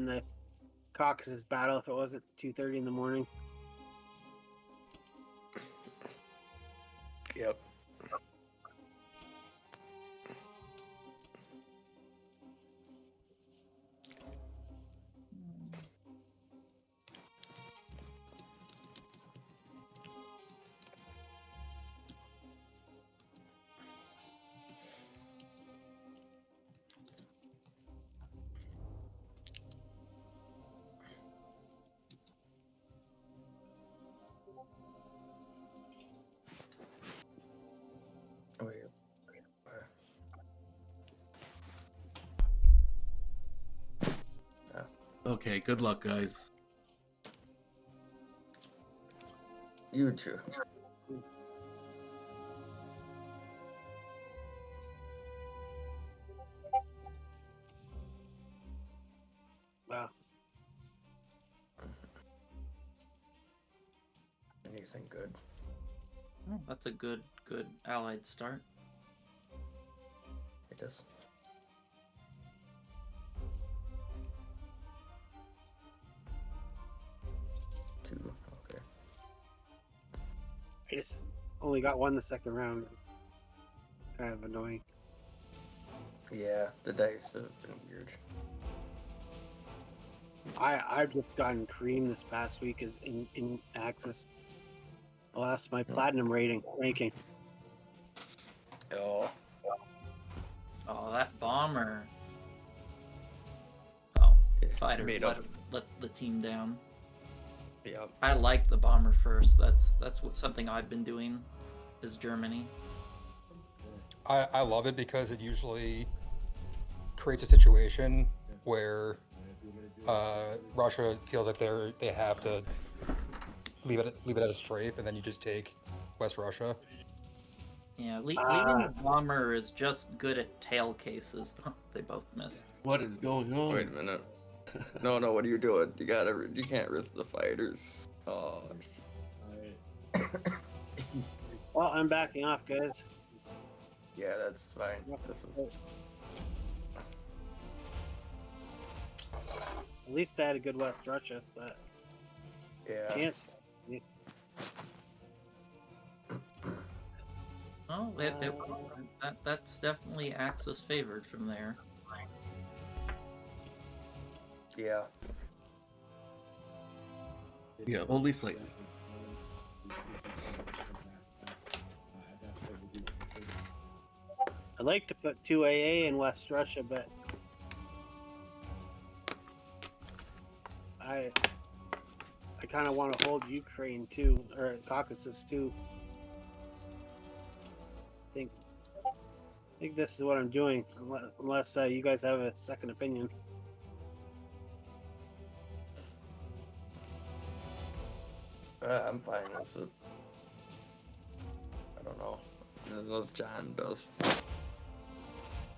in the Caucasus battle if it wasn't 2:30 in the morning. Yep. Wait. Okay, good luck, guys. You too. Wow. Anything good? Oh, that's a good allied start. It is. Two. Okay. I just only got one the second round. Kind of annoying. Yeah, the dice have been weird. I've just gotten creamed this past week in Axis. I lost my platinum ranking. Oh. Oh, that bomber. Oh, fighter Made let, up. let the team down. Yep. I like the bomber first. That's something I've been doing. Is Germany. I love it because it usually creates a situation where Russia feels like they have to leave it at a strafe, and then you just take West Russia. Yeah, leading the bomber is just good at tail cases. They both missed. What is going on? Wait a minute. No, what are you doing? You can't risk the fighters. Oh. Well, I'm backing off, guys. Yeah, that's fine. This is. At least I had a good West Russia, so Yeah. chance. Oh, that's definitely Axis favored from there. Yeah. Yeah, only slightly. I'd like to put 2 AA in West Russia, but I kind of want to hold Ukraine too, or Caucasus too. I think this is what I'm doing, unless you guys have a second opinion. I'm fine with it. I don't know. Unless John does.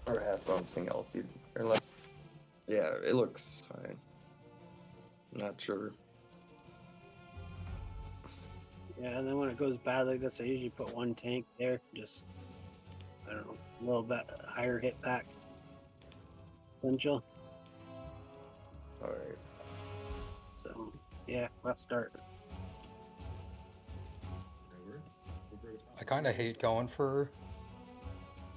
Or has something else unless. Yeah, it looks fine. Not sure. Yeah, and then when it goes bad like this, I usually put one tank there, just I don't know, a little bit higher hit back potential. Alright. So yeah, rough start. I kind of hate going for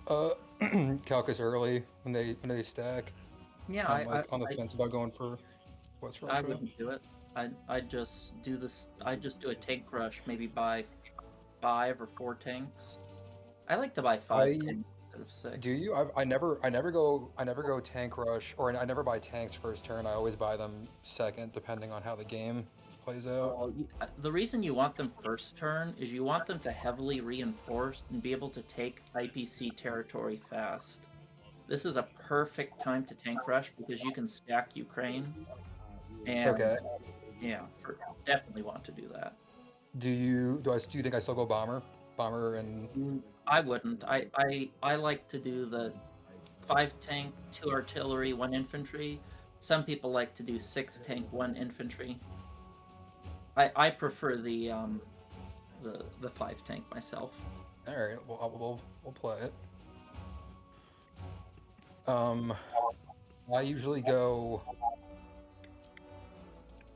Calcus early when they stack. Yeah, I'm like on the fence about going for West Russia. I wouldn't do it. I just do this. I just do a tank rush. Maybe buy 5 or 4 tanks. I like to buy 5 tanks instead of 6. Do you? I never go tank rush, or I never buy tanks first turn. I always buy them second, depending on how the game plays out. Well, the reason you want them first turn is you want them to heavily reinforce and be able to take IPC territory fast. This is a perfect time to tank rush because you can stack Ukraine. And Okay. yeah, definitely want to do that. Do you think I still go bomber and? I wouldn't. I like to do the 5 tank, 2 artillery, 1 infantry. Some people like to do 6 tank, 1 infantry. I prefer the 5 tank myself. All right, we'll play it. I usually go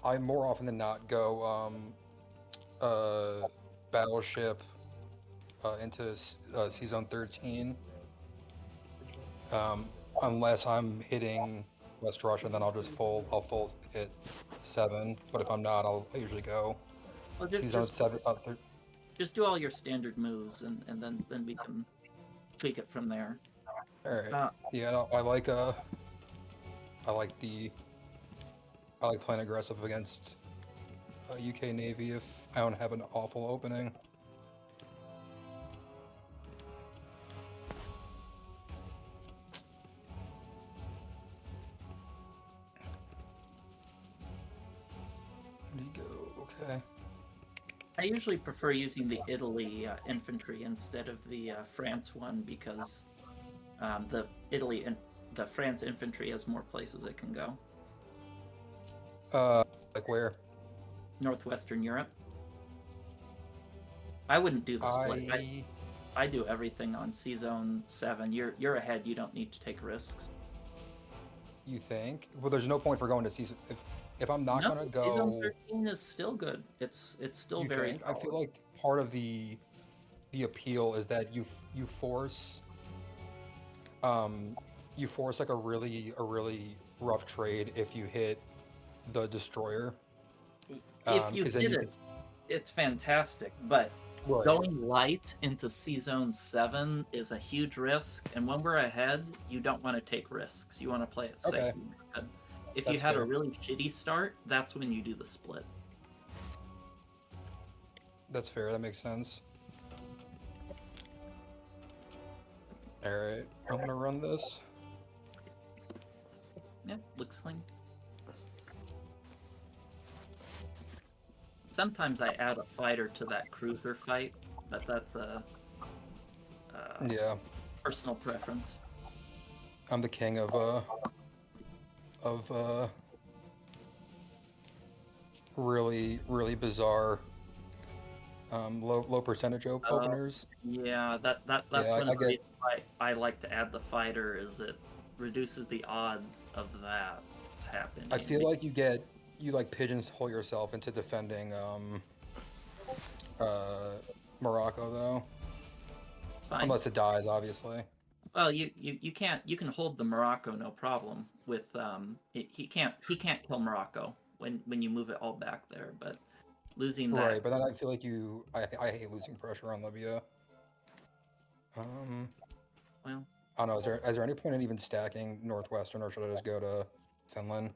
I more often than not go battleship into Season 13. Unless I'm hitting West Russia, then I'll full hit 7. But if I'm not, I usually go Well, Season 7. just do all your standard moves, and then we can tweak it from there. All right. Uh, Yeah, no, I like playing aggressive against UK Navy if I don't have an awful opening. Where do you go? Okay. I usually prefer using the Italy infantry instead of the France one because the France infantry has more places it can go. Like where? Northwestern Europe. I wouldn't do the split. I do everything on C-Zone 7. You're ahead. You don't need to take risks. You think? Well, there's no point for going to season. If I'm not gonna go, Season 13 is still good. It's still you very. think? I feel like part of the appeal is that you force like a really rough trade if you hit the destroyer. If you hit it, it's fantastic. But Right. going light into C-Zone 7 is a huge risk, and when we're ahead, you don't want to take risks. You want to play it safe. Okay. If That's you had fair. a really shitty start, that's when you do the split. That's fair. That makes sense. All right, I'm gonna run this. Yeah, looks clean. Sometimes I add a fighter to that cruiser fight, but that's a Yeah, personal preference. I'm the king of really bizarre low percentage openers. Yeah, that's Yeah, one I of the get- reasons why I like to add the fighter is it reduces the odds of that happening. I feel like you like pigeonhole yourself into defending Morocco though, It's fine. unless it dies, obviously. Well, you can hold the Morocco no problem with he can't kill Morocco when you move it all back there, but losing that. Right, but then I feel like I hate losing pressure on Libya. Well, I don't know. Is there any point in even stacking Northwestern, or should I just go to Finland?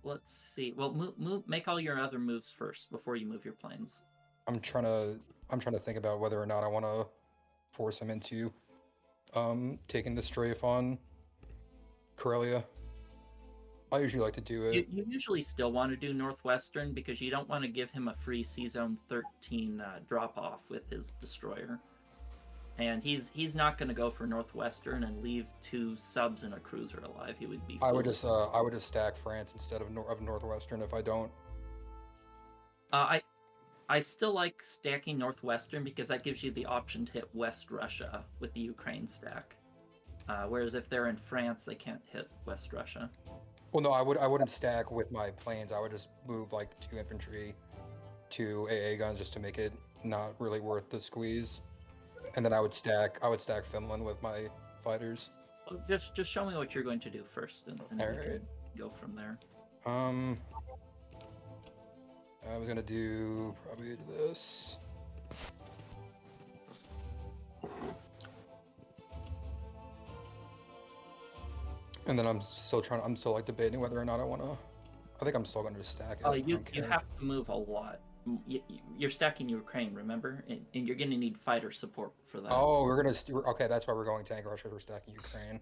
let's see. Well, make all your other moves first before you move your planes. I'm trying to think about whether or not I want to force him into taking the strafe on Karelia. I usually like to do it. You usually still want to do Northwestern because you don't want to give him a free C-Zone 13 drop off with his destroyer. And he's not going to go for Northwestern and leave 2 subs and a cruiser alive. He would be. I would just stack France instead of Northwestern if I don't. I still like stacking Northwestern because that gives you the option to hit West Russia with the Ukraine stack. Whereas if they're in France, they can't hit West Russia. Well, no, I wouldn't stack with my planes. I would just move like 2 infantry, 2 AA guns just to make it not really worth the squeeze. And then I would stack Finland with my fighters. Well, just show me what you're going to do first, and we can go from there. I was gonna do probably this. And then I'm still like debating whether or not I wanna. I think I'm still gonna just stack it. Oh, you have to move a lot. You're stacking Ukraine, remember, and you're gonna need fighter support for that. Oh, okay. That's why we're going tank Russia. We're stacking Ukraine.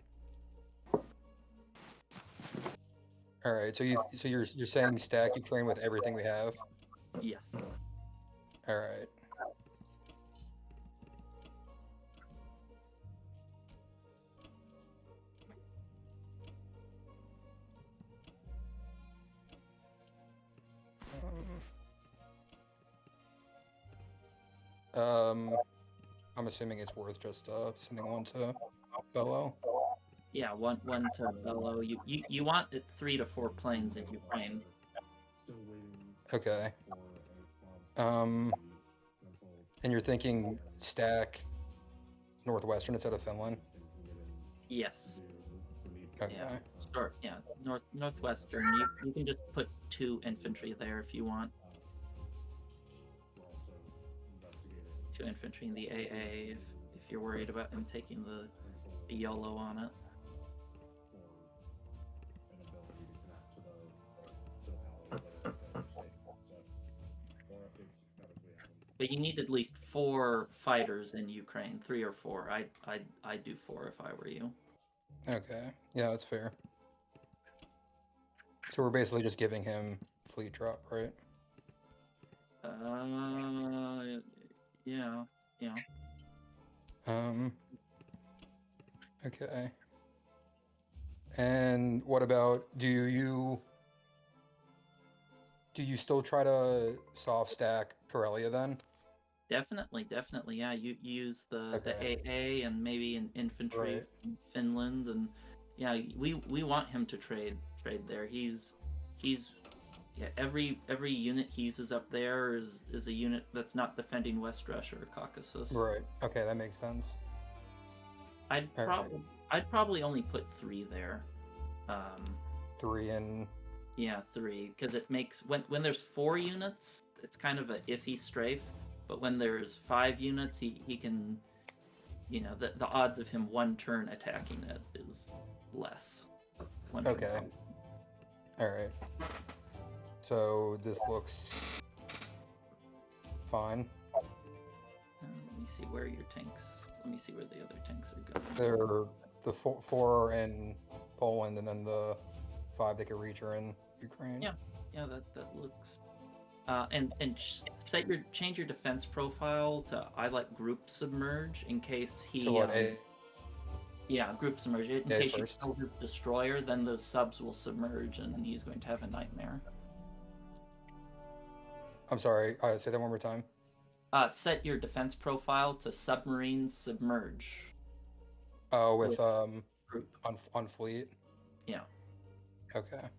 All right. So you're saying stack Ukraine with everything we have? Yes. All right. I'm assuming it's worth just sending one to Bello. Yeah, one to Bello. You want it 3 to 4 planes in Ukraine. Okay. And you're thinking stack Northwestern instead of Finland? Yes. Okay. Yeah. Start. Yeah. Northwestern. You can just put 2 infantry there if you want. 2 infantry in the AA if you're worried about him taking the YOLO on it. But you need at least 4 fighters in Ukraine, 3 or 4. I'd do 4 if I were you. Okay. Yeah, that's fair. So we're basically just giving him fleet drop, right? Yeah. Okay. And what about, do you still try to soft stack Karelia then? Definitely. Yeah, you use the Okay. AA and maybe an infantry Right. from Finland, and yeah, we want him to trade there. He's yeah, every unit he uses up there is a unit that's not defending West Russia or Caucasus. Right. Okay, that makes sense. I'd probably only put 3 there. 3 in. Yeah, 3, because it makes when there's 4 units, it's kind of a iffy strafe. But when there's 5 units, he can, the odds of him 1 turn attacking it is less. Okay. All right. So this looks fine. Let me see where your tanks. Let me see where the other tanks are going. They're the 4 in Poland, and then the 5 that could reach are in Ukraine. Yeah, that looks. And change your defense profile to I like group submerge in case he. To what, A? Yeah, group submerge. In A case first. you kill his destroyer, then those subs will submerge, and he's going to have a nightmare. I'm sorry. Say that one more time. Set your defense profile to submarine submerge. Oh, with group on fleet. Yeah. Okay.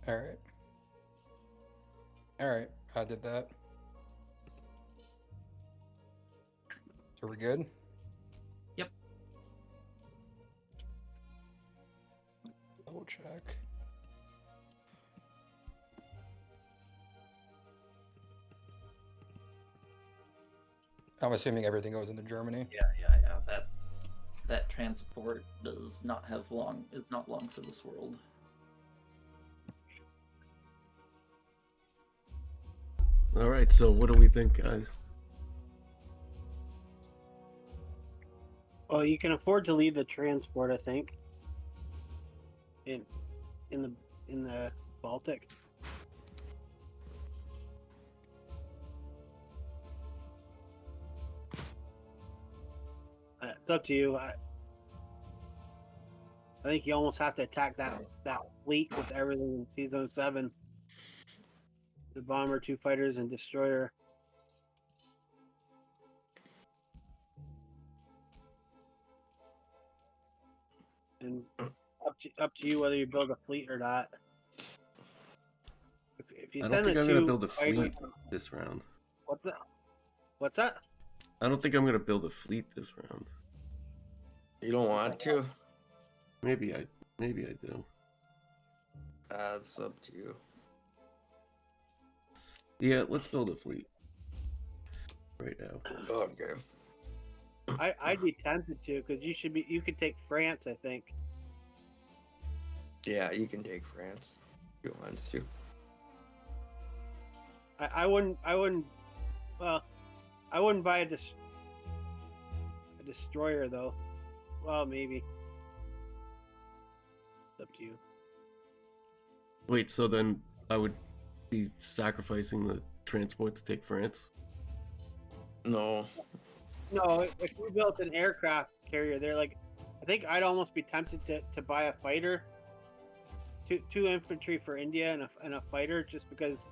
All right. All right. I did that. So we're good. Yep. Double check. I'm assuming everything goes into Germany. Yeah. That transport is not long for this world. All right, so what do we think, guys? Well, you can afford to leave the transport, I think. In the Baltic. It's up to you. I think you almost have to attack that fleet with everything in Season 7. The bomber, 2 fighters, and destroyer. And up to you whether you build a fleet or not. If you I send don't think the I'm 2 gonna build a fighters- fleet this round. What's that? I don't think I'm gonna build a fleet this round. You don't want to? Maybe I do. It's up to you. Yeah, let's build a fleet right now. Okay. I'd be tempted to, because you could take France, I think. Yeah, you can take France if you want to. I wouldn't buy a destroyer though. Well, maybe. It's up to you. Wait, so then I would be sacrificing the transport to take France? No. No, if we built an aircraft carrier, I think I'd almost be tempted to buy a fighter. Two infantry for India and a fighter, just because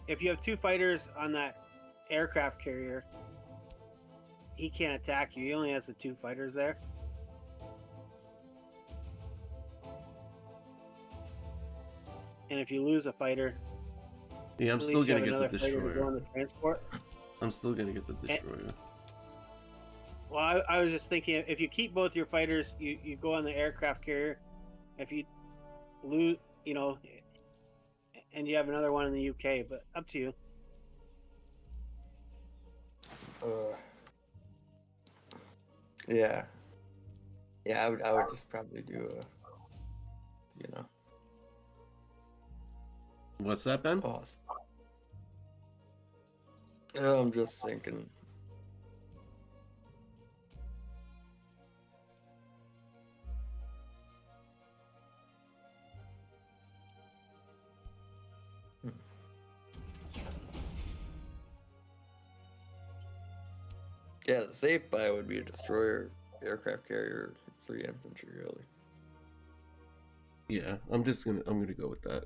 if you have 2 fighters on that aircraft carrier, he can't attack you. He only has the 2 fighters there. and if you lose a fighter, Yeah, I'm at still least you gonna have get the another fighter to go on destroyer. the transport. I'm still gonna get the destroyer. Well, I was just thinking, if you keep both your fighters, you go on the aircraft carrier. If you lose, and you have another one in the UK, but up to you. Yeah. Yeah, I would just probably do What's that, Ben? pause. I'm just thinking. Yeah, the safe buy would be a destroyer, aircraft carrier, 3 infantry, really. Yeah, I'm gonna go with that.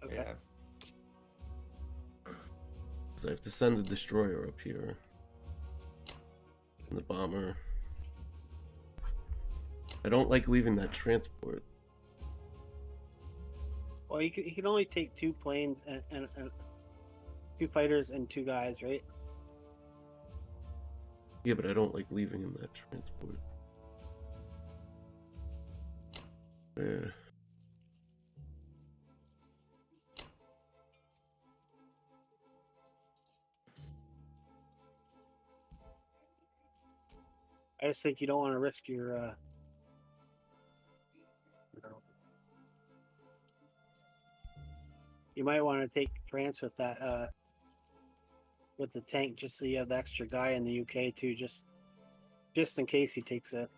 Okay. Yeah. Because I have to send the destroyer up here. And the bomber. I don't like leaving that transport. Well, you can only take 2 planes and 2 fighters and 2 guys, right? Yeah, but I don't like leaving in that transport. Yeah. I just think you don't want to risk your. You might want to take France with that with the tank, just so you have the extra guy in the UK too, just in case he takes a.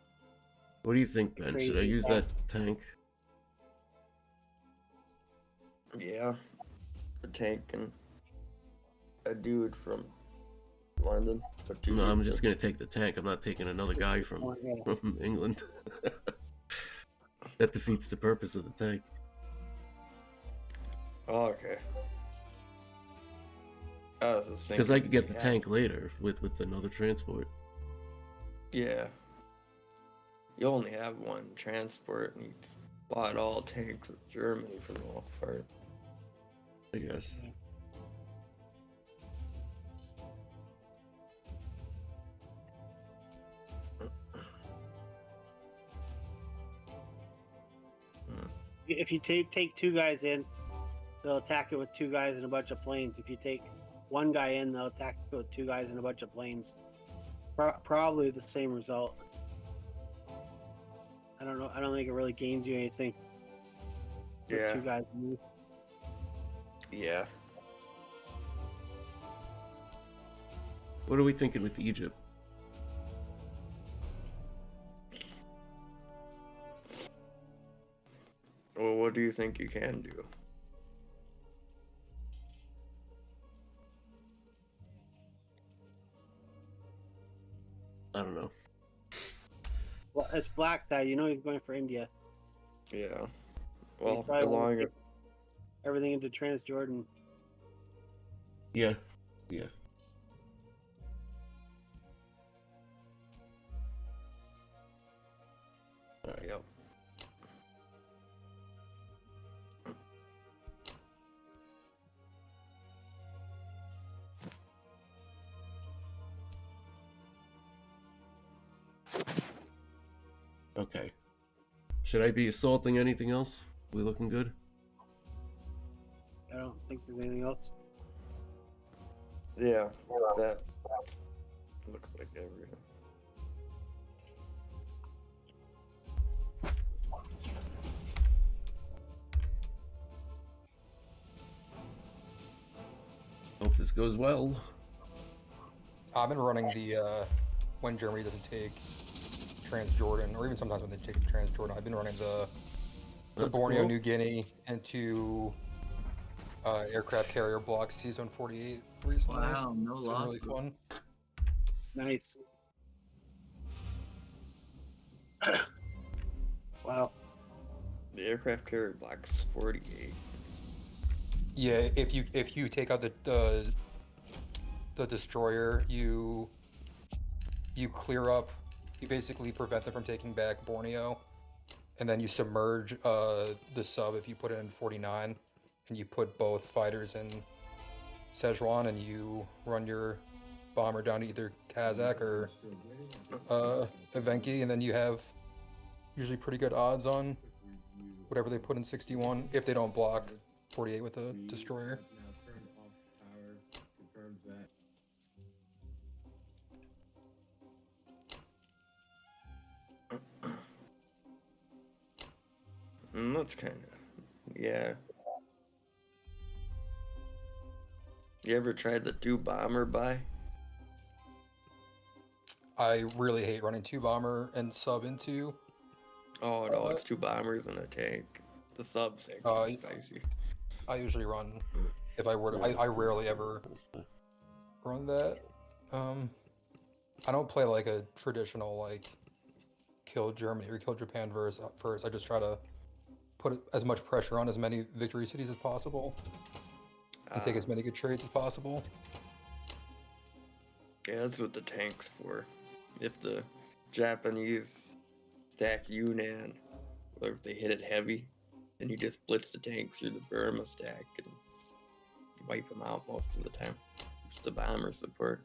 What do you think, Ben? Should I Crazy use guy. that tank? Yeah. The tank and a dude from London. Or 2 No, I'm dudes just to- gonna take the tank. I'm not taking another guy from Oh, yeah. from England. That defeats the purpose of the tank. Oh, okay. I was just Because I thinking could get the yeah. tank later with another transport. Yeah. You only have 1 transport, and you bought all tanks with Germany for the most part. I guess. If you take 2 guys in, they'll attack it with 2 guys and a bunch of planes. If you take 1 guy in, they'll attack it with 2 guys and a bunch of planes. Probably the same result. I don't know. I don't think it really gains you anything. With Yeah. 2 guys in. Yeah. What are we thinking with Egypt? Well, what do you think you can do? I don't know. Well, it's Black Guy. You know he's going for India. Yeah. He Well, probably won't along take everything into Transjordan. Yeah. Yeah. Yep. Okay. Should I be assaulting anything else? We looking good? I don't think there's anything else. Yeah. That looks like everything. Hope this goes well. I've been running the when Germany doesn't take Transjordan, or even sometimes when they take Transjordan, I've been running the That's Borneo, cool. New Guinea, into aircraft carrier blocks T-Zone 48 recently. Wow, no It's been really losses. fun. Nice. Wow. The aircraft carrier blocks 48. Yeah, if you take out the destroyer, you basically prevent them from taking back Borneo, and then you submerge the sub if you put it in 49, and you put both fighters in Szechuan, and you run your bomber down to either Kazakh or Evenki, and then you have usually pretty good odds on whatever they put in 61 if they don't block 48 with a destroyer. That's kind of, yeah. You ever tried the 2 bomber buy? I really hate running 2 bomber and sub into. Oh no, it's 2 bombers and a tank. The sub's actually spicy. I usually run, if I were to, I rarely ever run that. I don't play like a traditional like kill Germany or kill Japan verse first. I just try to put as much pressure on as many victory cities as possible and take as many good trades as possible. Yeah, that's what the tank's for. If the Japanese stack Yunnan, or if they hit it heavy, then you just blitz the tanks through the Burma stack and wipe them out most of the time. It's the bomber support.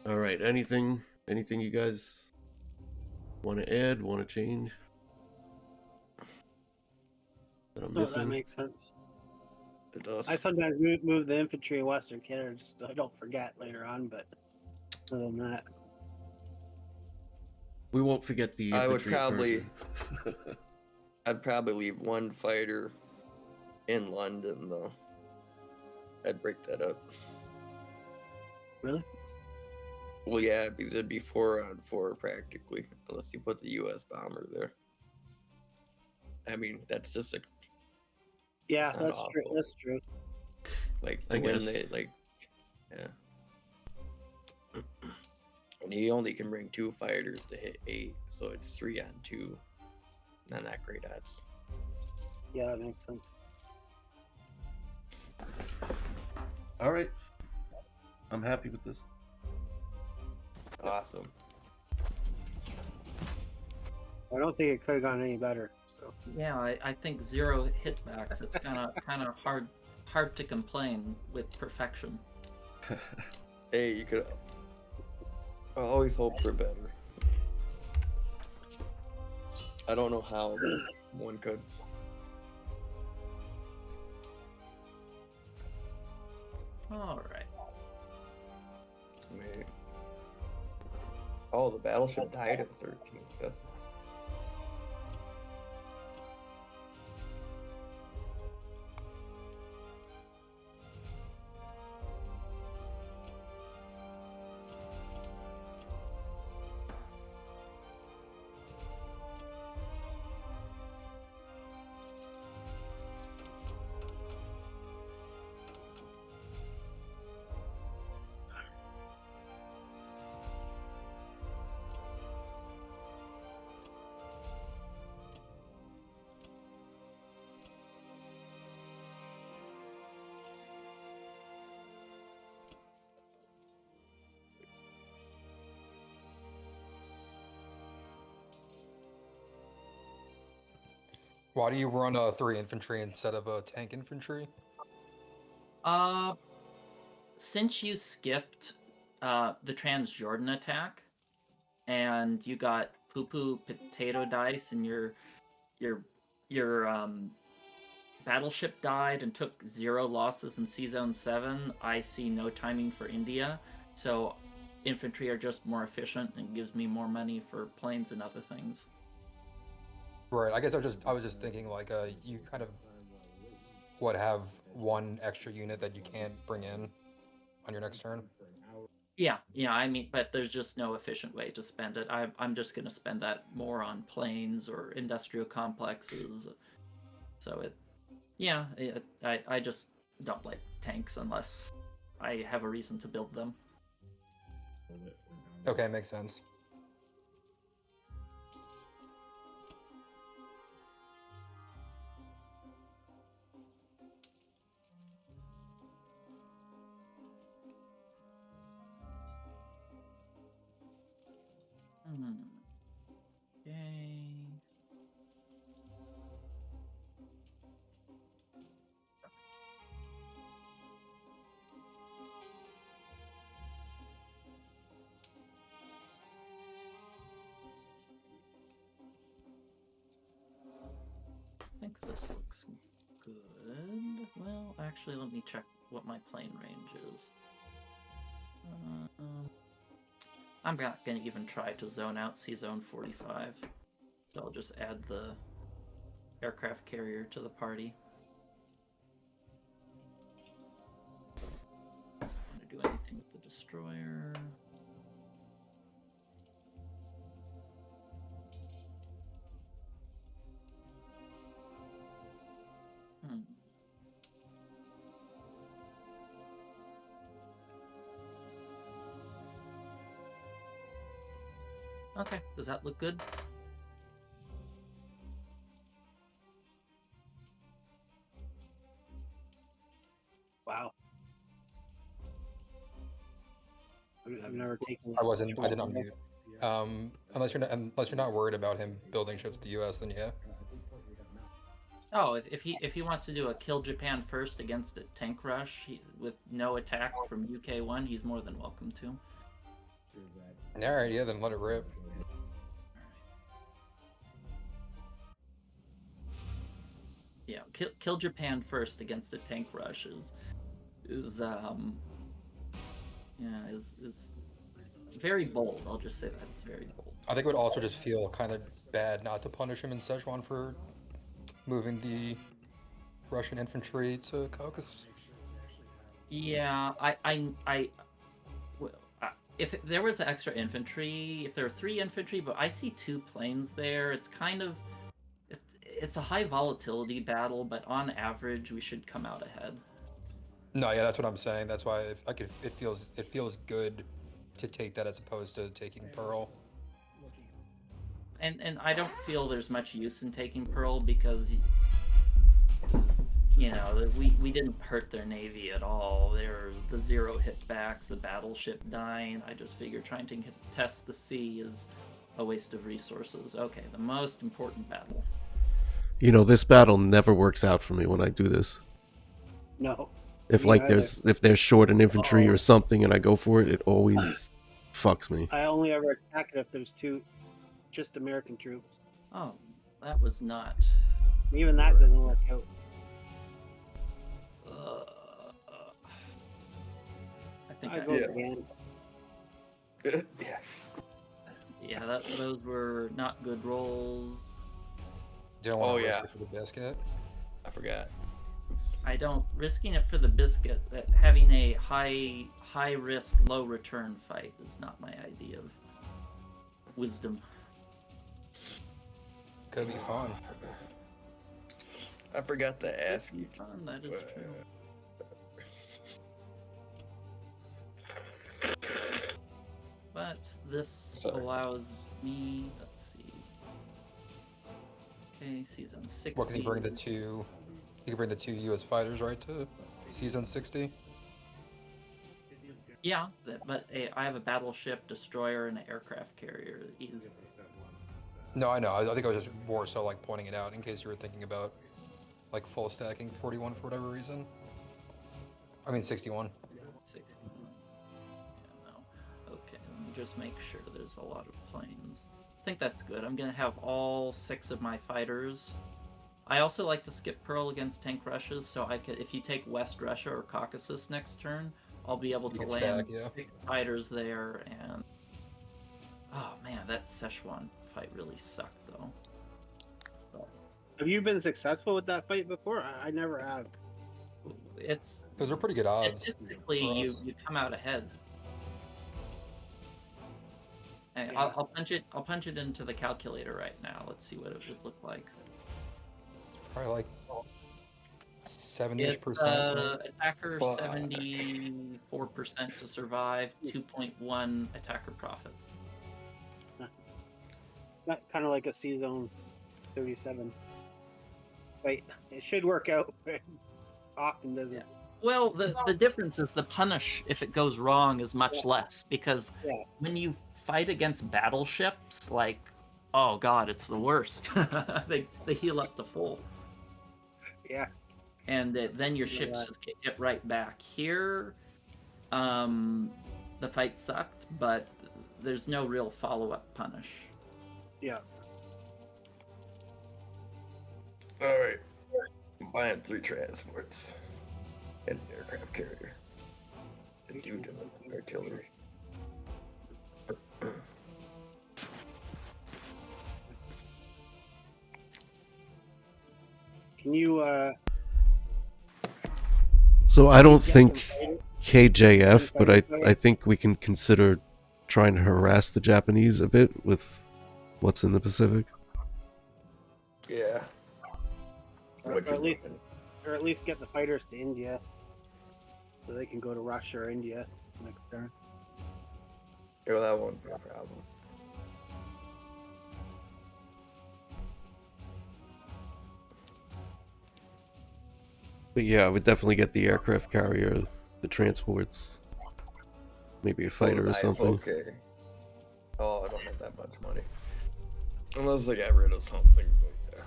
All right. Anything you guys want to add? Want to change? That I'm No, missing? that makes sense. It does. I sometimes move the infantry in Western Canada just so I don't forget later on, but other than that. We won't forget the I would infantry at probably- Persia. I'd probably leave 1 fighter in London though. I'd break that up. Really? Well, yeah, because it'd be 4 on 4 practically, unless you put the U.S. bomber there. I mean, that's just a Yeah, It's not that's true. awful. That's true. like I to win guess. they like, yeah. And you only can bring 2 fighters to hit 8, so it's 3 on 2. Not that great odds. Yeah, that makes sense. All right. I'm happy with this. Awesome. I don't think it could have gone any better. So Yeah, I think 0 hitbacks. It's kind of hard to complain with perfection. Hey, you could always hope for better. I don't know how, but one could. All right. Wait. Oh, the battleship died at 13. That's Why do you run a 3 infantry instead of a tank infantry? Since you skipped the Transjordan attack, and you got poo-poo potato dice, and your battleship died and took 0 losses in C-Zone 7, I see no timing for India. So infantry are just more efficient and gives me more money for planes and other things. Right. I guess I was just thinking like you kind of would have 1 extra unit that you can't bring in on your next turn. Yeah, I mean, but there's just no efficient way to spend it. I'm just going to spend that more on planes or industrial complexes. So I just don't like tanks unless I have a reason to build them. Okay, makes sense. Okay. this looks good. Well, actually, let me check what my plane range is. I'm not going to even try to zone out C-Zone 45. So I'll just add the aircraft carrier to the party. Want to do anything with the destroyer? Okay, does that look good? Wow. I've never taken. I didn't unmute. Unless you're not worried about him building ships to the U.S., then yeah. Oh, if he wants to do a kill Japan first against a tank rush with no attack from UK1, he's more than welcome to. All right, yeah, then let it rip. Yeah, kill Japan first against a tank rush is very bold. I'll just say that it's very bold. I think it would also just feel kind of bad not to punish him in Szechuan for moving the Russian infantry to Caucasus. Yeah, if there was extra infantry, if there were 3 infantry, but I see 2 planes there, it's kind of it's a high volatility battle, but on average we should come out ahead. No, yeah, that's what I'm saying. That's why it feels good to take that as opposed to taking Pearl. And I don't feel there's much use in taking Pearl because we didn't hurt their navy at all. They're the 0 hitbacks, the battleship dying. I just figure trying to test the sea is a waste of resources. Okay, the most important battle. You know, this battle never works out for me when I do this. No. If Me if they're short in infantry or something and I go for it, it always fucks me. I only ever attack it if there's 2 just American troops. Oh, that was not. Even that doesn't work out. I think I vote again. Yeah. Yeah, those were not good rolls. You don't want to yeah. risk it for the biscuit. I forgot. Oops. I don't risking it for the biscuit. Having a high risk, low return fight is not my idea of wisdom. Could be fun. I forgot to ask you. Fun, that is true. But this allows me. Let's see. Okay, season 60. What can you bring the 2? You can bring the 2 U.S. fighters right to season 60. Yeah, but I have a battleship, destroyer, and an aircraft carrier. No, I know. I think I was just more so like pointing it out in case you were thinking about like full stacking 41 for whatever reason. I mean 61. 61. Yeah, no. Okay, let me just make sure there's a lot of planes. I think that's good. I'm gonna have all 6 of my fighters. I also like to skip Pearl against tank rushes, so I could, if you take West Russia or Caucasus next turn, I'll be able to land 6 fighters there. And oh man, that Szechuan fight really sucked though. But Have you been successful with that fight before? I never have. Those are pretty good odds. Statistically, you come out ahead. And Yeah. I'll punch it into the calculator right now. Let's see what it would look like. Probably like 70%. Attacker Fuck. 74% to survive, 2.1 attacker profit. Not kind of like a C-Zone 37. Wait, it should work out, but often doesn't. Yeah. Well, the difference is the punish if it goes wrong is much less, because when you fight against battleships, like, oh god, it's the worst. they heal up to full. Yeah. And then your ships just get hit right back. Here, the fight sucked, but there's no real follow-up punish. Yeah. All right. buying 3 transports and an aircraft carrier and 2 artillery. Can you So I don't get some think fighters? KJF, but I Fighters? think we can consider trying to harass the Japanese a bit with what's in the Pacific. Yeah. Or What you at least- looking? or at least get the fighters to India, so they can go to Russia or India next turn. Yeah, that won't be a problem. But yeah, I would definitely get the aircraft carrier, the transports, maybe a fighter or Nice, something. Okay. Oh, I don't have that much money. Unless I got rid of something, but yeah.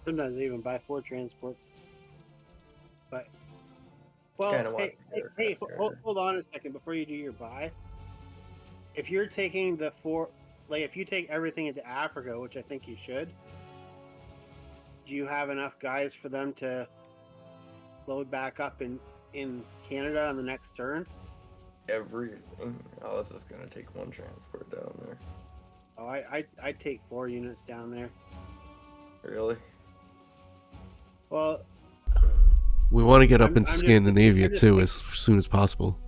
Sometimes they even buy 4 transports. But well, Kinda want hey, the hey, aircraft carrier. hold on a second before you do your buy. If you're taking the 4, like if you take everything into Africa, which I think you should, do you have enough guys for them to load back up in Canada on the next turn? Everything. Oh, this is gonna take 1 transport down there. Oh, I'd take 4 units down there. Really? Well, We want to get up I'm into just Scandinavia thinking- too as soon as possible.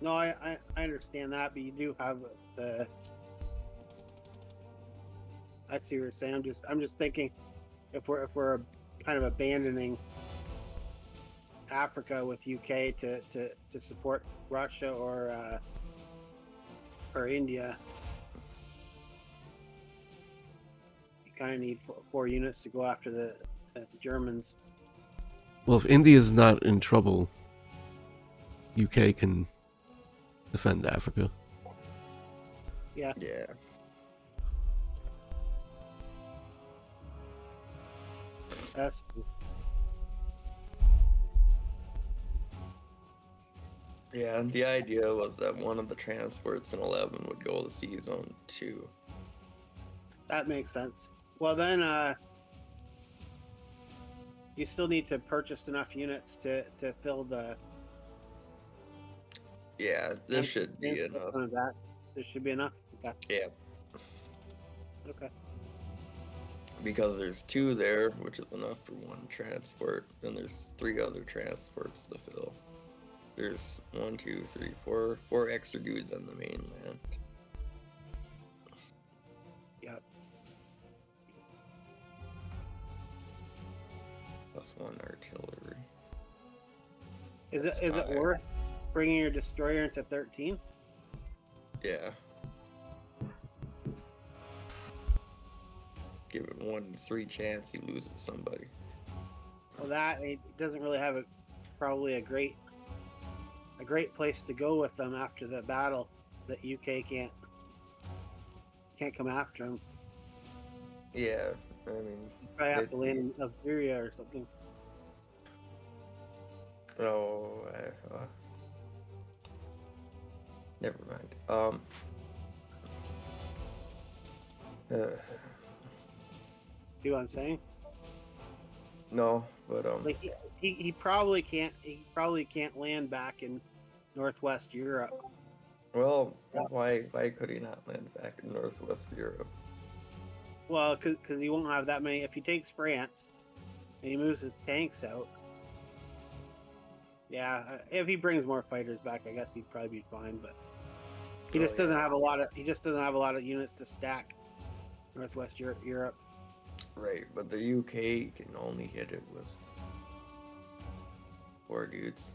no, I understand that, but you do have the. I see what you're saying. I'm just thinking, if we're kind of abandoning Africa with UK to support Russia or India, you kind of need 4 units to go after the Germans. Well, if India's not in trouble, UK can defend Africa. Yeah. That's Yeah, and the idea was that one of the transports in 11 would go to Sea Zone 2. that makes sense. Well, then you still need to purchase enough units to fill the. Yeah, this should be enough. Of that. There should be enough. Okay. Yeah, Okay. because there's 2 there, which is enough for 1 transport, and there's 3 other transports to fill. There's 1, 2, 3, 4 extra dudes on the mainland. Yep. Plus 1 artillery. Is That's it 5. worth bringing your destroyer into 13? Yeah. Give it 1 in 3 chance he loses somebody. Well, that it doesn't really have probably a great place to go with them after the battle. That UK can't come after him. Yeah, I mean, You probably have to land in Algeria or something. oh, never mind. See what I'm saying? No, but Like he probably can't land back in Northwest Europe. well, why could he not land back in Northwest Europe? Well, because he won't have that many. If he takes France and he moves his tanks out, yeah, if he brings more fighters back, I guess he'd probably be fine. But he just doesn't have a lot of units to stack Northwest Europe. Right, but the UK can only hit it with 4 dudes.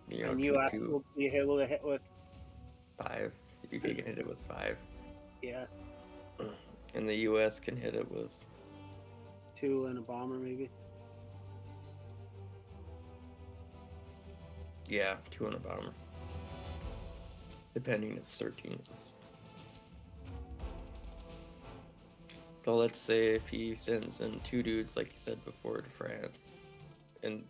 You know, And 2, US 2, will be able to hit with 5. UK can hit it with 5. yeah, And the US can hit it with 2 and a bomber maybe. yeah, 2 and a bomber. Depending if it's 13. So let's say if he sends in 2 dudes, like you said before, to France, and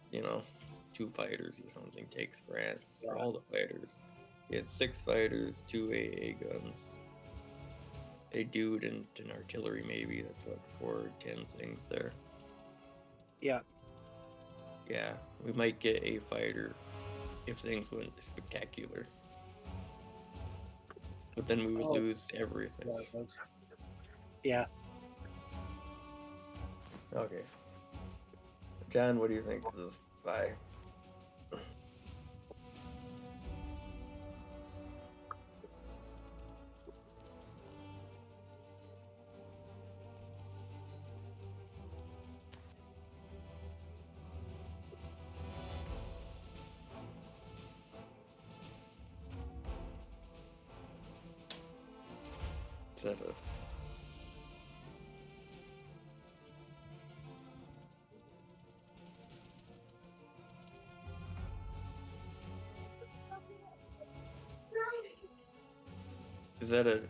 2 fighters or something takes France, or all the fighters. He has 6 fighters, 2 AA guns, a dude and an artillery maybe. That's what 4 or 10 things there. Yeah. Yeah, we might get a fighter if things went spectacular. But then we would lose everything. Yeah. Okay. John, what do you think of this buy? Is that a... Is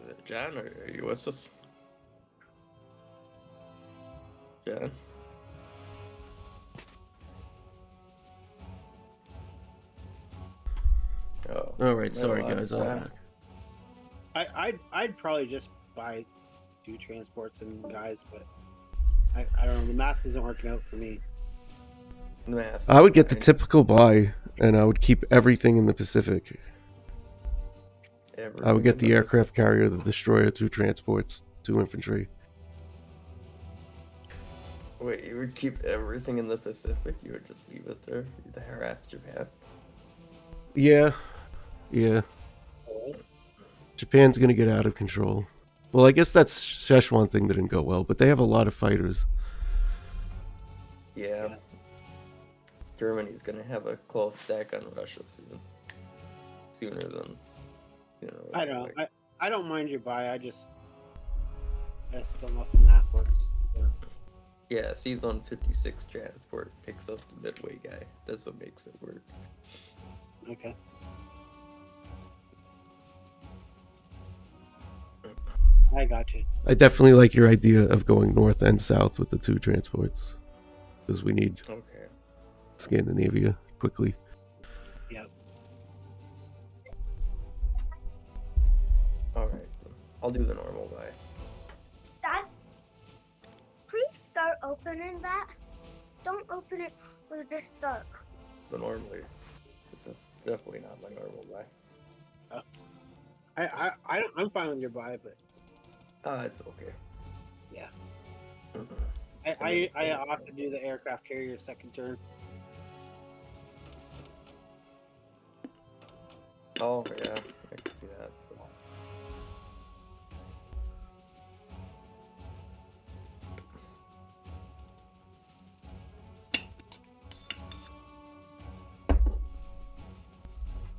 that a John, or are you with us? John? Oh. Alright, sorry lost guys, I'm John. back. I'd probably just buy 2 transports and guys, but I don't know. The math isn't working out for me. Math. I would get the typical buy, and I would keep everything in the Pacific. I would get the aircraft carrier, the destroyer, 2 transports, 2 infantry. Wait, you would keep everything in the Pacific? You would just leave it there to harass Japan? Yeah. Japan's gonna get out of control. Well, I guess that Szechuan thing didn't go well, but they have a lot of fighters. Yeah. Germany's gonna have a close stack on Russia soon. Sooner than... I don't know. I don't mind your buy. I just don't know if the math works. Yeah, C-Zone 56 transport picks up the Midway guy. That's what makes it work. Okay. I got you. I definitely like your idea of going north and south with the 2 transports. Because we need Okay. Scandinavia quickly. Yep. Alright. I'll do the normal buy. Dad, please start opening that. Don't open it with this start. The normally. This is definitely not my normal buy. I'm fine with your buy, but It's okay. yeah. I often do the aircraft carrier second turn. Oh, yeah. I can see that.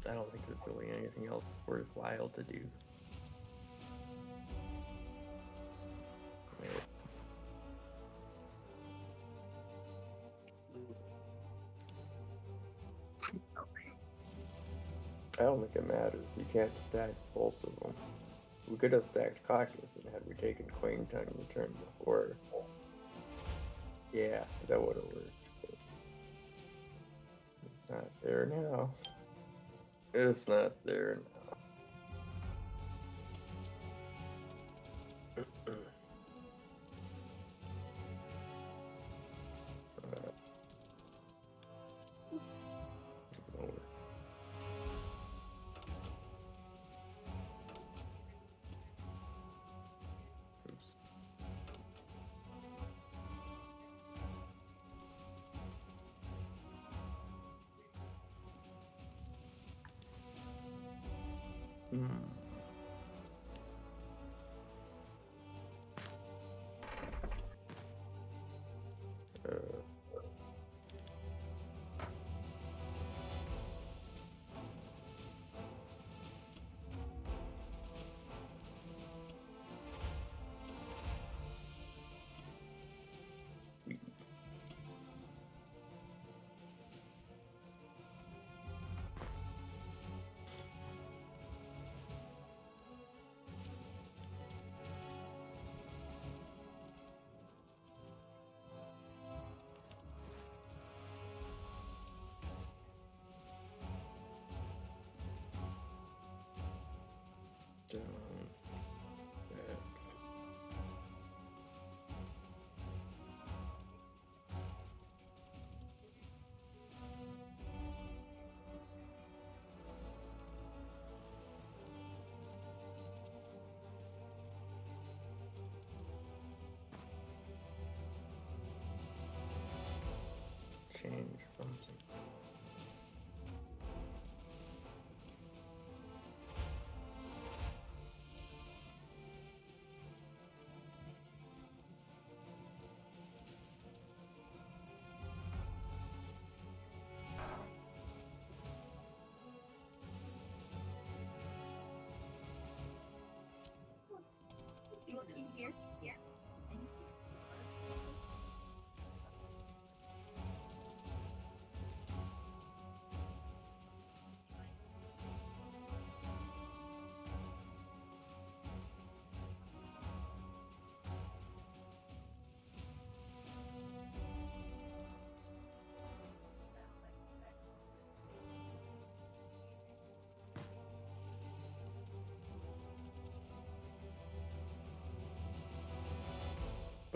I don't think there's really anything else worthwhile to do. I don't think it matters. You can't stack both of them. We could have stacked Caucasus and had we taken Quangtung the turn before. Yeah, that would have worked. But it's not there now. It's not there now.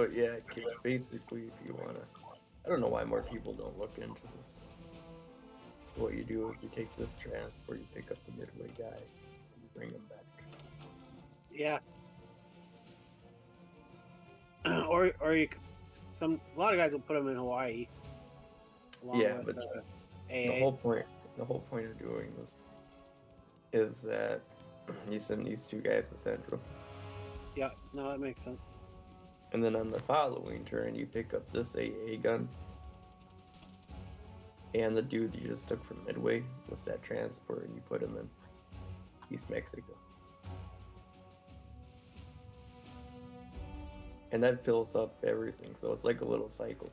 But yeah, basically, if you wanna, I don't know why more people don't look into this. What you do is you take this transport, you pick up the Midway guy, and you bring him back. Yeah. or you a lot of guys will put them in Hawaii. Along Yeah, with, but AA. the whole point of doing this is that you send these two guys to Central, Yeah, no, that makes sense. and then on the following turn you pick up this AA gun, and the dude you just took from Midway was that transport, and you put him in East Mexico. And that fills up everything, so it's like a little cycle.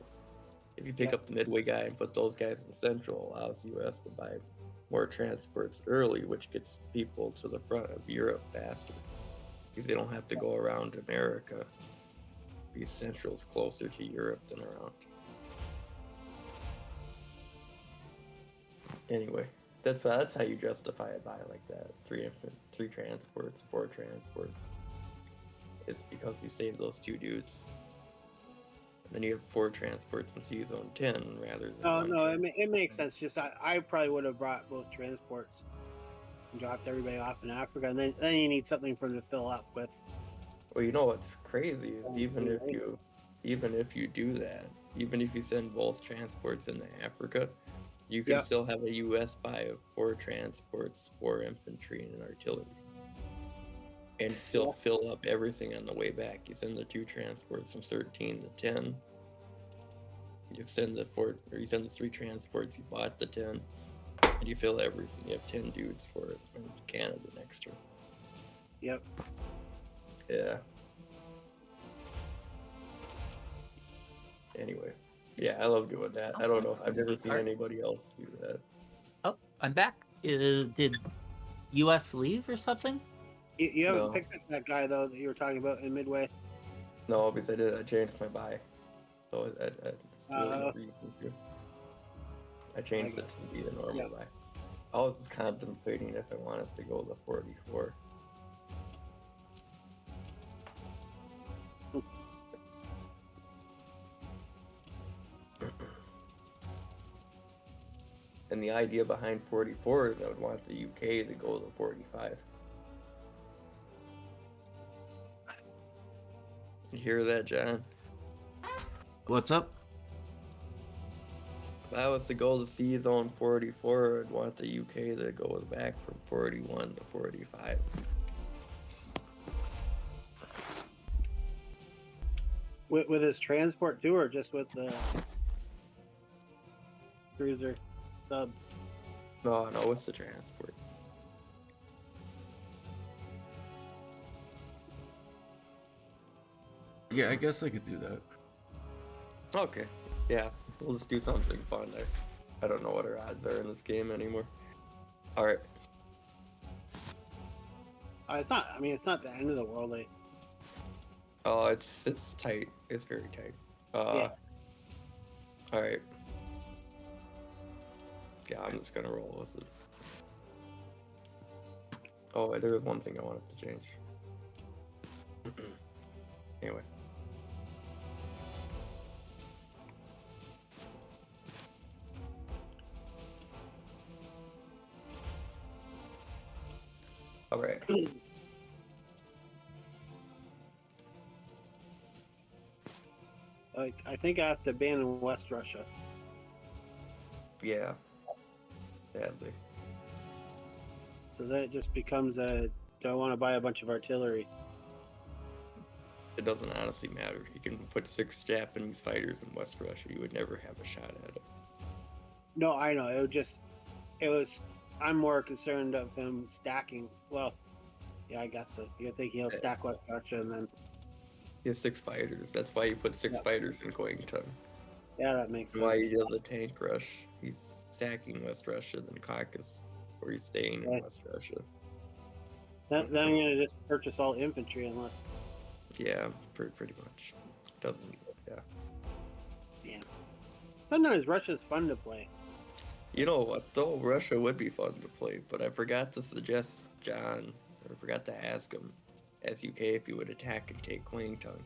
If you pick Yeah. up the Midway guy and put those guys in Central, allows US to buy more transports early, which gets people to the front of Europe faster. Because they don't have to go around America. Because Central's closer to Europe than around. Anyway, that's how you justify a buy like that. 3 transports, 4 transports. It's because you save those 2 dudes. And then you have 4 transports in C-Zone 10 rather than Oh, one no, transport. it makes sense. Just I probably would have brought both transports and dropped everybody off in Africa, and then you need something for them to fill up with. Well, you know what's crazy is even if Right. you do that, even if you send both transports into Africa, you can Yep. still have a US buy of 4 transports, 4 infantry, and an artillery. And still Yeah. fill up everything on the way back. You send the 2 transports from 13 to 10. You send the 3 transports, you bought the 10, and you fill everything. You have 10 dudes for it from Canada next year. Yep. Yeah. Anyway, yeah, I love doing that. I don't know. I've never seen anybody else do that. Oh, I'm back. Did US leave or something? You haven't No. picked up that guy though that you were talking about in Midway. No, because I changed my buy. So it's really no reason to. I changed it to be the normal buy. I was just contemplating if I wanted to go the 44. And the idea behind 44 is I would want the UK to go to 45. You hear that, John? What's up? If I was to go to C-Zone 44, I'd want the UK to go back from 41 to 45. With his transport too, or just with the cruiser sub? No, it's the transport. Yeah, I guess I could do that. Okay, yeah, we'll just do something fun there. I don't know what our odds are in this game anymore. All right. It's not. I mean, it's not the end of the world. Oh, it's tight. It's very tight. Yeah. All right. Yeah, I'm just gonna roll with it. Oh, there was one thing I wanted to change. Anyway. All right. I think I have to ban West Russia. Yeah. Sadly. So that it just becomes do I want to buy a bunch of artillery? It doesn't honestly matter. You can put 6 Japanese fighters in West Russia. You would never have a shot at it. No, I know. I'm more concerned of him stacking. Well, yeah, I guess so. You're thinking he'll stack West Russia and then. He has 6 fighters. That's why you put 6 fighters in Quangtung. Yeah, that makes sense. Why he does a tank rush. He's stacking West Russia, then Caucasus, or he's staying in West Russia. Then I'm gonna just purchase all infantry unless. Yeah, pretty much. Doesn't. Yeah. Yeah. Sometimes Russia's fun to play. You know what though? Russia would be fun to play, but I forgot to suggest John, or forgot to ask him, as UK, if he would attack and take Quangtung.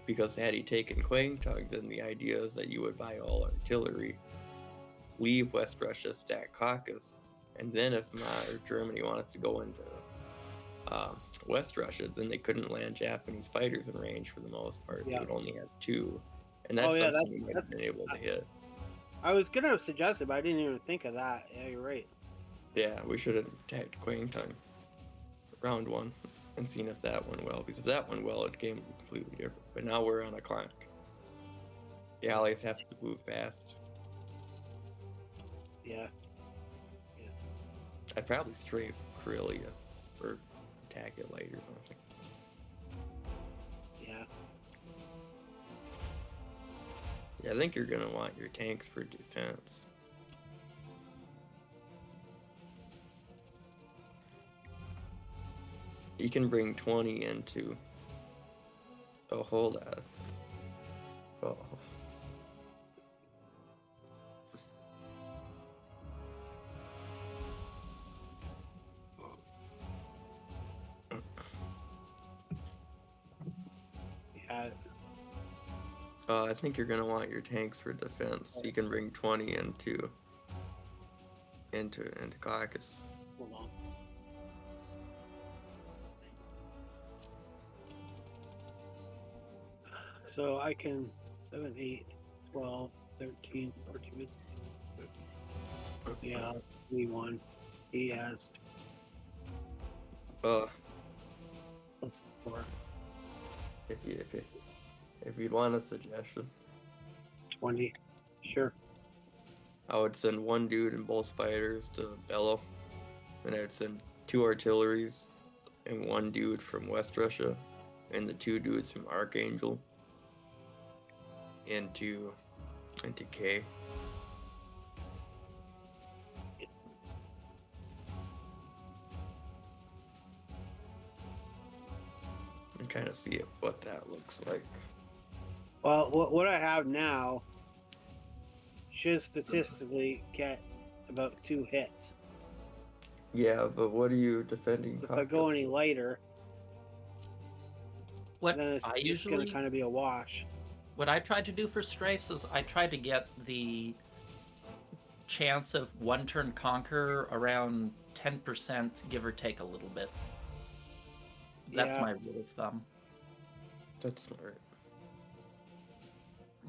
Because had he taken Kwangtung, then the idea is that you would buy all artillery, leave West Russia, stack Caucasus, and then if Ma or Germany wanted to go into West Russia, then they couldn't land Japanese fighters in range for the most part. Yeah. They would only have 2. And Oh, that's yeah, something you might have been able to hit. I was gonna suggest it, but I didn't even think of that. Yeah, you're right. Yeah, we should have attacked Kwangtung round 1 and seen if that went well. Because if that went well, the game would be completely different. But now we're on a clock. The Allies have to move fast. Yeah. I'd probably strafe Karelia or attack it late or something. Yeah. Yeah, I think you're gonna want your tanks for defense. You can bring 20 into a whole lot. Oh. Yeah. I think you're gonna want your tanks for defense. You can bring 20 into Caucasus. Hold on. So I can 7, 8, 12, 13, 14, 15, 16. Yeah, we won. He has Uh, plus 4. if you'd want a suggestion, It's 20. Sure. I would send 1 dude and both fighters to Bello, and I would send 2 artilleries and 1 dude from West Russia, and the 2 dudes from Archangel into K. And kind of see what that looks like. Well, what I have now should statistically get about 2 hits. Yeah, but what are you defending? If I go Caucasus any with? lighter, What then it's I just usually gonna kind of be a wash. what I try to do for strafes is I try to get the chance of 1 turn conquer around 10%, give or take a little bit. That's Yeah. my rule of thumb. That's smart.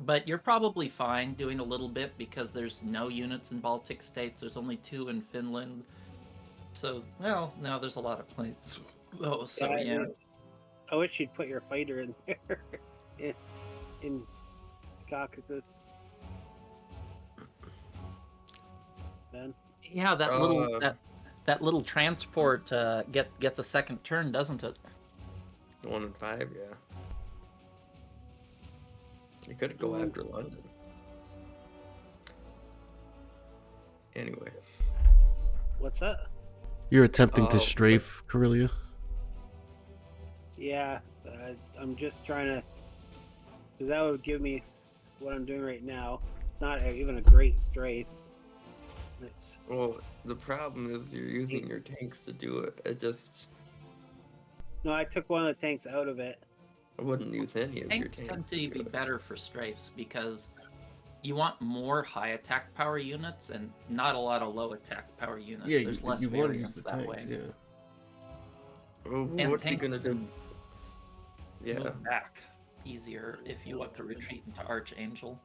But you're probably fine doing a little bit because there's no units in Baltic states. There's only 2 in Finland. So, well, no, there's a lot of planes. Oh, so yeah. I wish you'd put your fighter in there in Caucasus. Then Yeah, that little that little transport gets a second turn, doesn't it? 1 and 5, yeah. You could go after London. Anyway. what's that? You're attempting to Oh, strafe Karelia? Yeah, I'm just trying to, because that would give me what I'm doing right now. Not even a great strafe. It's Well, the problem is you're using your tanks to do it. no, I took one of the tanks out of it. I wouldn't use any of your Tanks tanks. tend to do be it. better for strafes because you want more high attack power units and not a lot of low attack power units. Yeah, There's less you want to variance use the that tanks, way. yeah. Well, And what's he tanks gonna do? Yeah, Move back easier if you want to retreat into Archangel.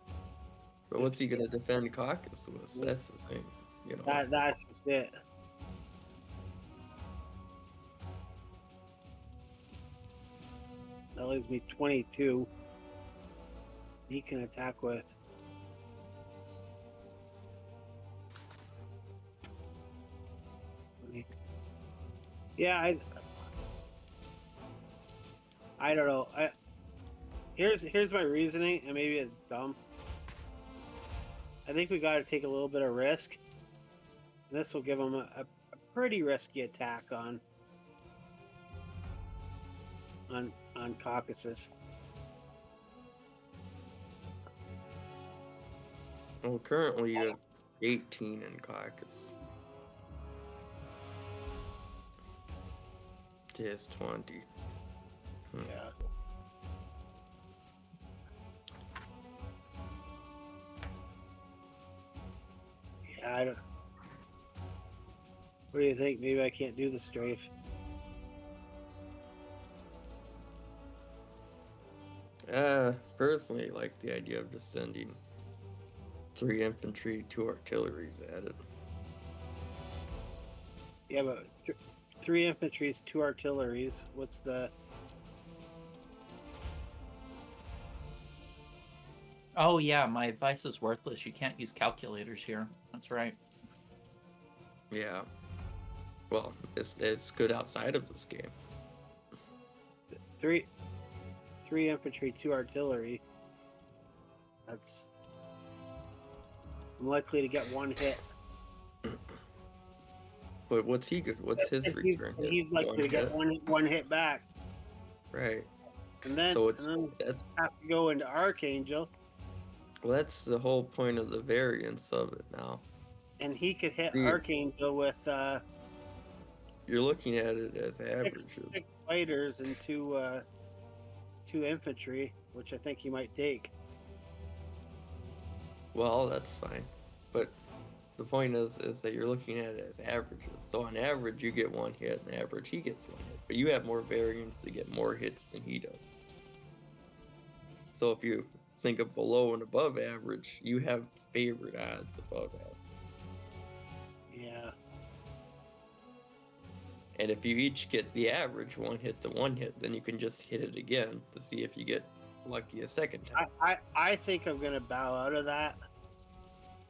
but what's he gonna defend Caucasus with? That's the thing, you know. That's just it. That leaves me 22. He can attack with. Yeah, I don't know. Here's my reasoning, and maybe it's dumb. I think we got to take a little bit of risk. And this will give them a pretty risky attack on Caucasus. Well, currently you have 18 in Caucasus. Just 20. Yeah. I don't. What do you think? Maybe I can't do the strafe. Personally, like the idea of just sending 3 infantry, 2 artilleries at it. Yeah, but 3 infantries, 2 artilleries. What's the? Oh yeah, my advice is worthless. You can't use calculators here. That's right. Yeah. Well, it's good outside of this game. 3 infantry, 2 artillery. That's. I'm likely to get 1 hit. But what's he good? What's his And return hit? he's likely 1 to get hit? one hit back, Right. and then, So it's and then that's have to go into Archangel, well, that's the whole point of the variance of it now. and he could hit See, Archangel with you're looking at it as averages. 6 fighters and 2 infantry, which I think he might take. Well, that's fine. But the point is that you're looking at it as averages. So on average, you get 1 hit, and average he gets 1 hit. But you have more variance to get more hits than he does. So if you think of below and above average, you have favored odds above average. Yeah. And if you each get the average 1 hit to 1 hit, then you can just hit it again to see if you get lucky a second time. I think I'm gonna bow out of that.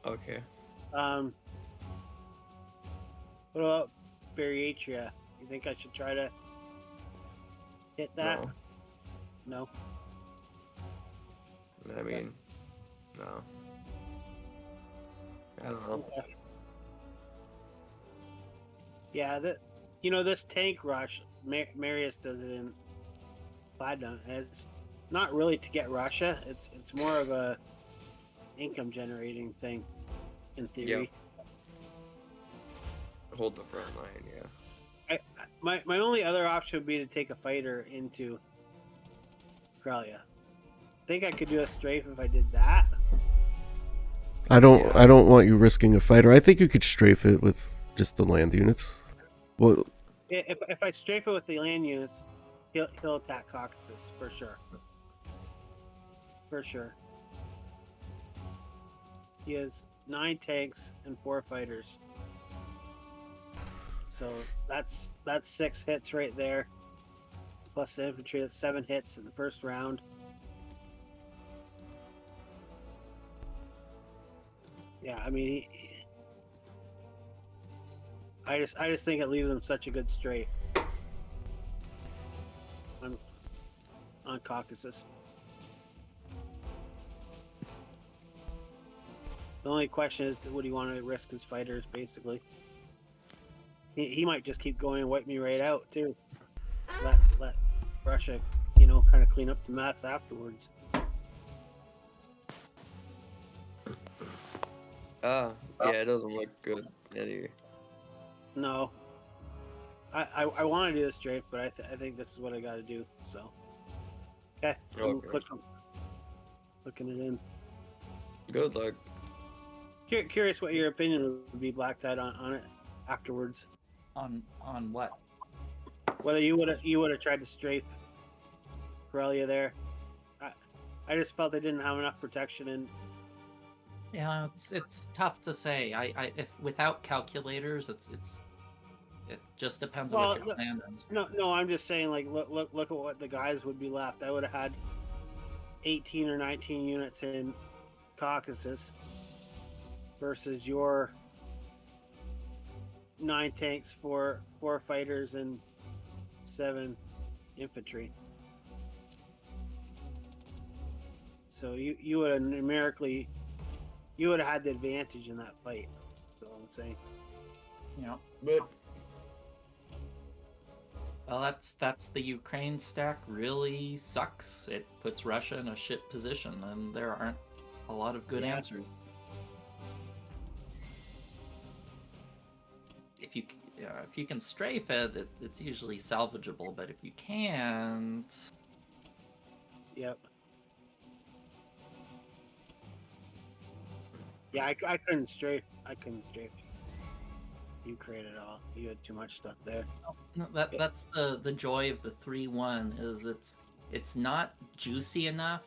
Okay. What about Bariatria? You think I should try to hit that? No. No? I mean, no. I don't know. Okay. Yeah, this tank rush, Marius does it in Platinum. It's not really to get Russia. It's more of a income generating thing, in theory. Hold the front line, yeah. My only other option would be to take a fighter into Corellia. I think I could do a strafe if I did that. I don't Yeah. I don't want you risking a fighter. I think you could strafe it with just the land units. Well, If I strafe it with the land units, he'll attack Caucasus for sure. For sure. He has 9 tanks and 4 fighters. So that's 6 hits right there. Plus the infantry, that's 7 hits in the first round. Yeah, I mean, I just think it leaves him such a good strafe on Caucasus. The only question is, would he want to risk his fighters? Basically, he might just keep going and wipe me right out too. Let Russia, kind of clean up the mess afterwards. Yeah, it doesn't look good anyway. No, I want to do this strafe, but I think this is what I got to do. So, okay, I'm Okay. clicking it in. Good luck. Curious what your opinion would be, Black Tide, on it afterwards. On what? Whether you would have tried to strafe Corellia there. I just felt they didn't have enough protection, and Yeah, it's tough to say. If without calculators, it just depends on Well, what your look- plan is. no, I'm just saying, like, look at what the guys would be left. I would have had 18 or 19 units in Caucasus versus your 9 tanks, 4 fighters, and 7 infantry. So you would have numerically, you would have had the advantage in that fight. That's all I'm saying. Yeah. But Well, that's the Ukraine stack really sucks. It puts Russia in a shit position, and there aren't a lot of good Yeah. answers. If you can strafe it, it's usually salvageable. But if you can't, Yep. Yeah, I couldn't strafe. I couldn't strafe. You created it all. You had too much stuff there. No, that's the joy of the 3-1 is it's not juicy enough.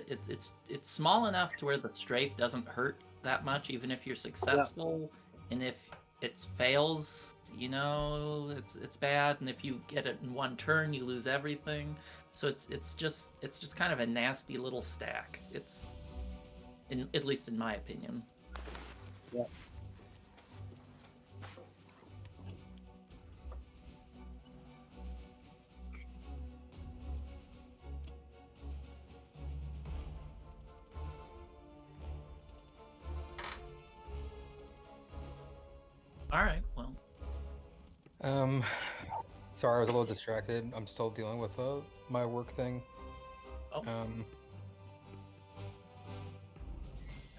It's small enough to where the strafe doesn't hurt that much, even if you're successful. And if it fails, it's bad. And if you get it in one turn, you lose everything. So it's just kind of a nasty little stack. It's at least in my opinion. Yeah. All right. Well, Sorry, I was a little distracted. I'm still dealing with my work thing. Oh.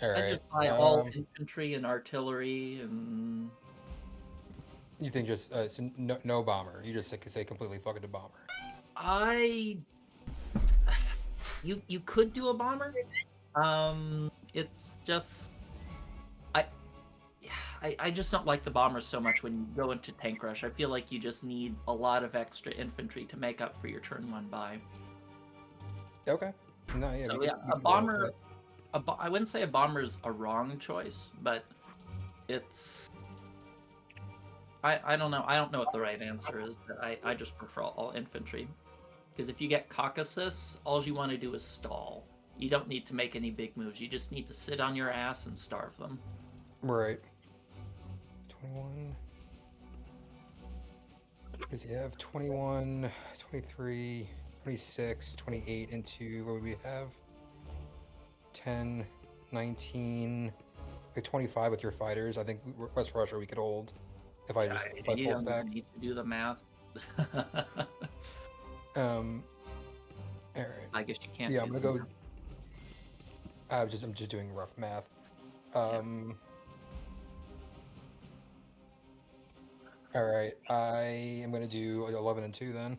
All right. I just buy all infantry and artillery and. You think just so no bomber? You just say completely fuck it to bomber. You could do a bomber. It's just I just don't like the bombers so much when you go into tank rush. I feel like you just need a lot of extra infantry to make up for your turn 1 buy. Okay. No, yeah. So a bomber. I wouldn't say a bomber's a wrong choice, but it's. I don't know. I don't know what the right answer is, but I just prefer all infantry. Because if you get Caucasus, all you want to do is stall. You don't need to make any big moves. You just need to sit on your ass and starve them. Right. 21. What does he have? 21, 23, 26, 28 into what would we have? 10, 19, like 25 with your fighters. I think West Russia we could hold if I full stack. Need to do the math. All right. I guess you can't. Yeah, I'm gonna go. I'm just doing rough math. All right, I am gonna do 11 and 2 then.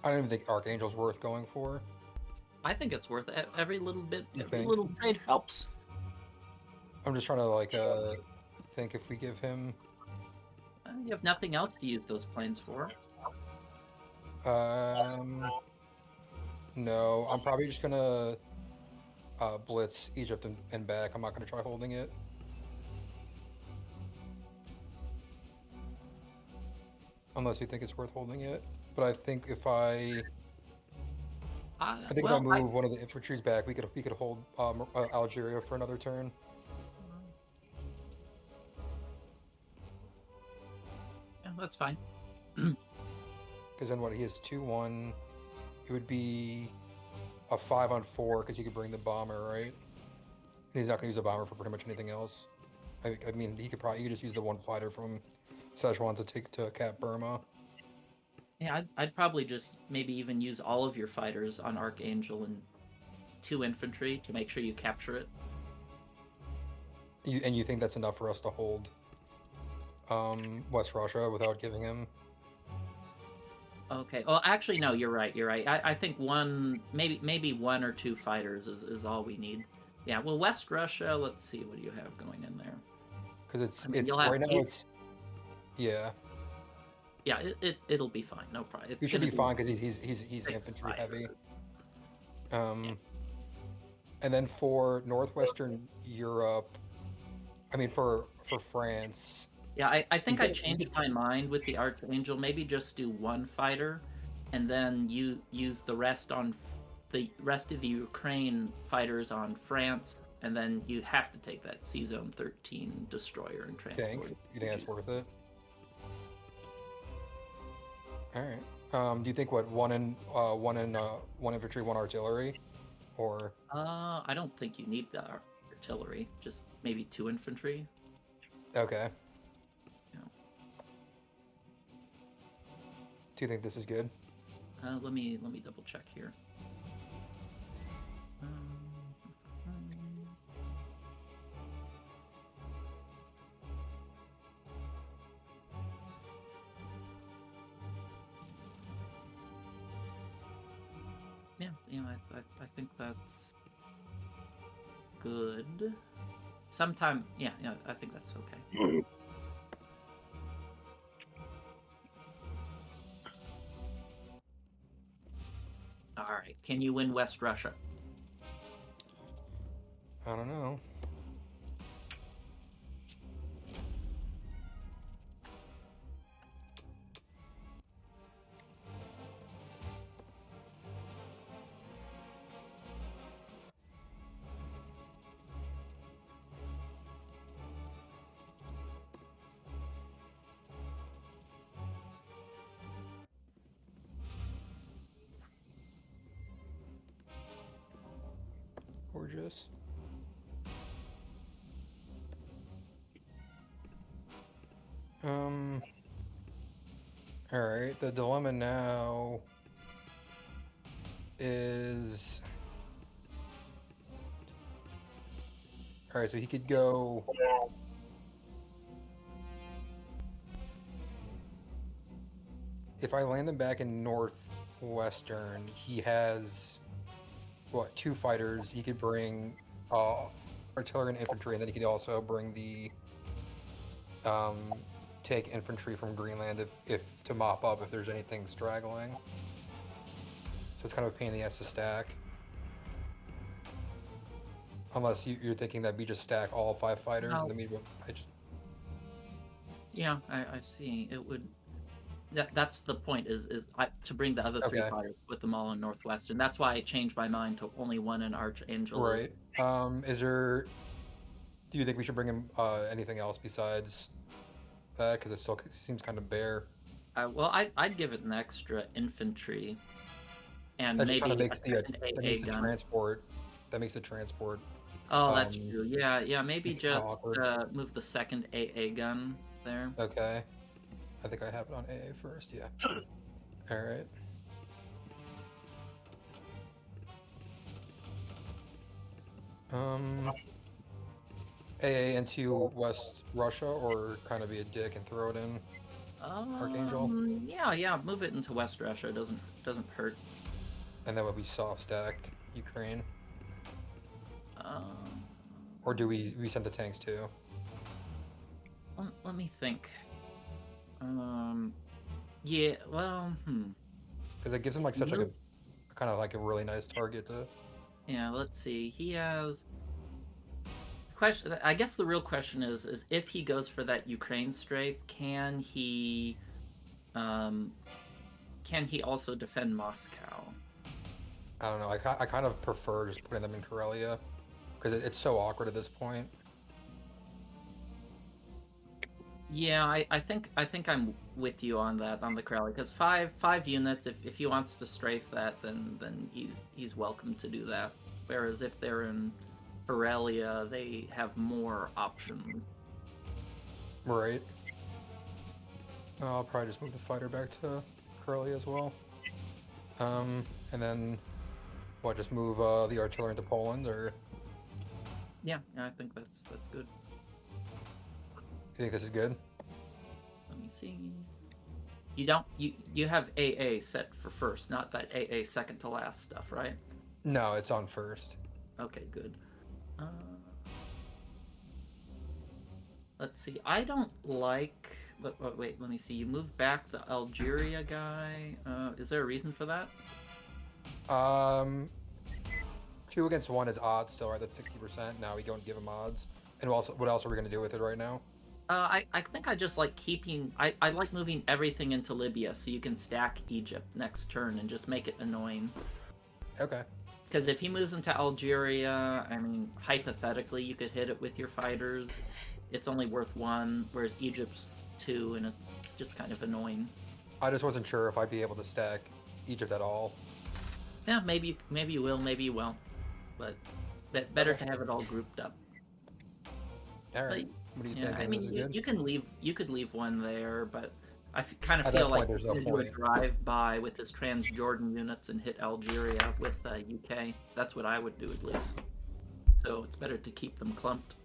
I don't even think Archangel's worth going for. I think it's worth it. Every little bit, You every think? little trade helps. I'm just trying to think if we give him. You have nothing else to use those planes for. No, I'm probably just gonna blitz Egypt and back. I'm not gonna try holding it. Unless you think it's worth holding it. But I think if I think if I move one of the infantries back, we could hold Algeria for another turn. Yeah, that's fine. Because then what, he has 2-1. It would be a 5-on-4 because he could bring the bomber, right? And he's not going to use a bomber for pretty much anything else. I mean, he could just use the one fighter from Szechuan to cap Burma. Yeah, I'd probably just maybe even use all of your fighters on Archangel and 2 infantry to make sure you capture it. And you think that's enough for us to hold West Russia without giving him? Okay. Well, actually, no. You're right. I think maybe 1 or 2 fighters is all we need. Yeah. Well, West Russia. Let's see. What do you have going in there? Because it's right now. It's yeah. Yeah. It'll be fine. No problem. He should be fine because he's infantry heavy. And then for Northwestern Europe, I mean for France. Yeah, I think I changed my mind with the Archangel. Maybe just do 1 fighter, and then you use the rest on the rest of the Ukraine fighters on France, and then you have to take that C-Zone 13 destroyer and transport. You think that's worth it? All right. Do you think one infantry, 1 artillery, or? I don't think you need the artillery. Just maybe 2 infantry. Okay. Do you think this is good? Let me double check here. Yeah, I think that's good. Sometime, yeah, I think that's okay. All right, can you win West Russia? I don't know. Gorgeous. All right. The dilemma now is. All right. So he could go. If I land him back in northwestern, he has what, 2 fighters. He could bring artillery and infantry, and then he could also bring the take infantry from Greenland if to mop up if there's anything straggling. So it's kind of a pain in the ass to stack. Unless you're thinking that we just stack all 5 fighters, No. and then I just. Yeah, I see. It would. That's the point. Is to bring the other 3 Okay. fighters, put them all in Northwestern. That's why I changed my mind to only 1 in Archangel. Right. Is there? Do you think we should bring him anything else besides that? Because it still seems kind of bare. Well, I'd give it an extra infantry, and That just maybe kind of makes a second that AA makes the gun. transport. That makes the transport. Oh, that's true. Yeah. Maybe it's kinda just awkward. move the second AA gun there. Okay. I think I have it on AA first. Yeah. All right. AA into West Russia, or kind of be a dick and throw it in Archangel, Yeah. Move it into West Russia. It doesn't hurt. and then would be soft stack Ukraine, Um, or do we send the tanks too? let me think. Yeah. Well, Because it gives him like such like a kind of like a really nice target to. Yeah. Let's see. He has. Question. I guess the real question is if he goes for that Ukraine strafe, can he also defend Moscow? I don't know. I kind of prefer just putting them in Karelia, because it's so awkward at this point. Yeah, I think I'm with you on that on the Crowley, because five units. If he wants to strafe that, then he's welcome to do that. Whereas if they're in Aurelia, they have more options. Right. I'll probably just move the fighter back to Karelia as well. And then what? Just move the artillery into Poland, or Yeah, I think that's good. you think this is good? Let me see. You have AA set for first, not that AA second to last stuff, right? No, it's on first. Okay, good. Let's see. I don't like. Wait, let me see. You moved back the Algeria guy. Is there a reason for that? 2 against 1 is odds still, right? That's 60%. Now we don't give him odds. And also, what else are we gonna do with it right now? I think I just like keeping. I like moving everything into Libya so you can stack Egypt next turn and just make it annoying. Okay. Because if he moves into Algeria, I mean, hypothetically, you could hit it with your fighters. It's only worth 1, whereas Egypt's 2, and it's just kind of annoying. I just wasn't sure if I'd be able to stack Egypt at all. Yeah, maybe you will, maybe you won't. But better to have it all grouped up. All right. But, What do you yeah, think? I This is mean, good? you could leave 1 there, but I kind of At that feel point, like there's he's no gonna do a point. drive-by with his Transjordan units and hit Algeria with UK. That's what I would do at least. So it's better to keep them clumped.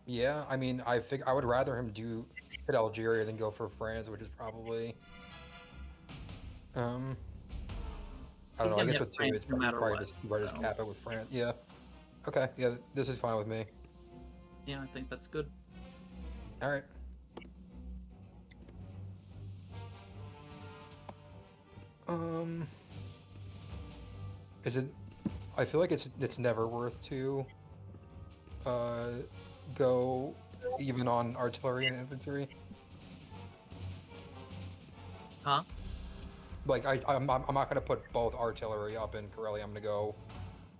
Yeah, I mean, I would rather him hit Algeria than go for France, which is probably I don't know. I can guess hit with two, France it's no matter probably what, just so. cap it with France. Yeah. Okay. Yeah, this is fine with me. Yeah, I think that's good. All right. Is it? I feel like it's never worth to go even on artillery and infantry. Huh? Like I'm not gonna put both artillery up in Corellia. I'm gonna go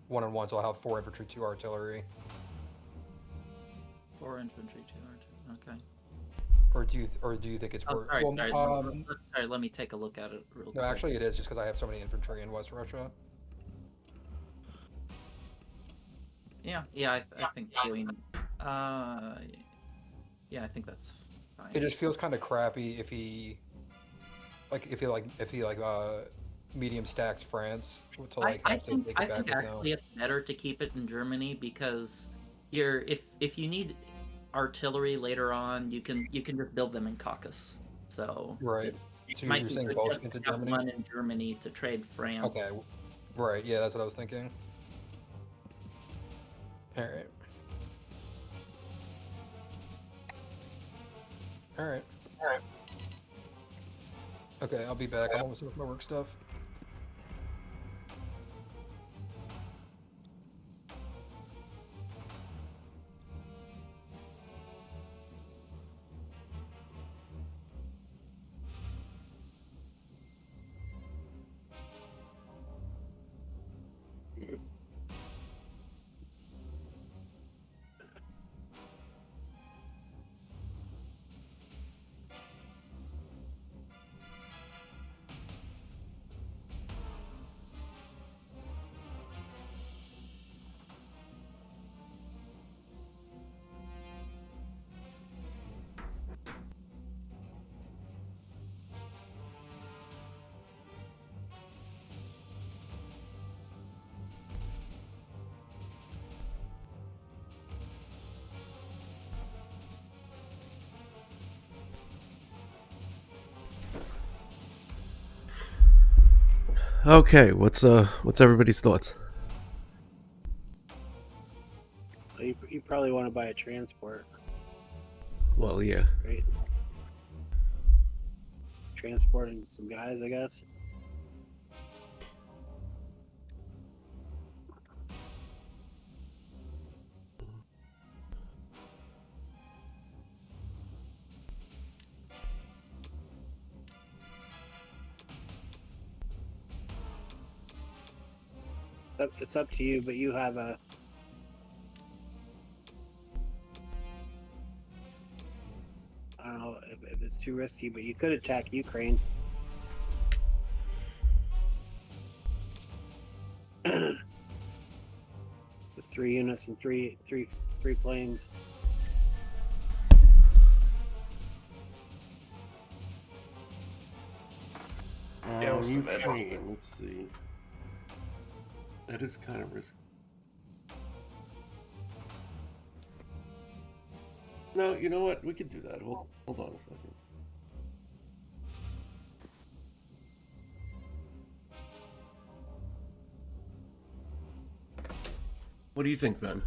1-on-1, so I'll have 4 infantry, 2 artillery. 4 infantry, 2 artillery. Okay. Or do you think it's Oh, worth? sorry, Well, sorry. Sorry, let me take a look at it real no, quick. actually, it is just because I have so many infantry in West Russia. Yeah, I think doing. Yeah, I think that's fine. It just feels kind of crappy if he medium stacks France to like I have to think take it back with no. actually it's better to keep it in Germany because if you need artillery later on, you can just build them in Caucasus. So Right. it So might you're be saying good both just into to have Germany? one in Germany to trade France. Okay. Right. Yeah, that's what I was thinking. All right. All right. Okay, I'll be back. I'm almost done with my work stuff. Okay, what's everybody's thoughts? You probably want to buy a transport, Well, yeah. right? Transporting some guys, I guess. It's up to you, but you have a. I don't know if it's too risky, but you could attack Ukraine. With 3 units and three planes. Yeah, what's the meta? Ukraine, let's see. That is kind of risky. No, you know what? We could do that. Hold on a second. What do you think, Ben?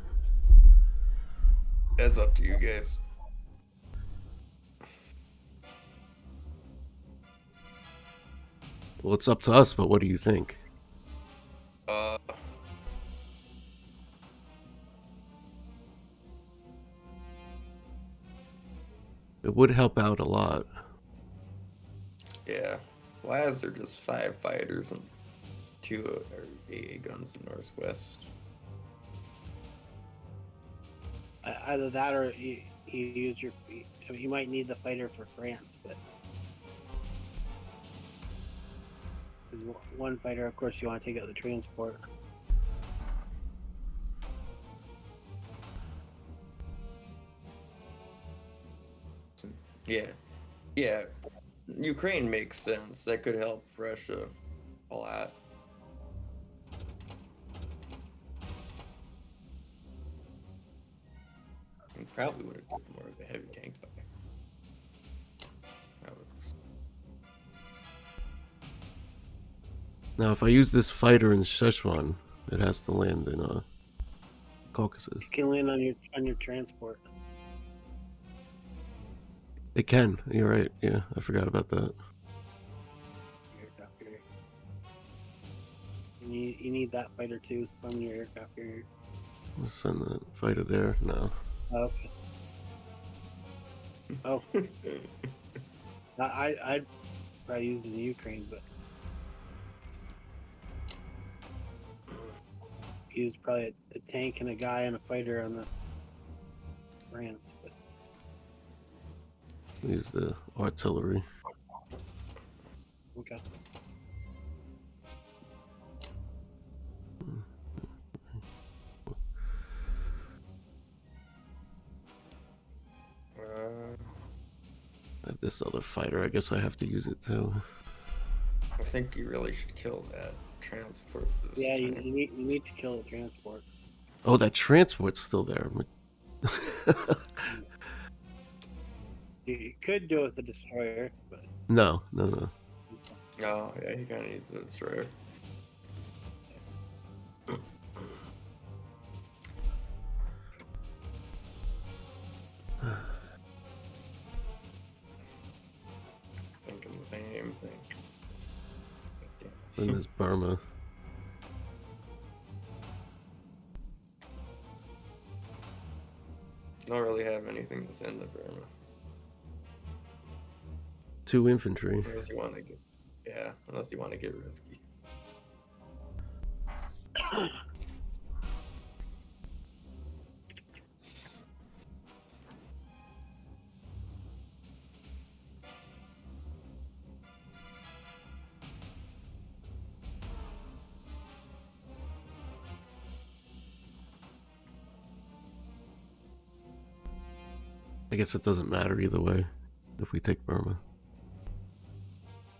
That's up to you guys. Well, it's up to us, but what do you think? It would help out a lot. Yeah. Why is there just 5 fighters and 2 AA guns in Northwest? Either that or you use your. I mean, you might need the fighter for France, but. Because one fighter, of course, you want to take out the transport. Yeah. Yeah. Ukraine makes sense. That could help Russia a lot. And probably would have done more of a heavy tank fire. That was... Now, if I use this fighter in Szechuan, it has to land in Caucasus. You can land on your transport. It can. You're right. Yeah, I forgot about that. Aircraft carrier. You need that fighter too from your aircraft carrier. Let's send the fighter there. No. Oh, okay. Oh, I'd probably use it in Ukraine, but use probably a tank and a guy and a fighter on the France. But Use the artillery. okay. I have this other fighter. I guess I have to use it too. I think you really should kill that transport this Yeah, time. you need to kill the transport. Oh, that transport's still there. You could do it with the destroyer, but No. Oh, yeah, he kind of needs the destroyer. Just thinking the same thing. Then there's Burma. Don't really have anything to send to Burma. 2 infantry. Unless you want to get, yeah, unless you want to get risky. I guess it doesn't matter either way if we take Burma.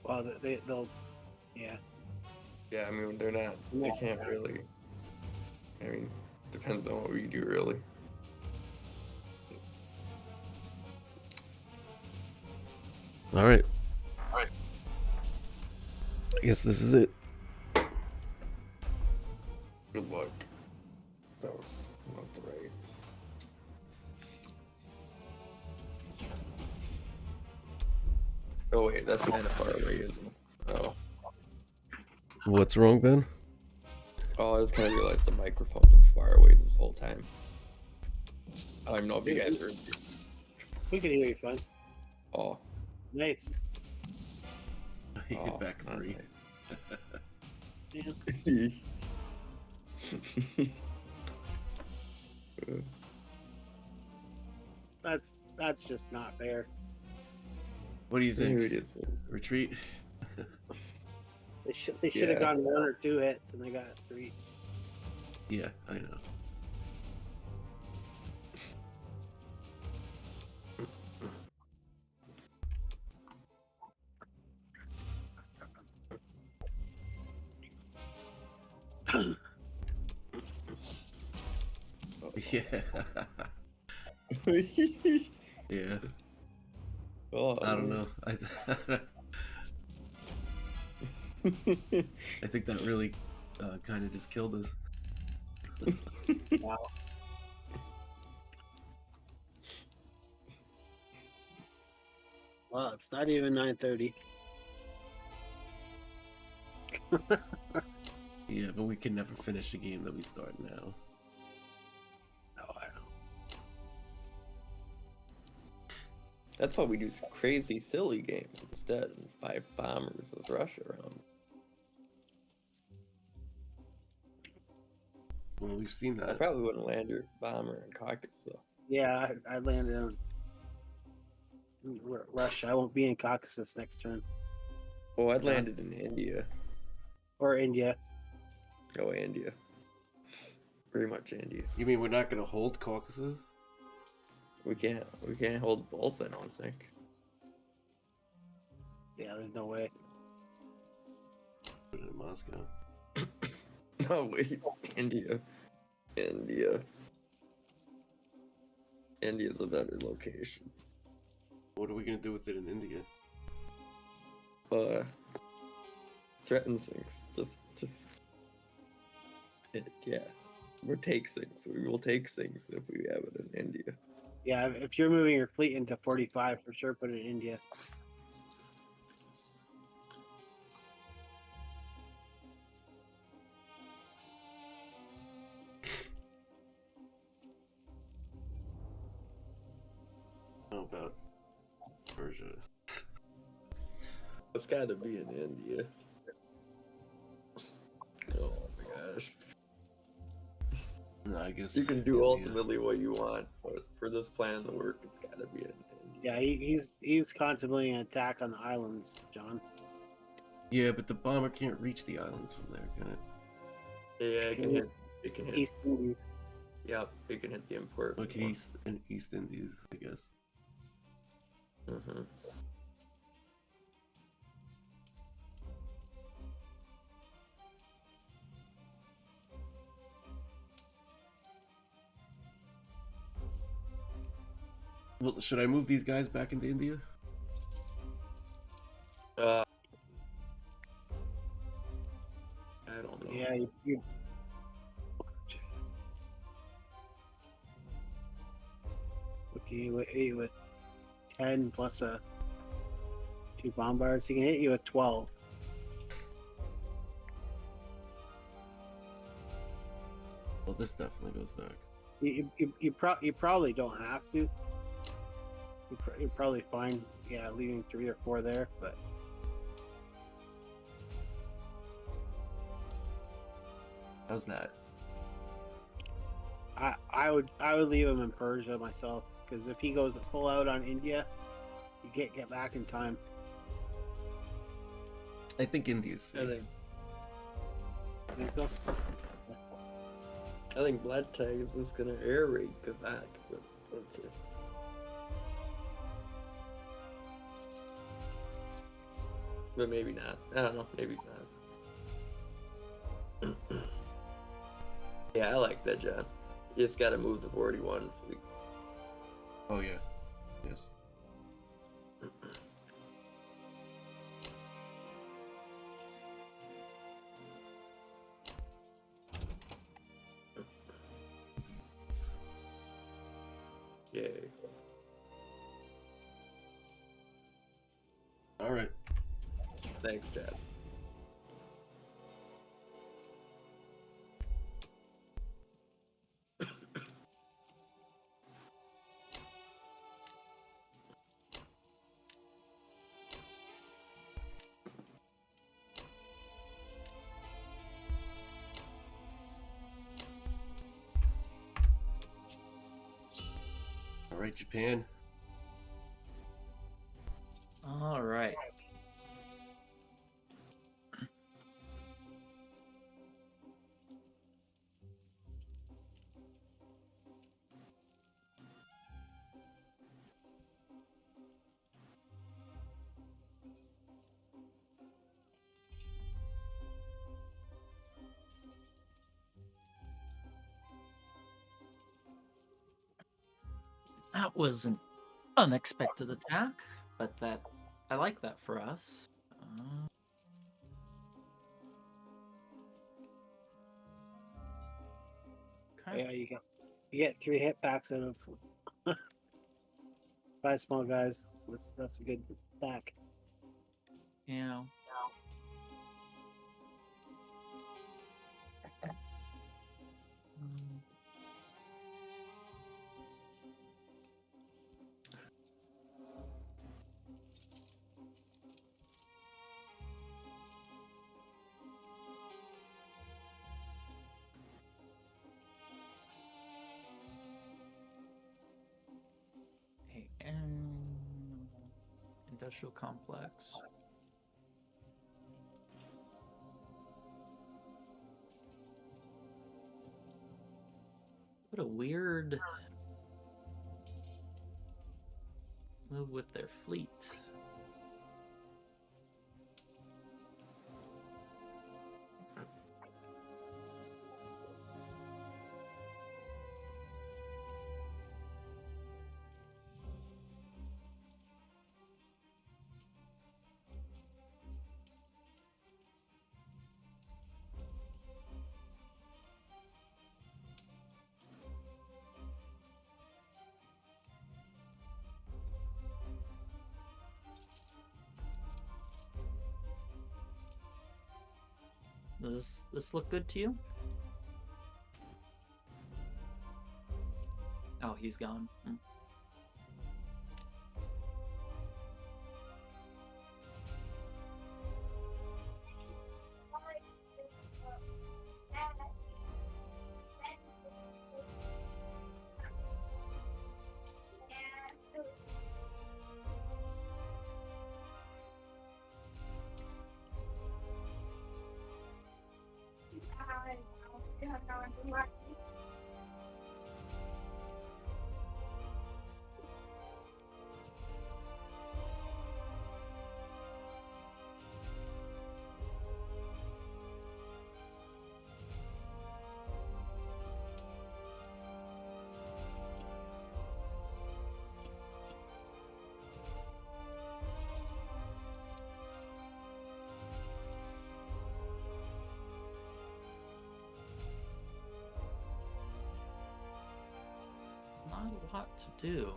well, they'll, yeah. Yeah, I mean, they're not, they can't really, I mean, depends on what we do, really. All right. I guess this is it. Good luck. That was not the right. Oh wait, that's kind of far away, isn't it? Oh. What's wrong, Ben? Oh, I just kind of realized the microphone was far away this whole time. I don't even know if you guys heard me. We can hear you fine. Oh, Nice. oh, back not 3. Yeah. nice. That's just not fair. What do you Maybe think? it is. Retreat? They should have Yeah. gone 1 or 2 hits, and they got 3. Yeah, I know. Yeah. Yeah. Oh, I don't know. I think that really kind of just killed us. Wow. Well, it's not even 9:30. Yeah, but we can never finish a game that we start now. No, I don't. That's why we do crazy, silly games instead and buy bombers as Russia around. Well, we've seen I that. probably wouldn't land your bomber in Caucasus, though. Yeah, I landed on Russia. I won't be in Caucasus next turn. Oh, I'd landed in India. Or India. Oh, India. Pretty much India. You mean we're not going to hold Caucasus? We can't hold both, I don't think. Yeah, there's no way. Put it in Moscow. No, wait. India. India's a better location. What are we going to do with it in India? threatens things. Yeah. We'll take things. We will take things if we have it in India. Yeah, if you're moving your fleet into 45, for sure, put it in India. How about Persia? It's got to be in India. Oh my gosh. No, I guess You can do India. ultimately what you want, but for this plan to work, it's got to be in India. Yeah, he's contemplating an attack on the islands, John. Yeah, but the bomber can't reach the islands from there, can it? Yeah, it can hit. It can hit. East Indies. Yep, it can hit the important Okay, one. East Indies, I guess. Mm-hmm. Well, should I move these guys back into India? I don't know. Yeah, you okay with 10 plus a 2 bombards, he can hit you with 12. Well, this definitely goes back. You probably don't have to. You're probably fine, yeah, leaving 3 or 4 there, but How's that? I would leave him in Persia myself, because if he goes full out on India, you can't get back in time. I think India's I safe. Think so? think Black Tag is just gonna air raid Kazakh, but okay. But maybe not. I don't know. Maybe it's not. Yeah, I like that, John. You just gotta move the 41 fleet. Oh yeah. Yes. Yay. All right. Thanks, Chad. All right, Japan. All right. That was an unexpected attack, but that I like that for us. Okay. Yeah, you get 3 hit packs out of 5 small guys. That's a good attack. Yeah. Mm. Industrial complex. What a weird move with their fleet. Does this look good to you? Oh, he's gone. Hmm. Not a lot to do.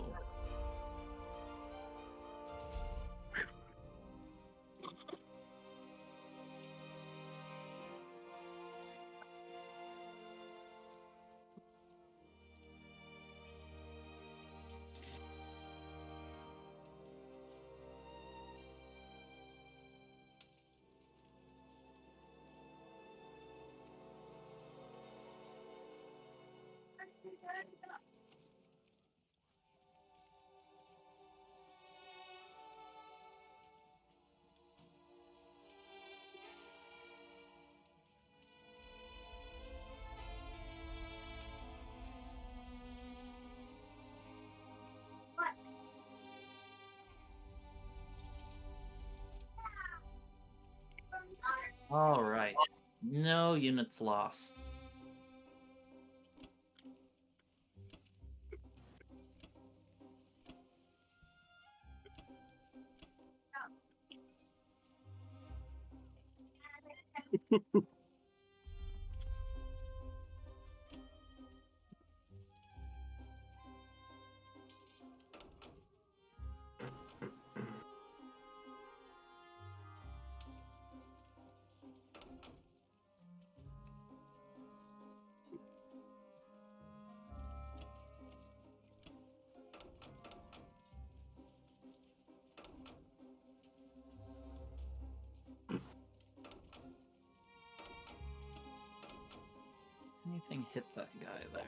All right. No units lost. Anything hit that guy there?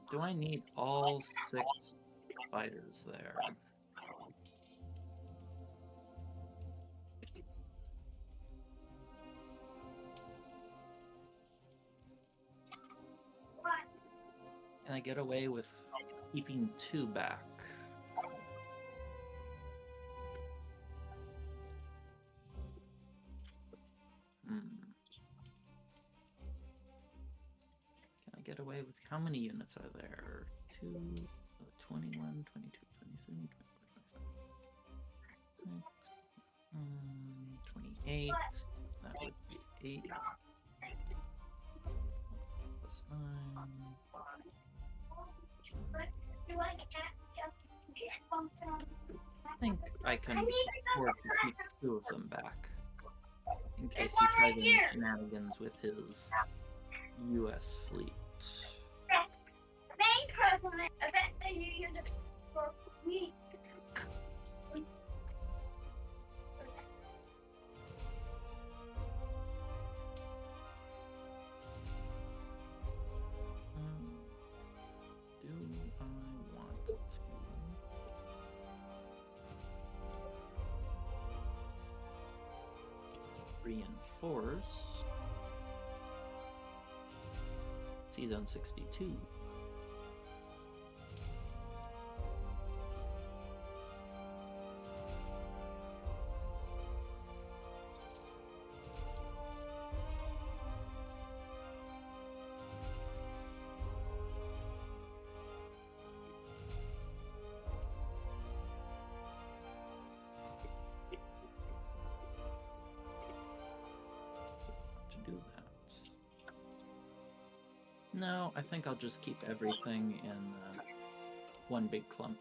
Do I need all 6 fighters there? Can I get away with keeping 2 back? Can I get away with how many units are there? 2, 21, 22, 23, 24, 28. That would be 8. Plus 9. I think I can afford to keep 2 of them back. In case he tries any shenanigans with his US fleet. Do I want to reinforce C-Zone 62? No, I think I'll just keep everything in one big clump.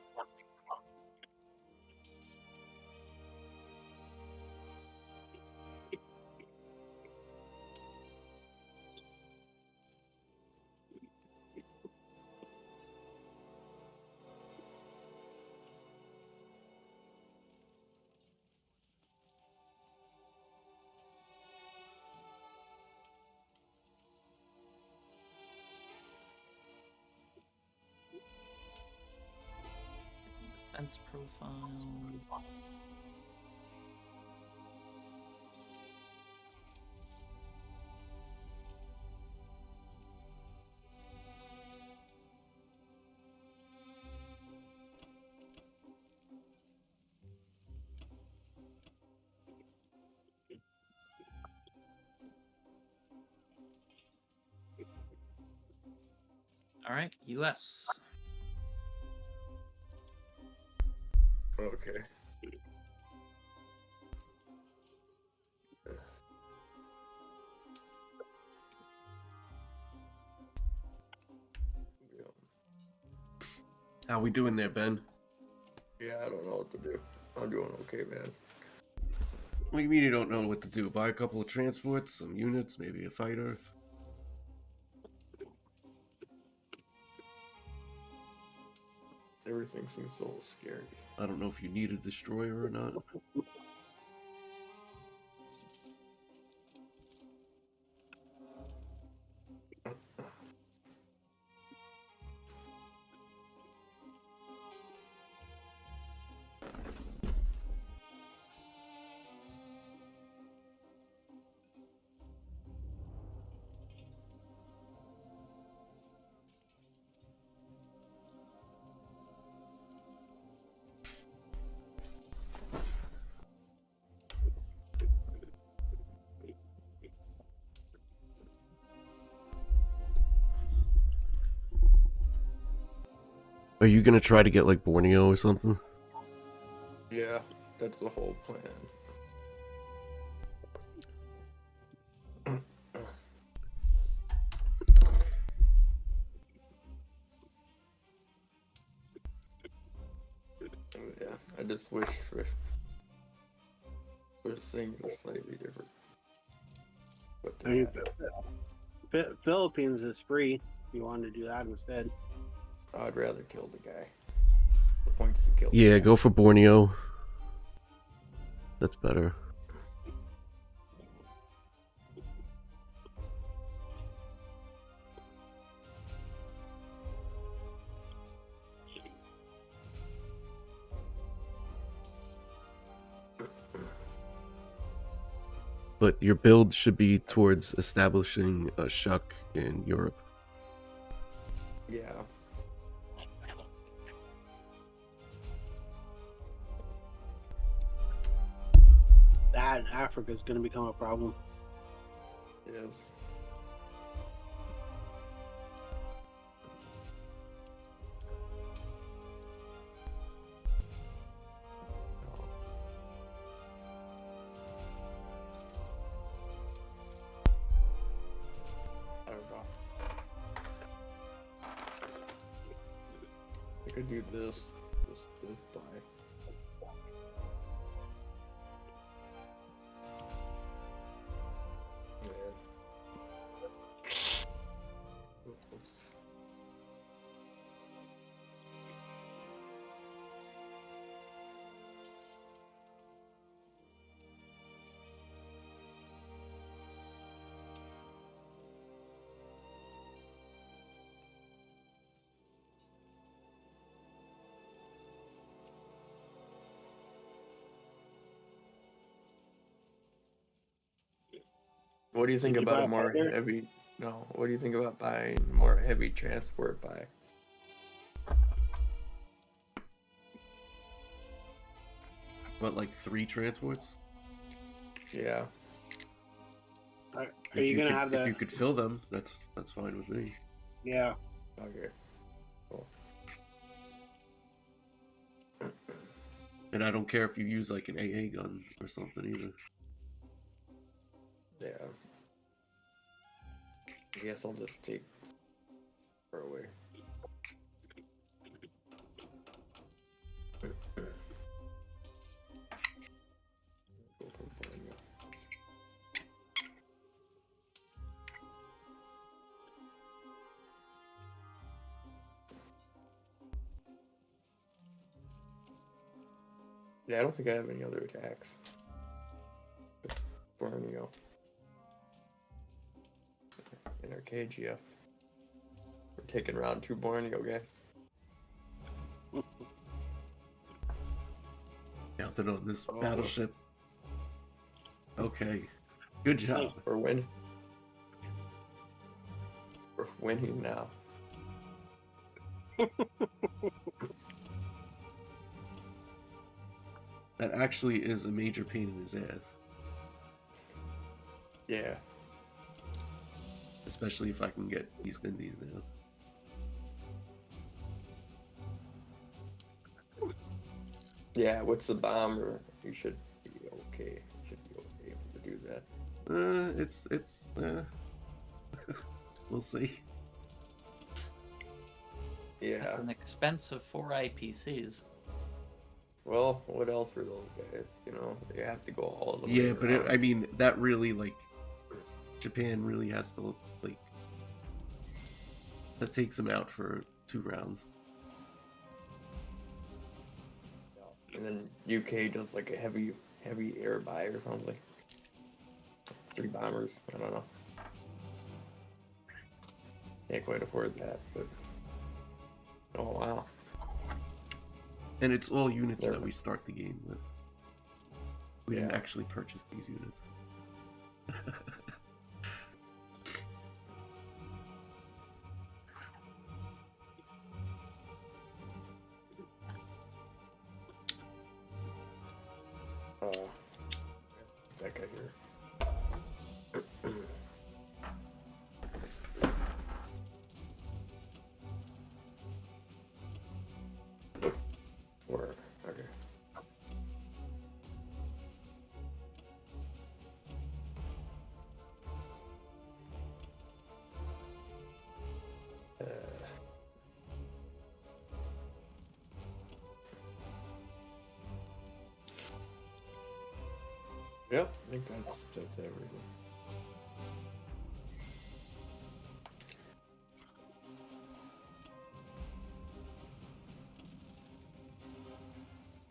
Defense profile. All right, US. Okay. How we doing there, Ben? Yeah, I don't know what to do. I'm doing okay, man. What do you mean you don't know what to do? Buy a couple of transports, some units, maybe a fighter? Everything seems so scary. I don't know if you need a destroyer or not. Are you gonna try to get like Borneo or something? Yeah, that's the whole plan. Yeah, I just wish things are slightly different. But I mean, Philippines is free if you wanted to do that instead. I'd rather kill the guy. The point's to kill the Yeah, guy. go for Borneo. That's better. But your build should be towards establishing a shuck in Europe. Yeah. That in Africa is going to become a problem. It is. I don't know. I could do this buy. Yeah. Oops. What do you think Did you about buy a a more fighter? heavy? No. What do you think about buying more heavy transport buy? What, like 3 transports? Yeah. Are you going to have If you the? could fill them, that's fine with me. Yeah. Okay. Cool. And I don't care if you use like an AA gun or something either. Yeah. I guess I'll just take Far away. Go for Borneo. Yeah, I don't think I have any other attacks. Just Borneo. In our KGF. We're taking round 2 Borneo, guys. Counted on this Oh. battleship. Okay. Good job. We're winning. We're winning now. That actually is a major pain in his ass. Yeah. Especially if I can get East Indies now. Yeah, what's the bomber? You should be okay. Should be able to do that. We'll see. Yeah. That's an expensive 4 IPCs. Well, what else for those guys? You know, they have to go all the way. Yeah, but around. I mean, that really, like, Japan really has to, like, that takes them out for 2 rounds. And then UK does like a heavy air buy or something. 3 bombers. I don't know. Can't quite afford that, but oh wow. And it's all units There. that we start the game with. We didn't Yeah. actually purchase these units. That guy here. Where? Okay. Yep, I think that's everything.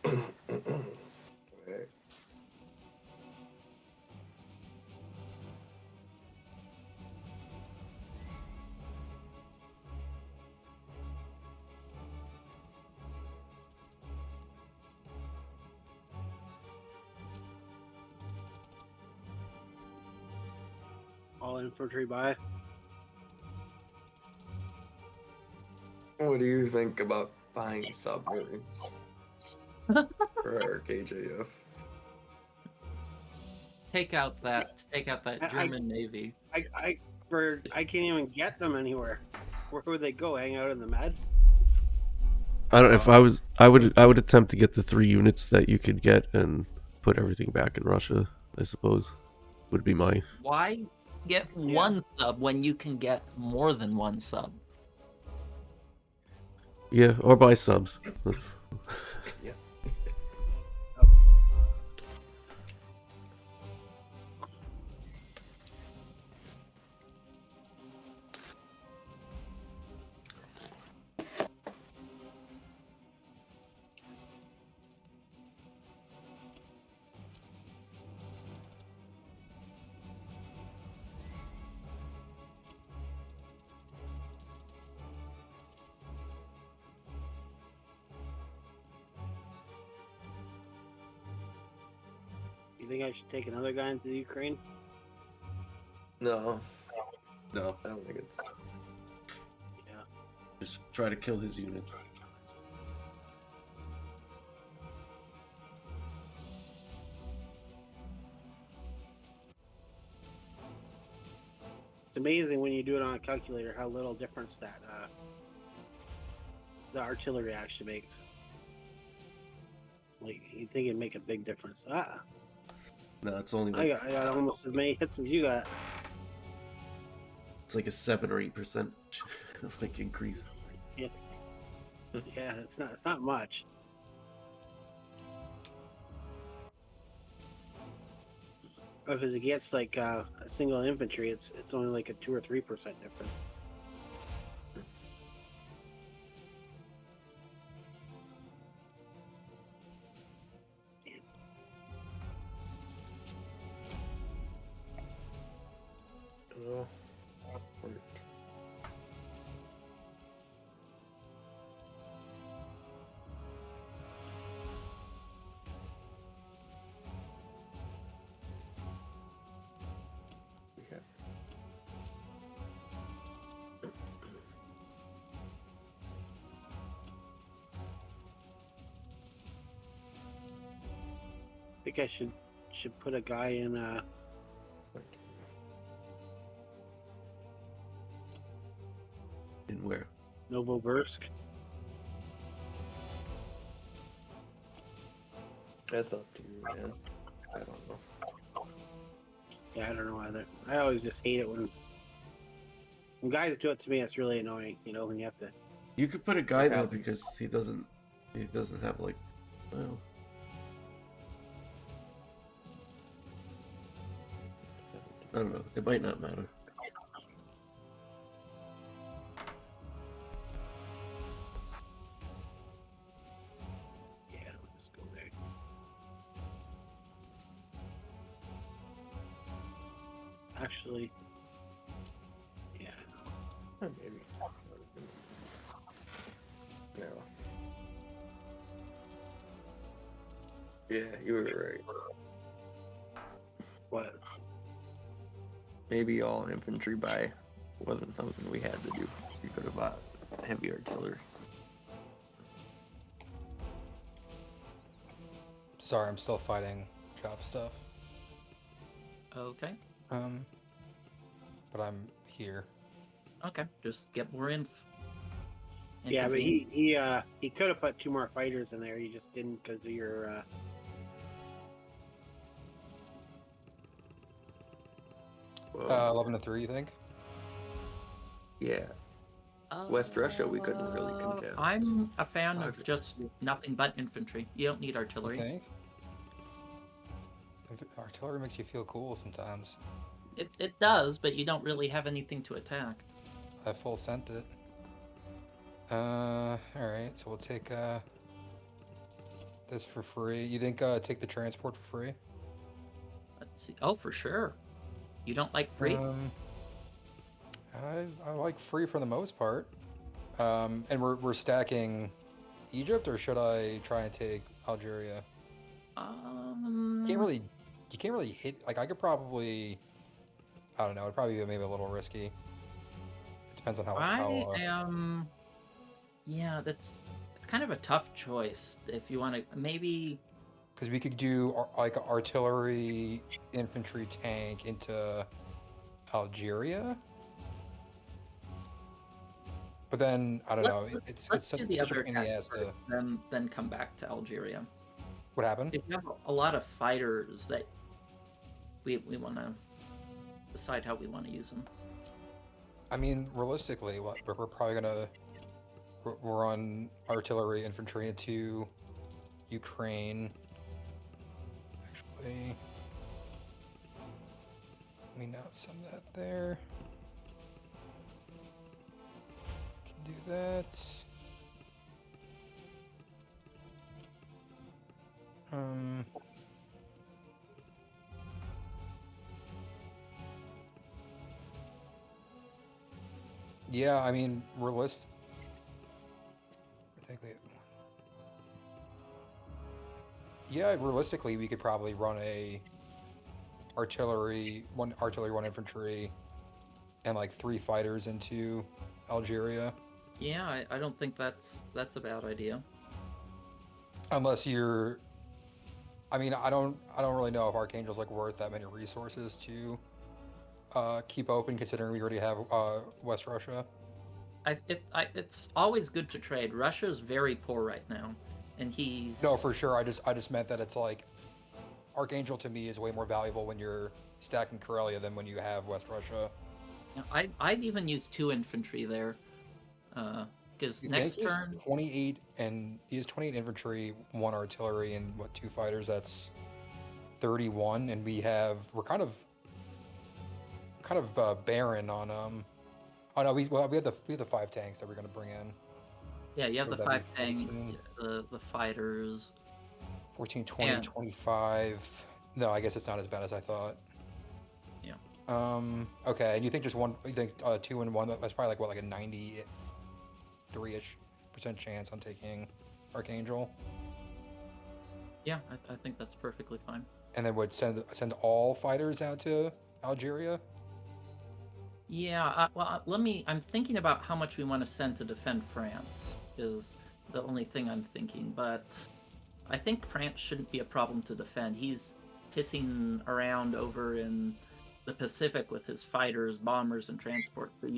Okay. All infantry buy. What do you think about buying submarines for our KJF? Take out that I- German Navy. I can't even get them anywhere. Where would they go? Hang out in the med? I don't. If I would attempt to get the 3 units that you could get and put everything back in Russia. I suppose would be my. Why get one sub when you can get more than one sub? Yeah, or buy subs. That's- Yes. You think I should take another guy into the Ukraine? No, No, I don't think it's. Yeah. just try to kill his units. It's amazing when you do it on a calculator how little difference that the artillery actually makes. Like you'd think it'd make a big difference. No, it's only I like got almost as many hits as you got. it's like a 7 or 8% like increase. Yeah, it's not much. If it's against like a single infantry, it's only like a 2 or 3% difference. Oh, work. Okay. I think I should put a guy in In where? Novosibirsk. That's up to you, man. I don't know. Yeah, I don't know either. I always just hate it when guys do it to me. It's really annoying, you know, when you have to. You could put a guy though happens. because he doesn't have like, well, I don't know. It might not matter. Yeah, let's go there. Actually, yeah. Maybe. No. Yeah, you were right. What? Maybe all infantry buy wasn't something we had to do. We could have bought heavy artillery. Sorry, I'm still fighting job stuff. Okay. But I'm here. Okay. Just get more inf. Yeah, but infantry. he could have put 2 more fighters in there. He just didn't because of your. 11 to 3, you think? Yeah. West Russia, we couldn't really contest. I'm a fan of Progress. just nothing but infantry. You don't need You artillery. think? Artillery makes you feel cool sometimes. It does, but you don't really have anything to attack. I full sent it. Alright, so we'll take this for free. You think take the transport for free? Let's see. Oh, for sure. You don't like free? I like free for the most part. And we're stacking Egypt, or should I try and take Algeria? You can't really hit. Like, I could probably, I don't know. It'd probably be maybe a little risky. It depends on how. Yeah, it's kind of a tough choice. If you want to, maybe. Because we could do like artillery, infantry, tank into Algeria. But then I don't know. It's Let's such do the such a other pain in the ass attacks to. first, then come back to Algeria. What happened? If you have a lot of fighters that we want to decide how we want to use them. I mean, realistically, we're probably gonna run artillery, infantry into Ukraine. Actually, let me not send that there. Can do that. Yeah, I mean, I think yeah, realistically, we could probably run one artillery, one infantry, and like 3 fighters into Algeria. Yeah, I don't think that's a bad idea. Unless you're, I mean, I don't really know if Archangel's like worth that many resources to keep open, considering we already have West Russia. It's always good to trade. Russia's very poor right now, and he's No, for sure. I just meant that it's like Archangel to me is way more valuable when you're stacking Karelia than when you have West Russia. I'd even use 2 infantry there. Because You next think turn, 28 and he has 28 infantry, 1 artillery, and what, 2 fighters? That's 31, and we're kind of barren on Oh no, we have the 5 tanks that we're gonna bring in. yeah, you have Would the that be 5 tanks, 14? the fighters. 14, 20, And- 25. No, I guess it's not as bad as I thought. Yeah. Okay, and you think just one? You think 2 and 1? That's probably like what, like a 93-ish% chance on taking Archangel, Yeah, I think that's perfectly fine. and then would send all fighters out to Algeria. Yeah, I'm thinking about how much we want to send to defend France, is the only thing I'm thinking, but I think France shouldn't be a problem to defend. He's pissing around over in the Pacific with his fighters, bombers, and transport. So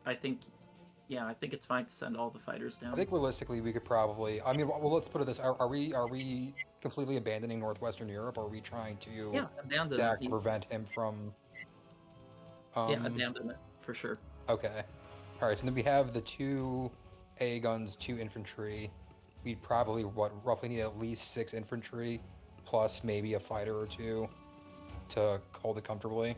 I think it's fine to send all the fighters down. I think realistically, we could probably. I mean, well, let's put it this: Are we completely abandoning Northwestern Europe, or are we trying to abandon attack to prevent him from? abandon it for sure. Okay. All right. So then we have the 2 A guns, 2 infantry. We'd probably roughly need at least 6 infantry, plus maybe a fighter or 2 to hold it comfortably.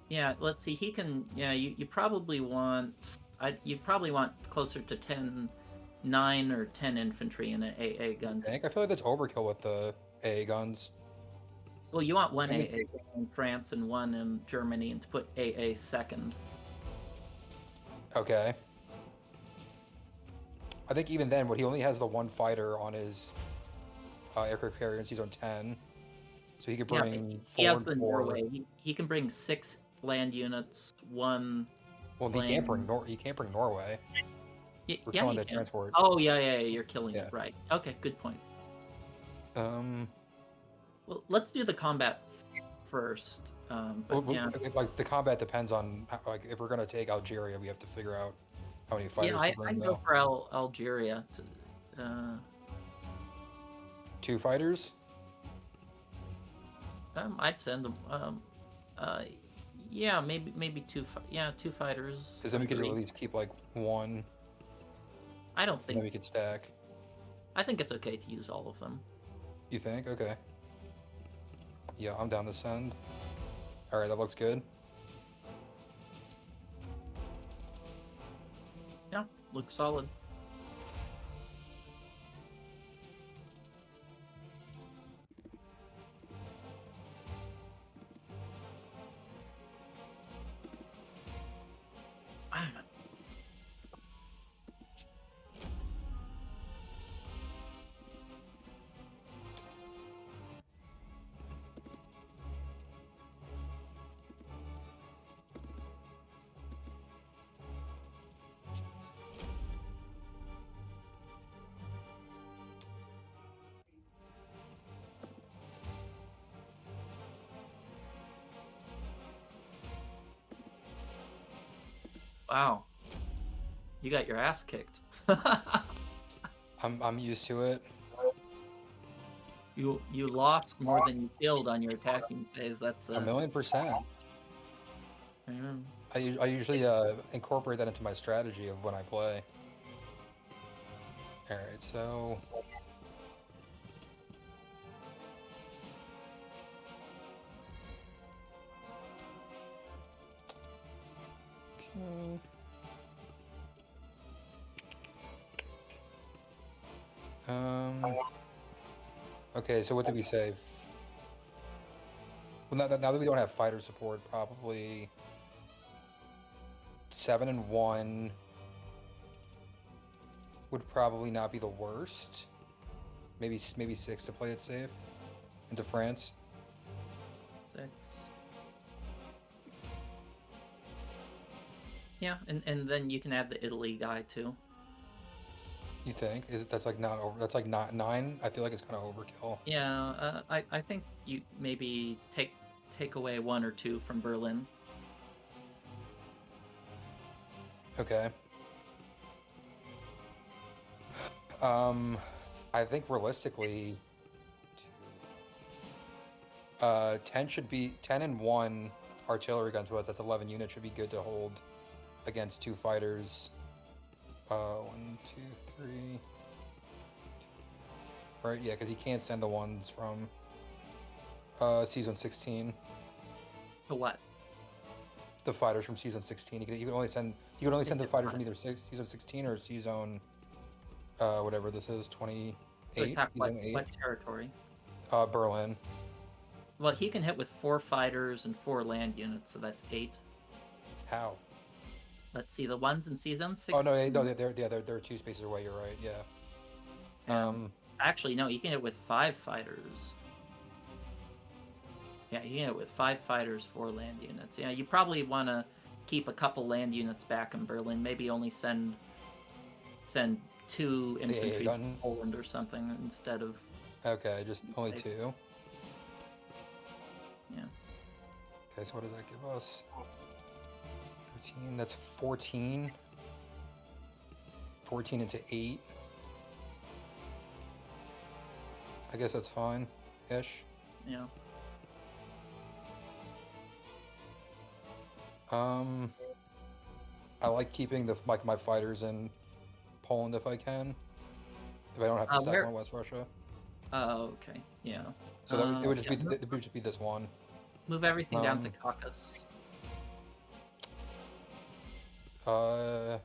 Yeah, let's see. He can. Yeah, you probably want. You probably want closer to 9 or 10 infantry in an AA gun. I feel like that's overkill with the AA guns. Well, you want 1 AA in France and 1 in Germany, and to put AA second. Okay. I think even then, he only has the 1 fighter on his aircraft carrier, and he's on 10, so he could bring 4 he has and the 4. Norway. He can bring 6 land units, 1. Well, he can't bring Norway. We're Yeah, killing he that can. transport. Oh yeah, you're killing Yeah. it, right? Okay, good point. Well, Well, let's do the combat first. like the combat depends on like if we're gonna take Algeria, we have to figure out how many fighters to I bring. go for Algeria. 2 fighters. I'd send them. Yeah, maybe 2. 2 fighters. Because then we could three. at least keep like 1. I don't And then we think. could stack. I think it's okay to use all of them. You think? Okay. Yeah, I'm down to send. All right, that looks good. Yeah, looks solid. Wow, you got your ass kicked. I'm used to it. You lost more than you killed on your attacking phase. That's A 1,000,000%. yeah. I usually incorporate that into my strategy of when I play. All right, so okay, so what did we say? Well, now that we don't have fighter support, probably 7 and 1 would probably not be the worst. Maybe 6 to play it safe into France. 6. Yeah, and then you can add the Italy guy too. You think? That's like not over? That's like not 9. I feel like it's kind of overkill. Yeah, I think you maybe take away 1 or 2 from Berlin. Okay. I think realistically, 10 should be 10 and 1 artillery guns. Well, that's 11 units should be good to hold against 2 fighters. 1, 2, 3. Right, yeah, because he can't send the ones from season 16. To what? The fighters from season 16. You can only send the fighters from either season 16 or season whatever this is, 28. So attack Season 8. what territory? Berlin. Well, he can hit with 4 fighters and 4 land units, so that's 8. How? Let's see, the ones in season 16. Oh no, they're 2 spaces away. You're right. Yeah. Actually, no, he can hit with 5 fighters. Yeah, he can hit with 5 fighters, 4 land units. Yeah, you probably want to keep a couple land units back in Berlin. Maybe only send 2 infantry to Poland or something instead of. Okay, just only 2. Yeah. Okay, so what does that give us? 13. That's 14. 14 into 8. I guess that's fine, ish. Yeah. I like keeping my fighters in Poland if I can. If I don't have to sack on West Russia. Oh, okay. Yeah. So that it would just be this one. Move everything down to Caucasus. Can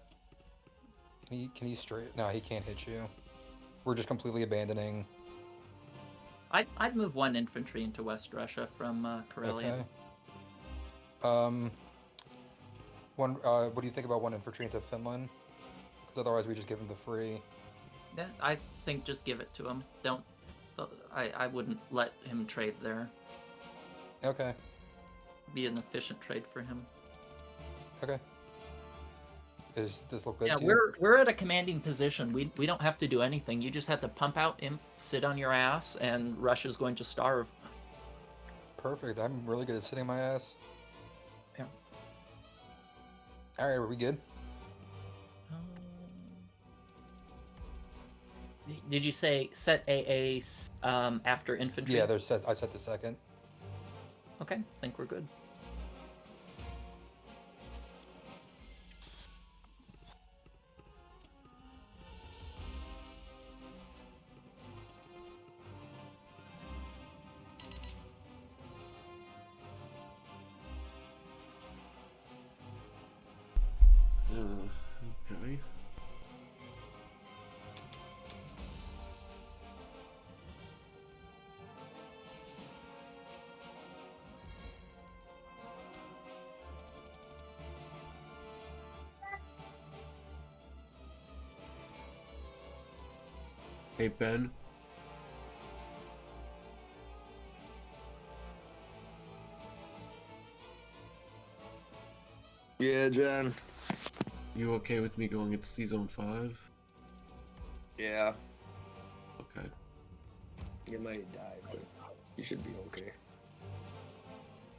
he straight? No, he can't hit you. We're just completely abandoning. I'd move 1 infantry into West Russia from Karelia. Okay. What do you think about 1 infantry into Finland? Because otherwise we just give him the free. Yeah, I think just give it to him. Don't. I wouldn't let him trade there. Okay. Be an efficient trade for him. Okay. Does this look good? Yeah, to you? we're at a commanding position. We don't have to do anything. You just have to pump out inf, sit on your ass, and Russia's going to starve. Perfect. I'm really good at sitting my ass. Yeah. All right, are we good? Did you say set AA after infantry? Yeah, I set the second. Okay, I think we're good. Okay. Hey, Ben. Yeah, John. You okay with me going into Season 5? Yeah. Okay. You might die, but you should be okay.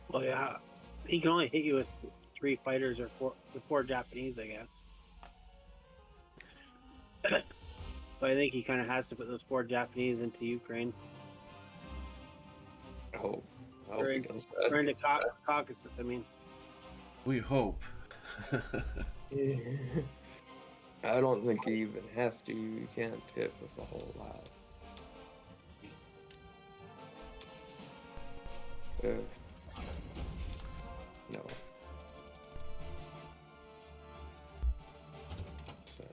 Well, yeah, he can only hit you with 3 fighters or 4 Japanese, I guess. But I think he kind of has to put those 4 Japanese into Ukraine. I hope Or he does that. into Caucasus, I mean. We hope. I don't think he even has to. You can't hit with a whole lot. No. So.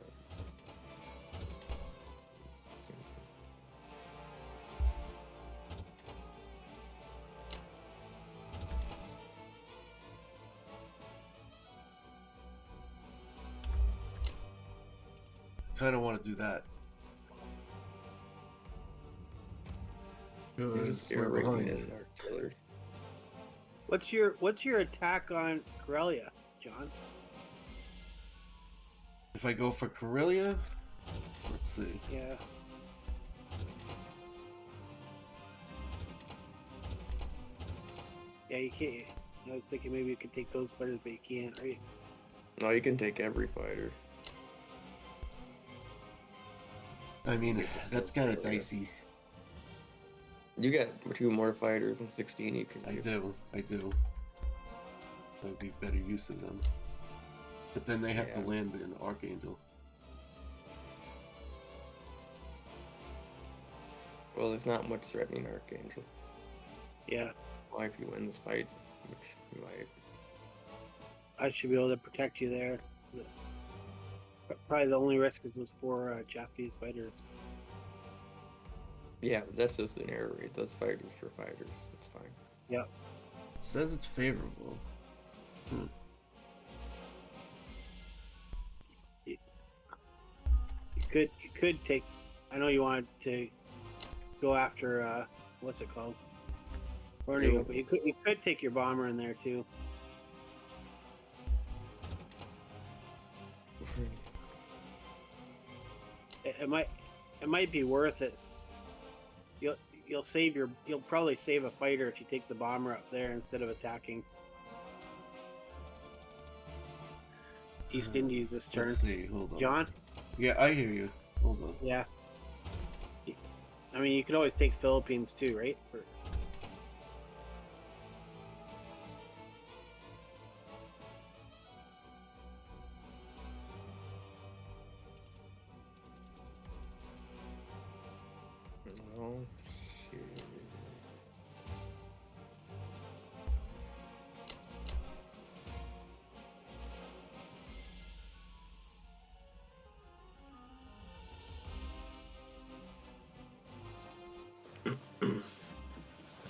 Kind of want to do that. You're just air raiding an artillery. What's your attack on Karelia, John? If I go for Karelia, let's see. Yeah. Yeah, you can't. I was thinking maybe you could take those fighters, but you can't, right? No, you can take every fighter. I mean, that's kind of dicey. You got 2 more fighters in 16 you can I use. do. That would be better use of them. But then they have to Yeah. land in Archangel. Well, there's not much threatening Archangel. Yeah, Why, if you win this fight, which you might. I should be able to protect you there. Probably the only risk is those 4 Japanese fighters. Yeah, but that's just an error rate. Those fighters for fighters. It's fine. It says it's favorable. You could take. I know you wanted to go after what's it called? Borneo, but you could take your bomber in there too. It might be worth it. You'll probably save a fighter if you take the bomber up there instead of attacking East Indies this turn. Let's see. Hold on. John? Yeah, I hear you. Hold on. Yeah. I mean, you could always take Philippines too, right? Oh, shit.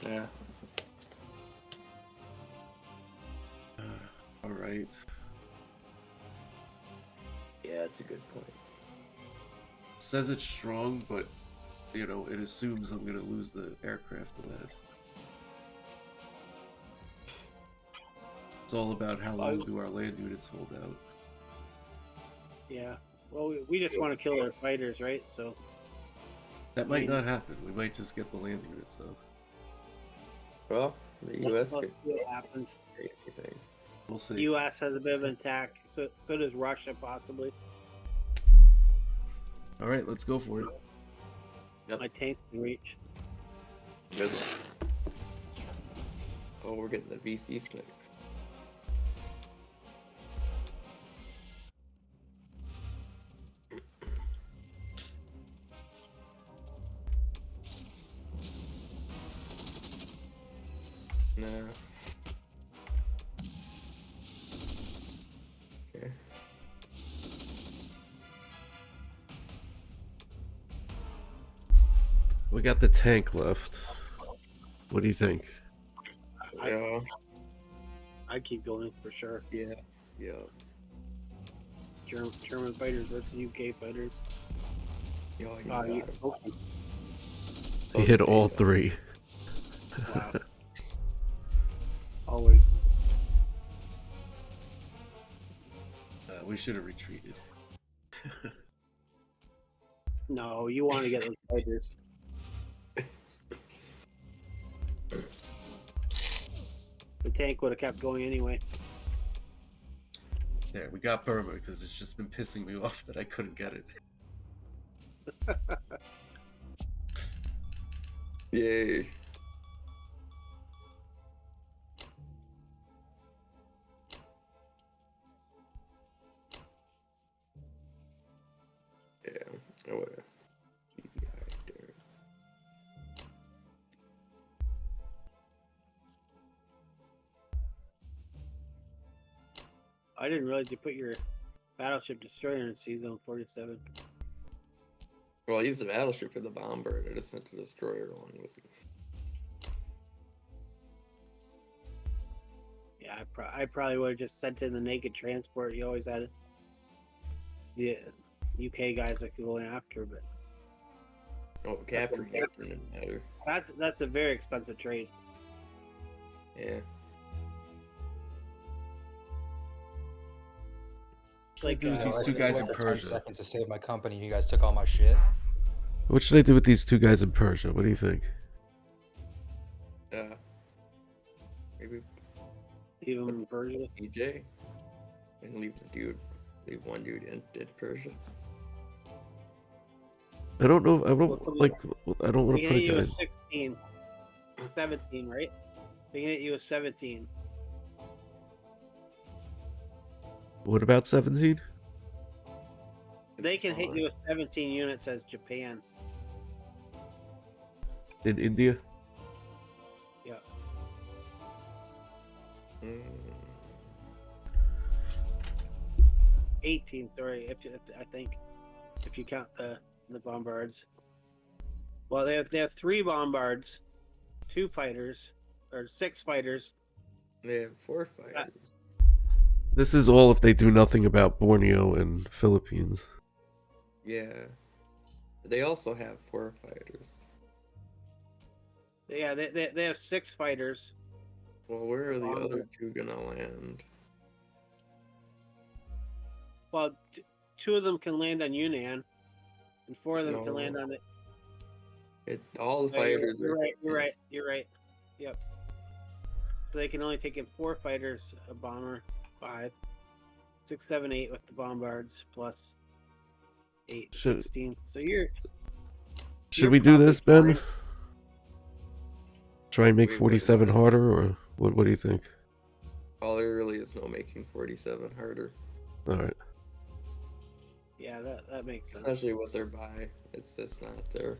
Yeah. All right. Yeah, that's a good point. Says it's strong, but you know, it assumes I'm gonna lose the aircraft last. It's all about how long do our land units hold out. Yeah. Well, we just want to kill their fighters, right? So That might not happen. We might just get the land units though. Well, the U.S. let's could see what happens. crazy things. We'll see. U.S. has a bit of an attack. So does Russia possibly. All right, let's go for it. Yep. My tank can reach. Good luck. Oh, we're getting the VC snipe. Nah. Okay. We got the tank left. What do you think? Yeah. I'd keep going for sure. Yeah. Yeah. German fighters versus UK fighters. Yo, you You got it. okay. He hit all 3. Wow. Always. We should have retreated. No, you want to get those fighters. The tank would have kept going anyway. There, we got Burma because it's just been pissing me off that I couldn't get it. Yay. Yeah. Oh, what a TBI there. I didn't realize you put your battleship destroyer in C-Zone 47. Well, I used the battleship for the bomber. I just sent the destroyer along with it. Yeah, I probably would have just sent in the naked transport. You always had the UK guys that could go in after, but Oh, capturing didn't matter. that's a very expensive trade. Yeah. It's like do with these I two spent guys like in the 10 Persia? seconds to save my company, and you guys took all my shit. What should I do with these 2 guys in Persia? What do you think? Maybe even in Persia. EJ and leave one dude in Persia. I don't know. I don't like. I don't want They to can put hit a you guy. with 16, 17, right? They can hit you with 17. What about 17? They can hit you with 17 units as Japan. in India. Yeah. Mm, 18, sorry, I think, if you count the bombards. Well, they have 3 bombards, 2 fighters, or 6 fighters. they have 4 fighters. This is all if they do nothing about Borneo and Philippines. Yeah. They also have 4 fighters. Yeah, they have 6 fighters. Well, where are the Bomber. other 2 gonna land? Well, 2 of them can land on Yunnan, and 4 of them can No. land on it. All the Oh, you're, fighters you're are. right. You're right. You're right. Yep. So they can only take in 4 fighters, a bomber, 5, 6, 7, 8 with the bombards plus 8, Should- 16. So you're. Should You're we do probably this, Ben? fine. Try and make Wait, what 47 is- harder, or what do you think? All there really is no making 47 harder. All right. Yeah, that makes sense. Especially with their buy. It's just not there.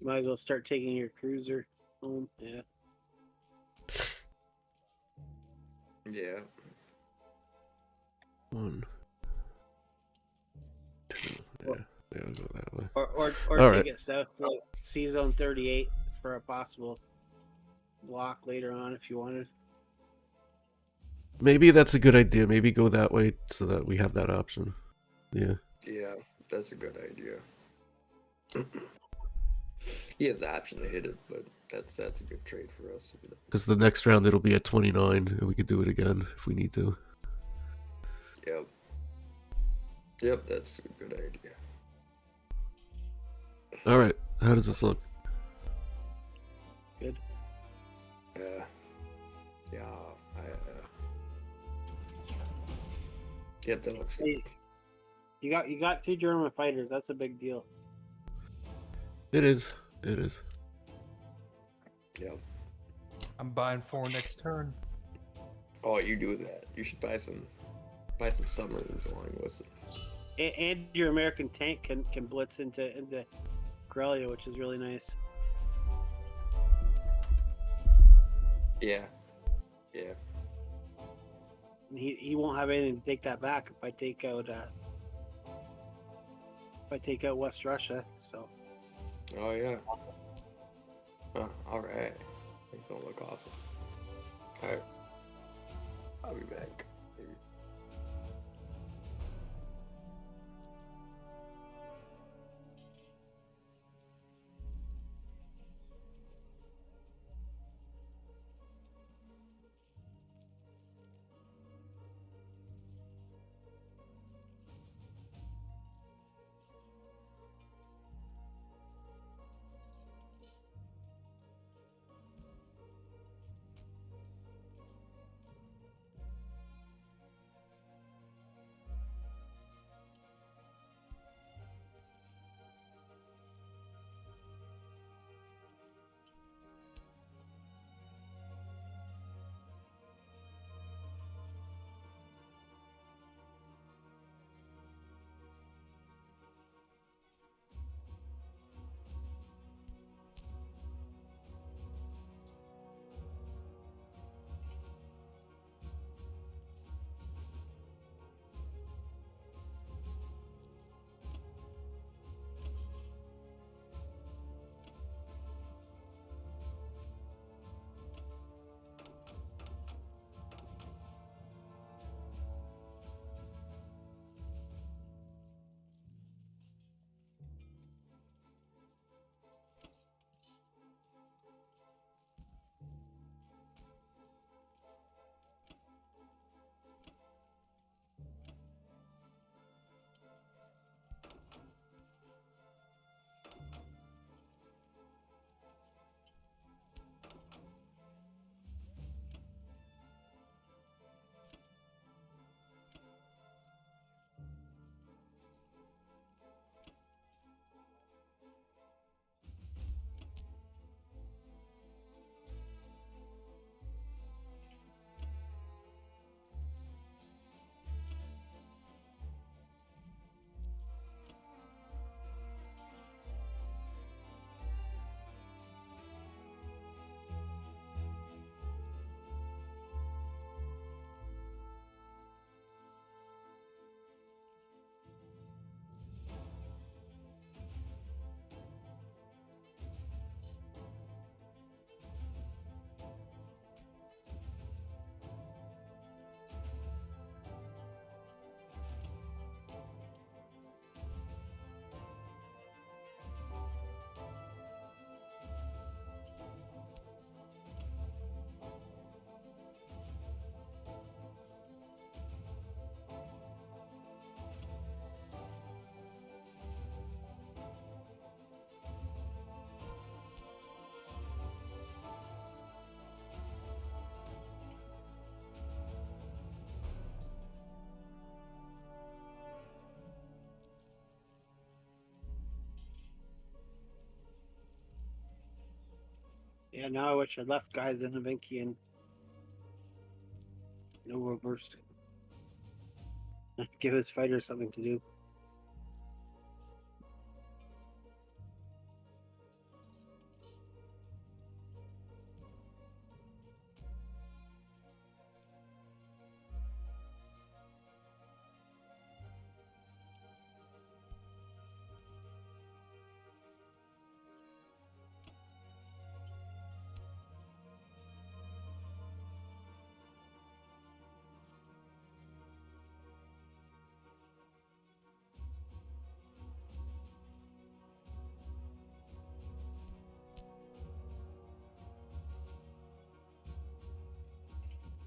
You might as well start taking your cruiser home. Yeah. Yeah. 1, 2. Yeah, yeah, I'll go that way. Or All take right. it south to like C Zone 38 for a possible block later on if you wanted. Maybe that's a good idea. Maybe go that way so that we have that option. Yeah. Yeah, that's a good idea. He has the option to hit it, but that's a good trade for us. Because the next round it'll be at 29, and we could do it again if we need to. Yep. Yep, that's a good idea. All right. How does this look? Good. Yeah. Yep, that looks Hey, good. you got 2 German fighters. That's a big deal. It is. It is. Yep. I'm buying 4 next turn. Oh, you do that. You should buy some submarines along with it. And your American tank can blitz into Corellia, which is really nice. Yeah. Yeah. And he won't have anything to take that back if I take out West Russia. So Oh yeah. All right. Things don't look awful. All right. I'll be back. Yeah, now I wish I left guys in the Vinky and no reverse. Give his fighters something to do.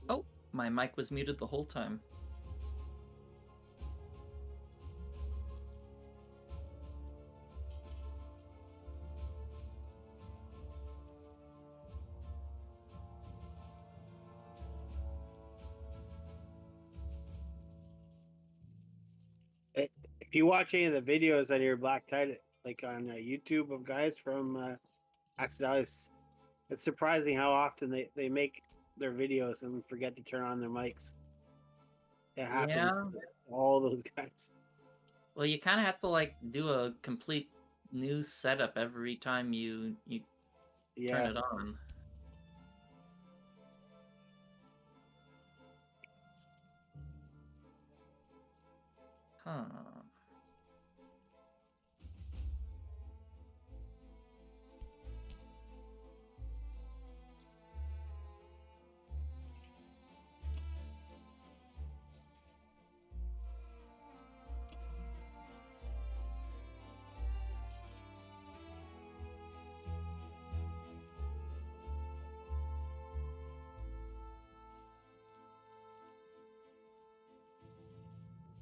Oh, my mic was muted the whole time. If you watch any of the videos on your black tide, like on YouTube of guys from Axidalis, it's surprising how often they make their videos and forget to turn on their mics. It happens Yeah. to all those guys. Well, you kind of have to like do a complete new setup every time you turn Yeah. it on. Huh.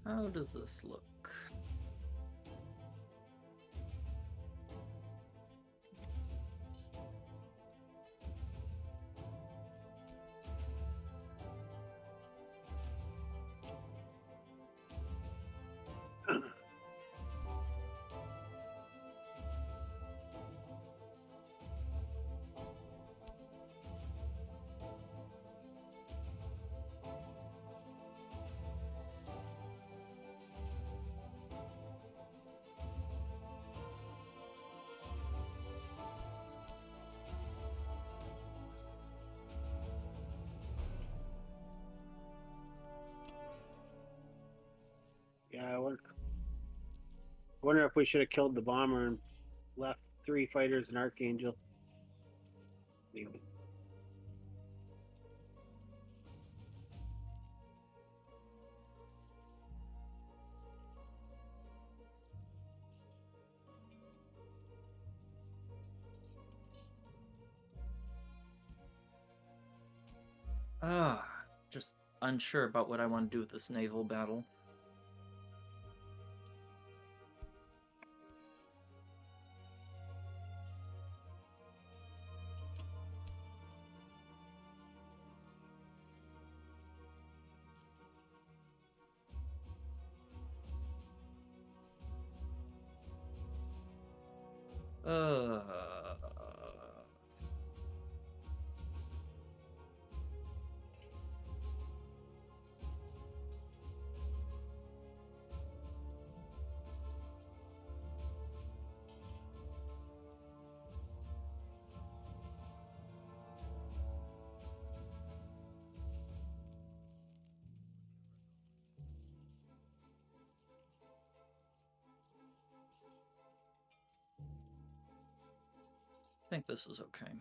How does this look? Yeah, I wonder if we should have killed the bomber and left 3 fighters and Archangel. Maybe. Just unsure about what I want to do with this naval battle. Uh, I think this is okay.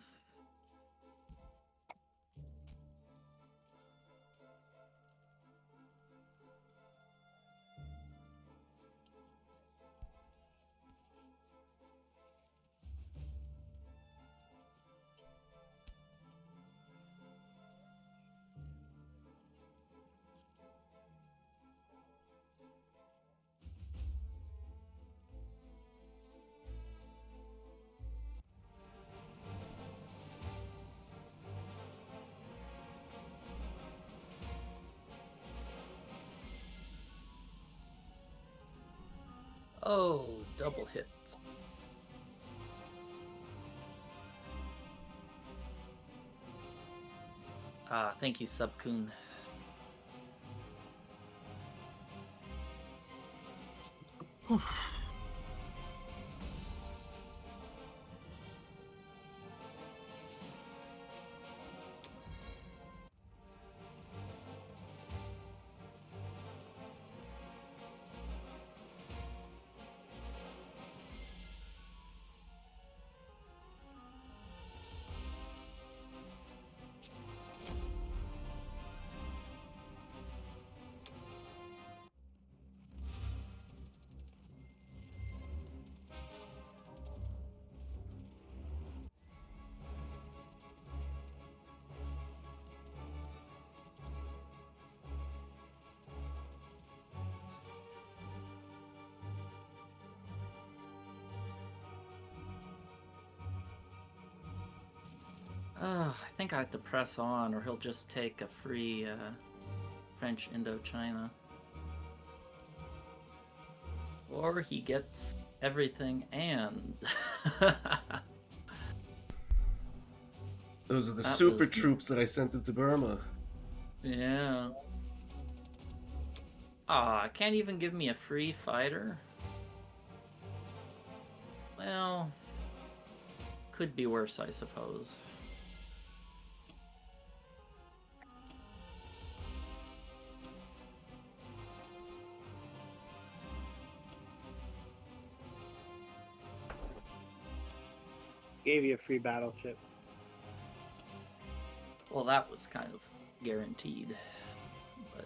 Oh, double hits. Thank you, Subkun. I think I have to press on, or he'll just take a free French Indochina. Or he gets everything and... Those are the That super was- troops that I sent into Burma. Yeah. Can't even give me a free fighter? Well, could be worse, I suppose. Gave you a free battleship. Well, that was kind of guaranteed. But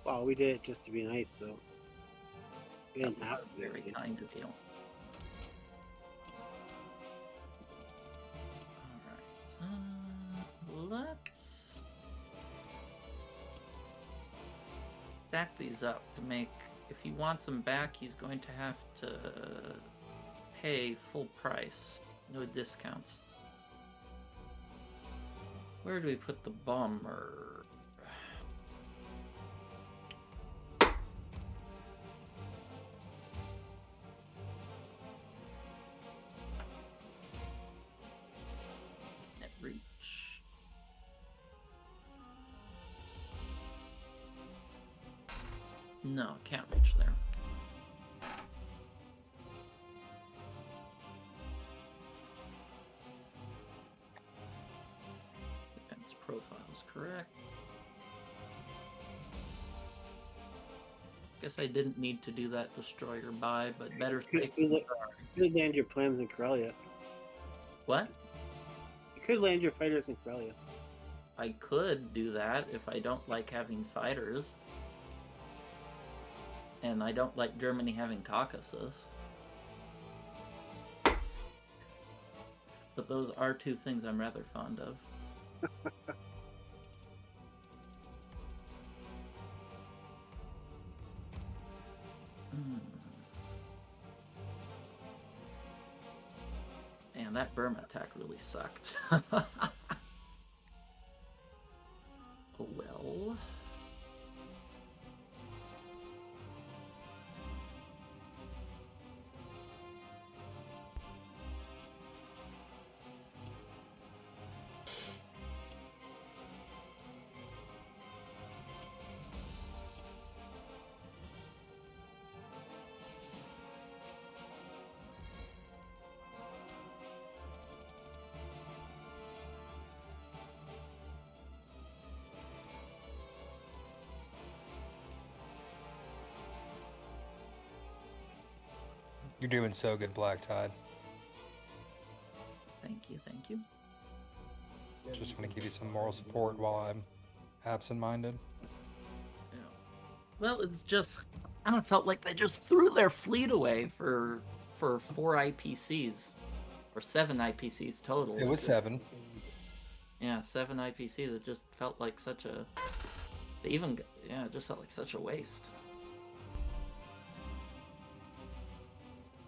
Well, we did it just to be nice, though. We that didn't was have to. very kind of you. Alright, let's stack these up to make... If he wants them back, he's going to have to pay full price. No discounts. Where do we put the bomber? Net reach. No, can't reach there. Defense profile's correct. Guess I didn't need to do that destroyer buy, but better safe You than could sorry. you could land your plans in Corellia. What? You could land your fighters in Corellia. I could do that if I don't like having fighters. And I don't like Germany having Caucasus. But those are two things I'm rather fond of. Man, that Burma attack really sucked. Oh well. You're doing so good, Black Tide. Thank you, thank you. Just want to give you some moral support while I'm absent-minded. Yeah. Well, it's just I don't felt like they just threw their fleet away for 4 IPCs or 7 IPCs total. It was 7. Yeah, 7 IPCs. It just felt like such a. It just felt like such a waste.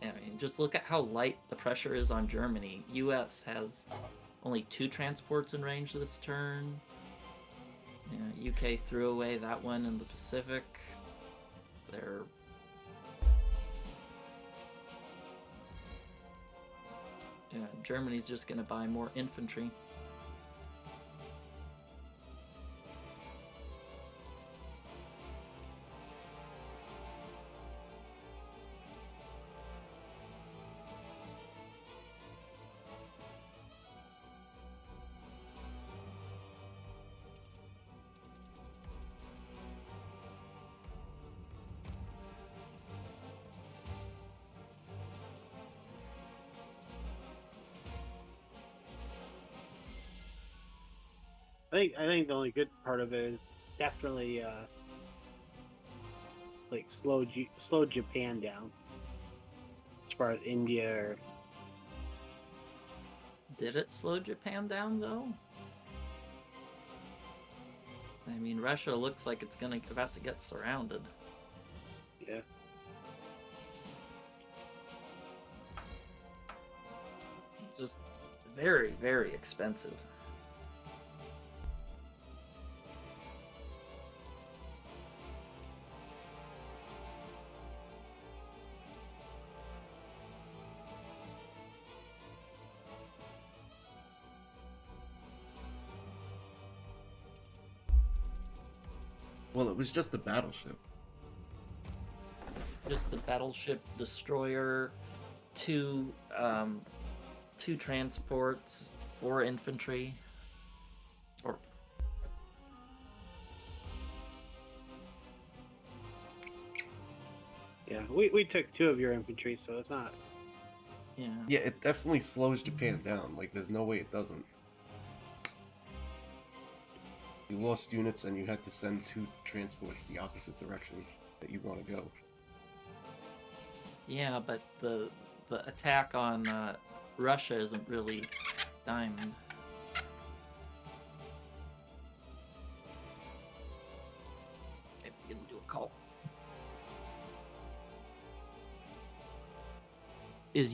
Yeah, I mean, just look at how light the pressure is on Germany. U.S. has only 2 transports in range this turn. Yeah, UK threw away that one in the Pacific. They're... Yeah, Germany's just gonna buy more infantry. I think the only good part of it is definitely like slow Japan down as far as India or Did it slow Japan down though? I mean, Russia looks like it's about to get surrounded. yeah. It's just very, very expensive. Well, it was just a battleship. Just the battleship destroyer, two transports, 4 infantry. Or Yeah, we took 2 of your infantry, so it's not. yeah. Yeah, it definitely slows Japan down. Like, there's no way it doesn't. You lost units and you had to send 2 transports the opposite direction that you want to go. Yeah, but the attack on Russia isn't really diamond. Okay, we can do a call. Is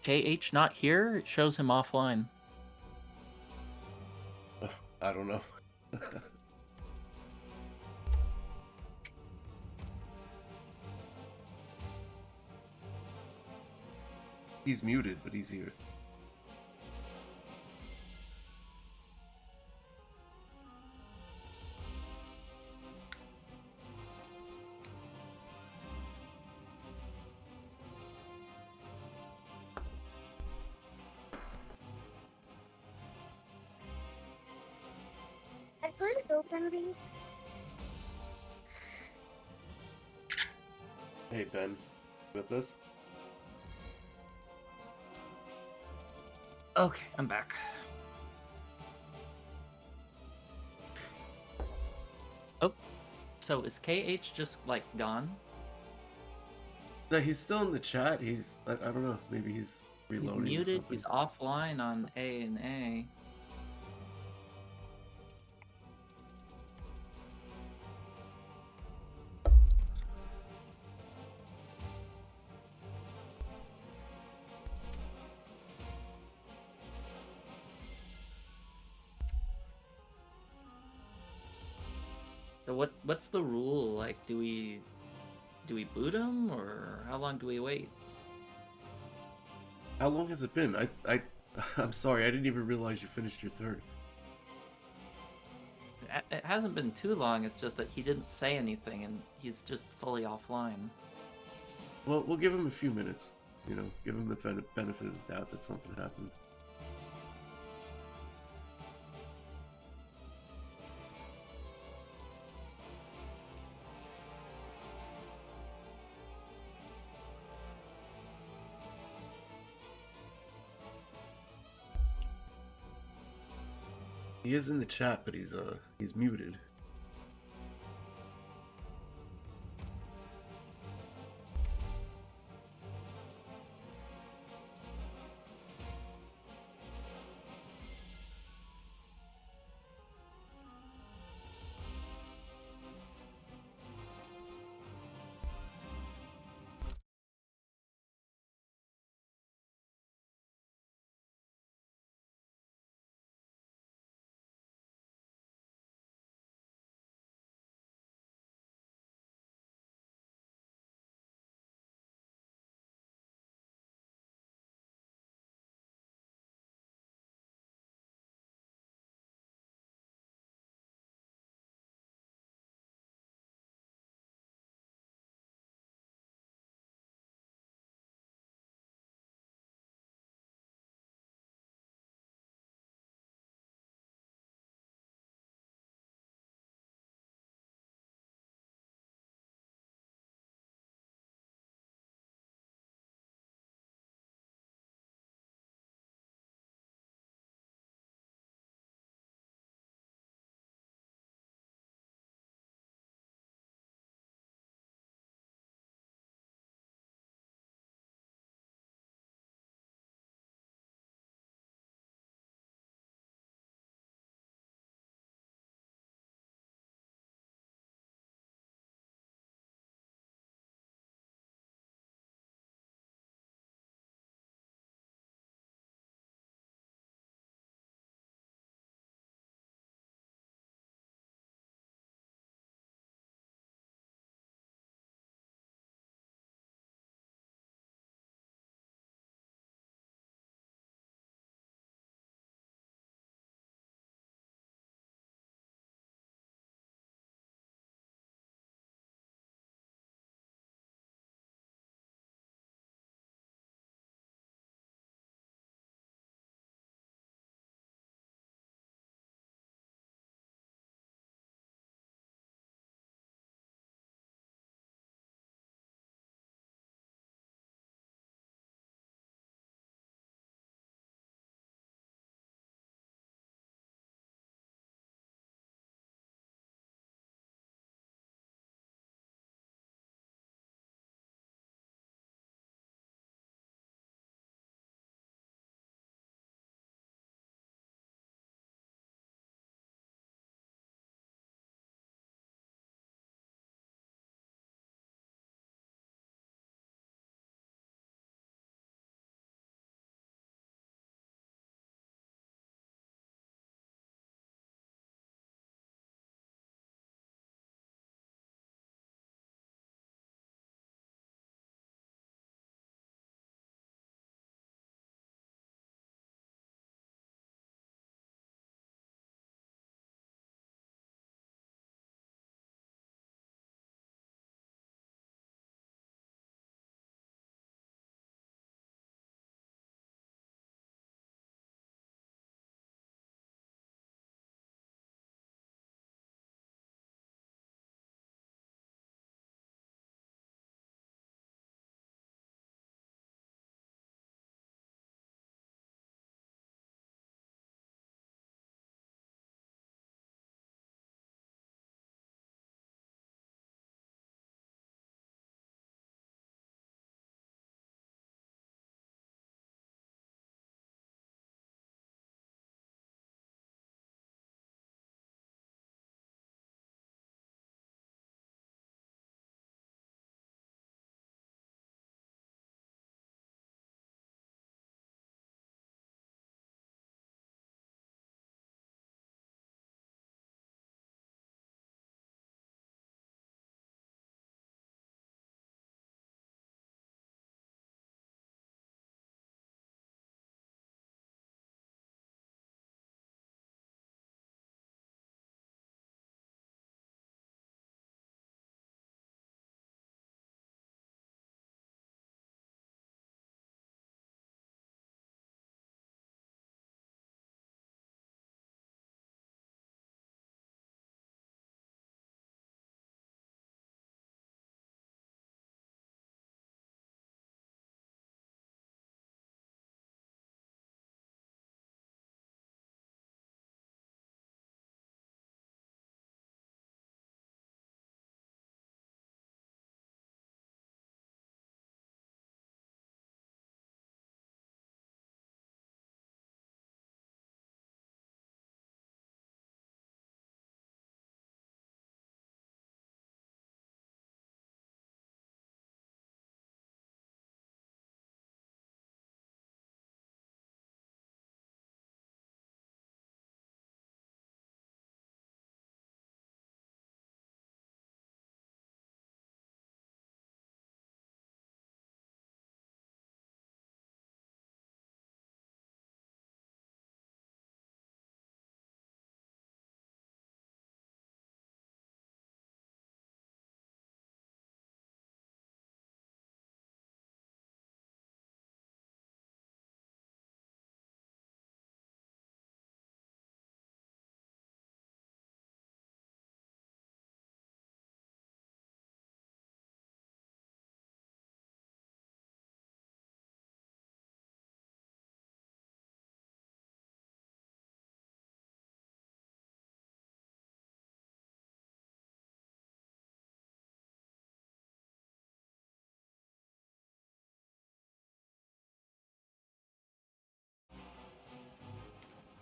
KH not here? It shows him offline. I don't know. He's muted, but he's here. I couldn't open these. Hey, Ben. With us? Okay, I'm back. Oh, so is KH just like gone? No, he's still in the chat. I don't know. Maybe he's He's reloading. muted. Or something. He's offline on A and A. So what's the rule? Like, do we boot him, or how long do we wait? How long has it been? I'm sorry. I didn't even realize you finished your turn. It hasn't been too long. It's just that he didn't say anything, and he's just fully offline. Well, we'll give him a few minutes. You know, give him the benefit of the doubt that something happened. He is in the chat, but he's muted.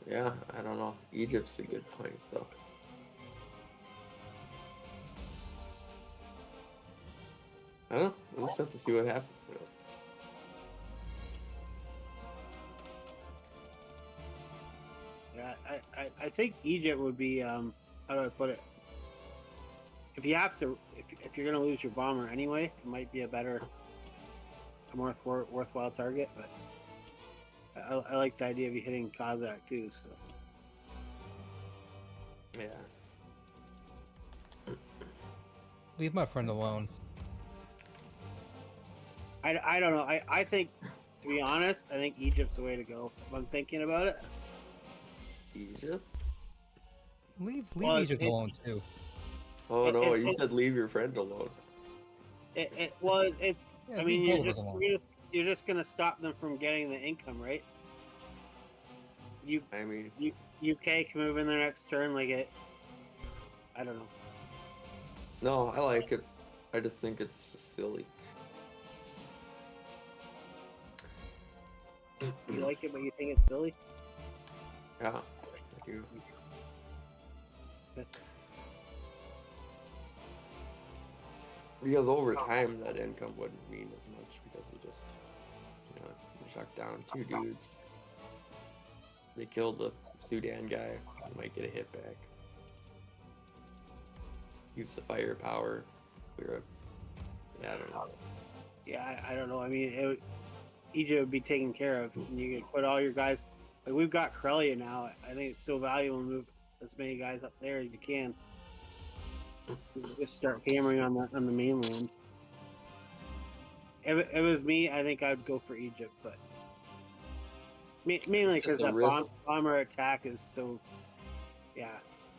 Yeah, I don't know. Egypt's a good point, though. I don't know. We'll just have to see what happens. You know. Yeah, I think Egypt would be how do I put it? If you have to, if you're gonna lose your bomber anyway, it might be a more worthwhile target. But I like the idea of you hitting Kazakh too. So Yeah. Leave my friend alone. I don't know. I think, to be honest, I think Egypt's the way to go. If I'm thinking about it. Egypt? Leave Well, Egypt alone too. Oh no, you said leave your friend alone. Well, it's. Yeah, I mean, leave both of us alone. you're just gonna stop them from getting the income, right? I mean, UK can move in their next turn, like it. I don't know. no, I like it. I just think it's silly. You like it, but you think it's silly. Yeah, I do. Because over time, that income wouldn't mean as much because you just, you know, you shut down 2 dudes. They kill the Sudan guy, you might get a hit back. Use the firepower, clear up. Yeah, I don't know. Yeah, I don't know. I mean, Egypt would be taken care of, and you could put all your guys. Like we've got Corellia now. I think it's still valuable to move as many guys up there as you can. Just start hammering on the mainland. If it was me, I think I'd go for Egypt, but mainly It's just because a that risk. bomber attack is so. Yeah,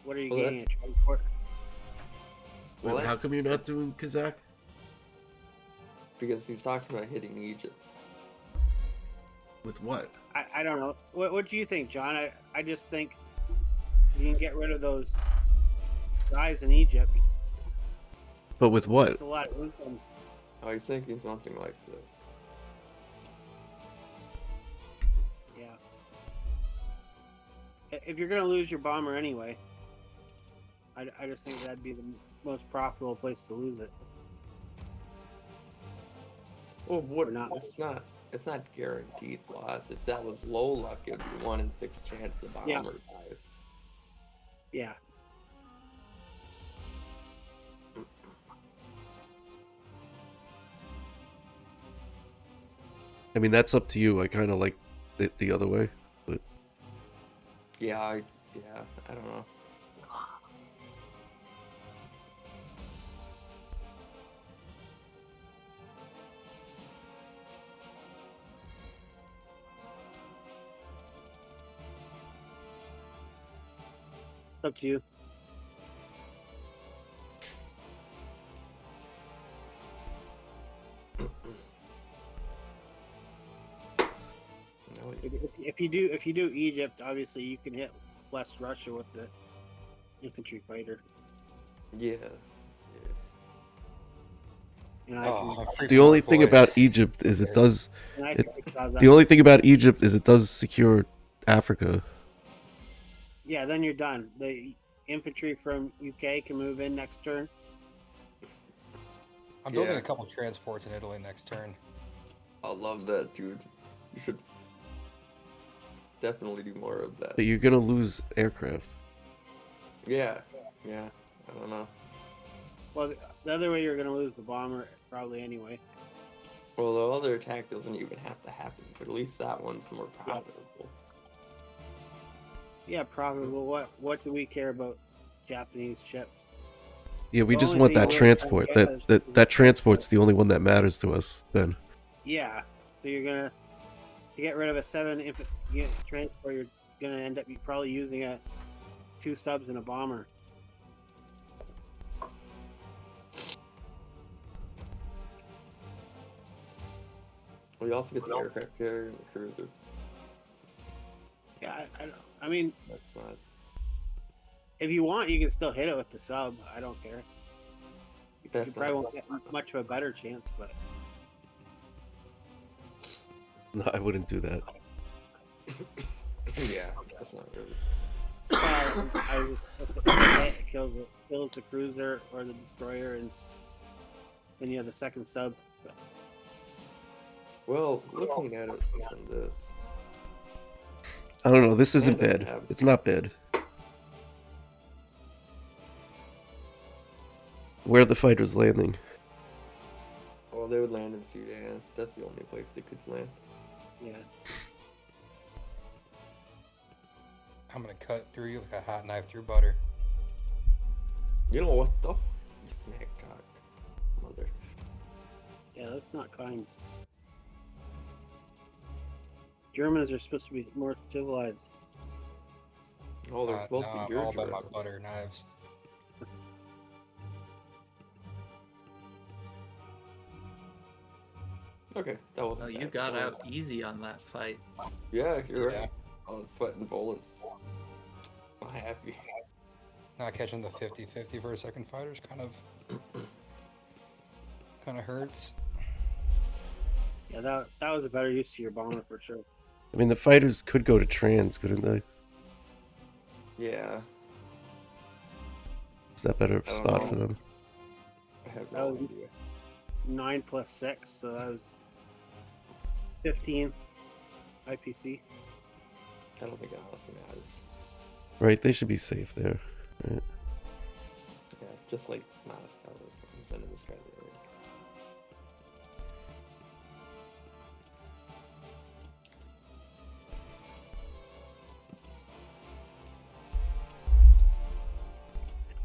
what are you Well, getting? A transport? Wait, Well, how come you're not that's- doing Kazakh? Because he's talking about hitting Egypt. With what? I don't know. What do you think, John? I just think you can get rid of those guys in Egypt. But with what? It's a lot of income. I was thinking something like this. Yeah. If you're gonna lose your bomber anyway, I just think that'd be the most profitable place to lose it. Well, what? Or not. It's not guaranteed loss. If that was low luck, it'd be 1 in 6 chance the bomber Yeah. dies. Yeah. I mean, that's up to you. I kind of like it the other way, but Yeah, I don't know. It's up to you. No, If you do Egypt, obviously you can hit West Russia with the infantry fighter. yeah. And I Oh, can, I'm free the from only work thing away. about Egypt is it does. and I it- can cause that. The only thing about Egypt is it does secure Africa. Yeah, then you're done. The infantry from UK can move in next turn. I'm building Yeah. a couple transports in Italy next turn. I love that, dude. You should definitely do more of that. But you're gonna lose aircraft. Yeah. I don't know. Well, the other way you're going to lose the bomber probably anyway. Well, the other attack doesn't even have to happen, but at least that one's more profitable. Yeah, profitable. What do we care about Japanese ships? Yeah, we The just only want thing that we're transport. trying to get That transport's the only one that matters to us, Ben. Yeah, so you're gonna to get rid of a 7 unit transport. You're gonna end up probably using 2 subs and a bomber. Well, you also get the aircraft carrier and the cruiser. Yeah, I mean, That's not. if you want, you can still hit it with the sub. I don't care. You That's probably not. won't get much of a better chance, but No, I wouldn't do that. Yeah. That's not really. I was it kills the cruiser or the destroyer, and then you have the second sub. But Well, looking at it from this, I don't know. This isn't doesn't bad. have- It's not bad. Where are the fighters landing? well, they would land in Sudan. That's the only place they could land. yeah, I'm gonna cut through you like a hot knife through butter. You know what though? You snack cock, mother. yeah, that's not kind. Germans are supposed to be more civilized. Oh, they're supposed no, to be I'm your all about my Germans. butter knives. Okay, that wasn't Oh, you bad. got That out was- easy on that fight. Yeah, you're Yeah. right. I was sweating bullets. I'm happy. Not catching the 50-50 for a second fighter's kind of hurts. Yeah, that was a better use of your bomber for sure. I mean, the fighters could go to trans, couldn't they? Yeah, Is that better don't spot know. for them? I have That no was- idea. 9 plus 6, so that was 15 IPC. I don't think it honestly matters. Right, they should be safe there. Right. Yeah, just like Moscow was. I'm sending this guy there.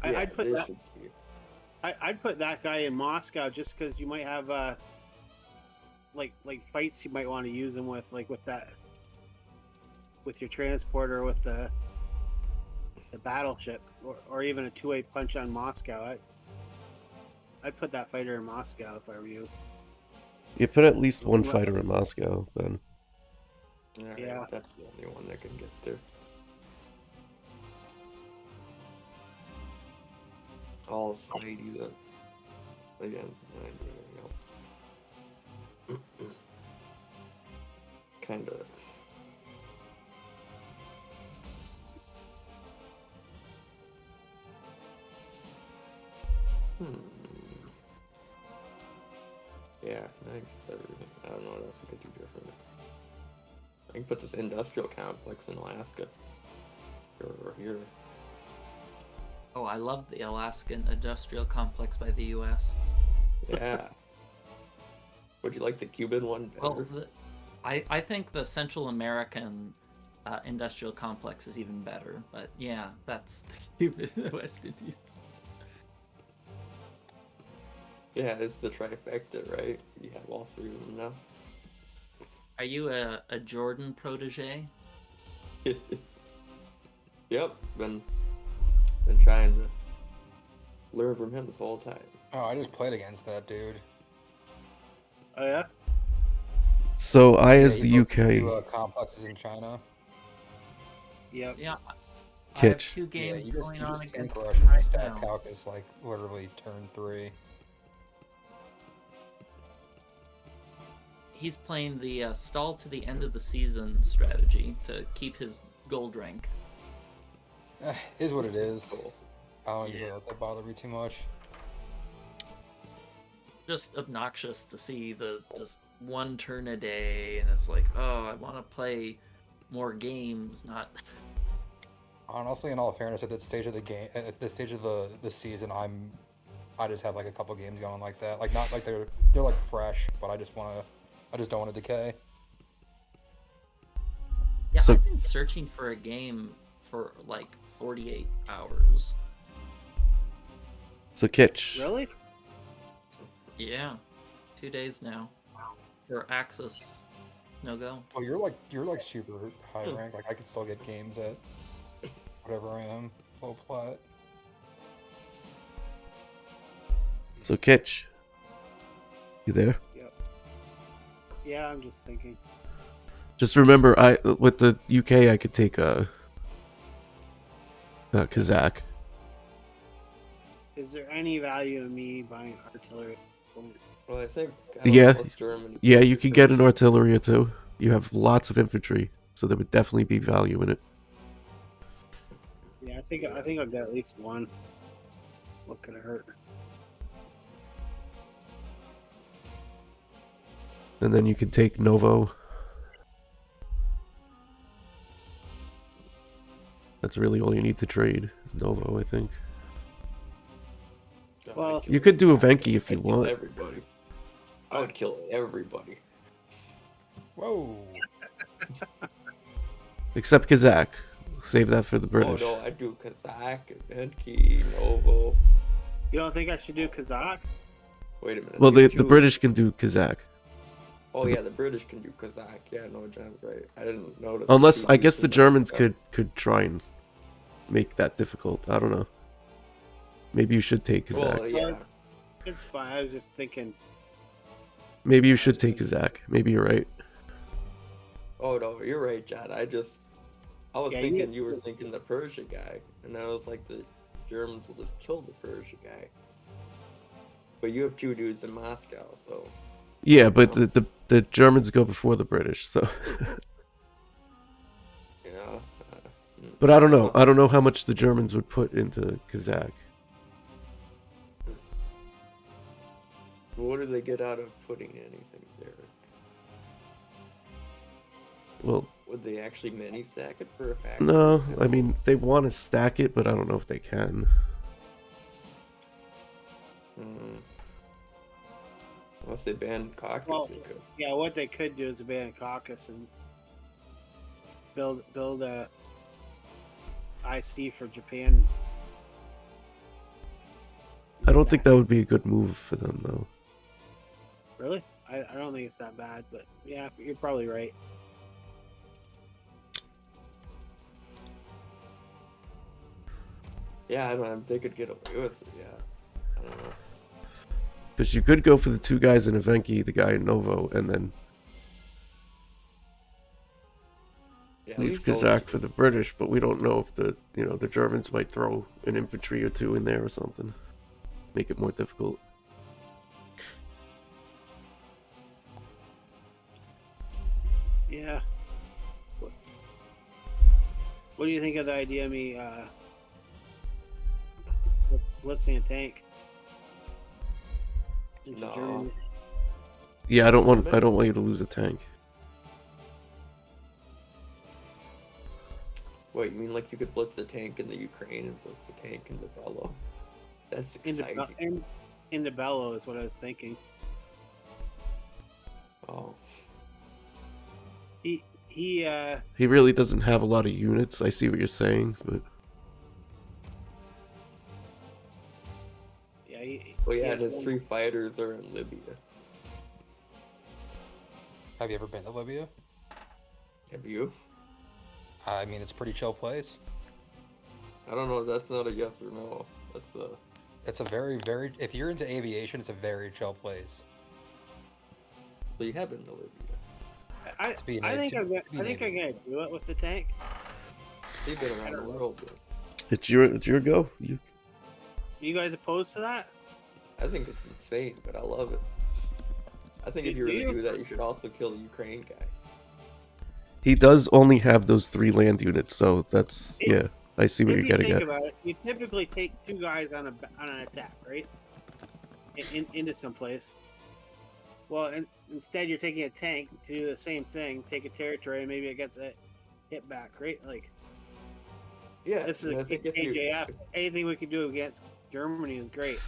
Yeah, I'd put they that. should be. I'd put that guy in Moscow just because you might have like fights you might want to use him with, like with your transporter, with the battleship, or even a 2-way punch on Moscow. I'd put that fighter in Moscow if I were you. You put at least one fighter in Moscow, Ben. Alright, Yeah. that's the only one that can get there. All Snidey then. Again, I didn't do anything else. Kinda. Yeah, I think that's everything. I don't know what else I could do different. I can put this industrial complex in Alaska. Or here. Oh, I love the Alaskan industrial complex by the U.S. Yeah. Would you like the Cuban one better? Well, I think the Central American industrial complex is even better. But yeah, that's the Cuban West Indies. Yeah, it's the trifecta, right? You have all three of them now. Are you a Jordan protege? Yep, been trying to learn from him this whole time. Oh, I just played against that dude. Oh yeah. So I, as Yeah, the he goes UK, to, complexes in China. Yep. Yeah. I have Kitch. 2 Yeah, games you just going on tank against rush him and right stat now. calc is like literally turn 3. He's playing the stall to the end of the season strategy to keep his gold rank. Is what it is. Cool. I don't usually Yeah. let that bother me too much. Just obnoxious to see the just 1 turn a day, and it's like, oh, I want to play more games, not. Honestly, in all fairness, at this stage of the game, at this stage of the season, I just have like a couple games going like that. Like not like they're like fresh, but I just don't want to decay. Yeah, So- I've been searching for a game for like 48 hours. So Kitch, Really? Yeah, 2 days now. For Axis, no go. Oh, you're like super high rank. Like I could still get games at whatever I am, low plat. so Kitch, you there? Yeah, I'm just thinking. Just remember, with the UK, I could take Kazakh. Is there any value in me buying artillery? Well, I think Yeah. plus Germany. Yeah, you can get an artillery too. You have lots of infantry, so there would definitely be value in it. think I'll get at least one. What could it hurt? And then you can take Novo. That's really all you need to trade is Novo, I think. Well, You could do a Venki if you I'd kill want. everybody. I would kill everybody. Whoa. Except Kazakh. Save that for the British. Oh no, I do Kazakh, Venki, Novo. You don't think I should do Kazakh? Wait a minute. Well, you the two- British can do Kazakh. Oh yeah, the British can do Kazakh. Yeah, no, John's right. I didn't notice. Unless, two I guess dudes the in Germans Moscow. could try and make that difficult. I don't know. Maybe you should take Kazakh. Well, yeah. It's fine. I was just thinking. Maybe you should take Kazakh. Maybe you're right. Oh no, you're right, John. I was Yeah, thinking you were thinking the Persia guy, and I was like, the Germans will just kill the Persia guy. But you have two dudes in Moscow, so Yeah, but the Germans go before the British, so. yeah. But I don't know. I don't know how much the Germans would put into Kazakh. What do they get out of putting anything there? Well, Would they actually mini stack it for a faction? no. I mean, they want to stack it, but I don't know if they can. Hmm. Unless they ban Caucasus, Well, they could. Yeah, what they could do is abandon Caucasus and build a IC for Japan. I don't think that would be a good move for them, though. Really? I don't think it's that bad, but yeah, you're probably right. Yeah, I don't know. They could get away with it. Yeah, I don't know. Because you could go for the two guys in Evenki, the guy in Novo, and then Yeah, at leave least those Kazakh two. for the British, but we don't know if the Germans might throw an infantry or two in there or something. Make it more difficult. Yeah. What do you think of the idea of me blitzing a tank? into No. Germany? Yeah, I don't want you to lose a tank. Wait, you mean like you could blitz the tank in the Ukraine and blitz the tank in the Bello? That's exciting. Into Bello is what I was thinking. Oh. He He really doesn't have a lot of units. I see what you're saying, but yeah. He Well, yeah, has and his one- 3 fighters are in Libya. Have you ever been to Libya? Have you? I mean, it's a pretty chill place. I don't know. That's not a yes or no. That's a. It's a very, very. If you're into aviation, it's a very chill place. Well, you have been to Libya. I To be an I A- think to I'm gonna, be I an think I'm aviator. gonna do it with the tank. You've been around the world. But it's your go. You guys opposed to that? I think it's insane, but I love it. I think if Do you were you? to do that, you should also kill the Ukraine guy. He does only have those 3 land units, so that's yeah. I see what If you're you getting think at. about it, you typically take 2 guys on an attack, right? Into some place. Well, instead you're taking a tank to do the same thing, take a territory, and maybe it gets a hit back, right? Like Yeah, this and I is think if KJF. Anything we can do against Germany is great.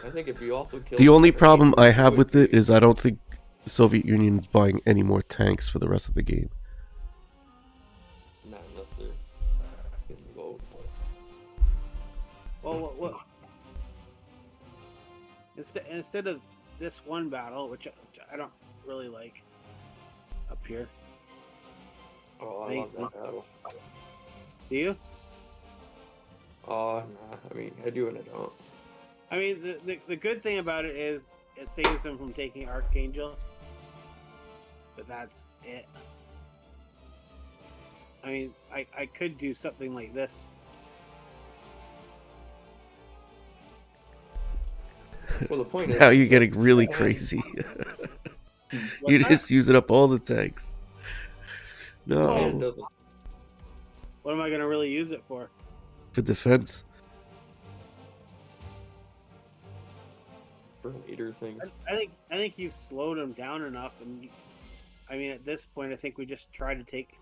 I think if you also kill The only Ukraine, problem I it have would with it be- is I don't think the Soviet Union is buying any more tanks for the rest of the game. not unless they're getting low. Well, instead of this one battle, which I don't really like up here, Oh, I Thanks, love that battle. do you? Oh, nah. I mean, I do and I don't. I mean, the good thing about it is it saves them from taking Archangel, but that's it. I mean, I could do something like this. Well, the point is. Now you're getting really crazy. What's You're that? just using up all the tanks. Man No. doesn't. What am I gonna really use it for? for defense. For later things. I think you've slowed them down enough, and I mean, at this point, I think we just try to take.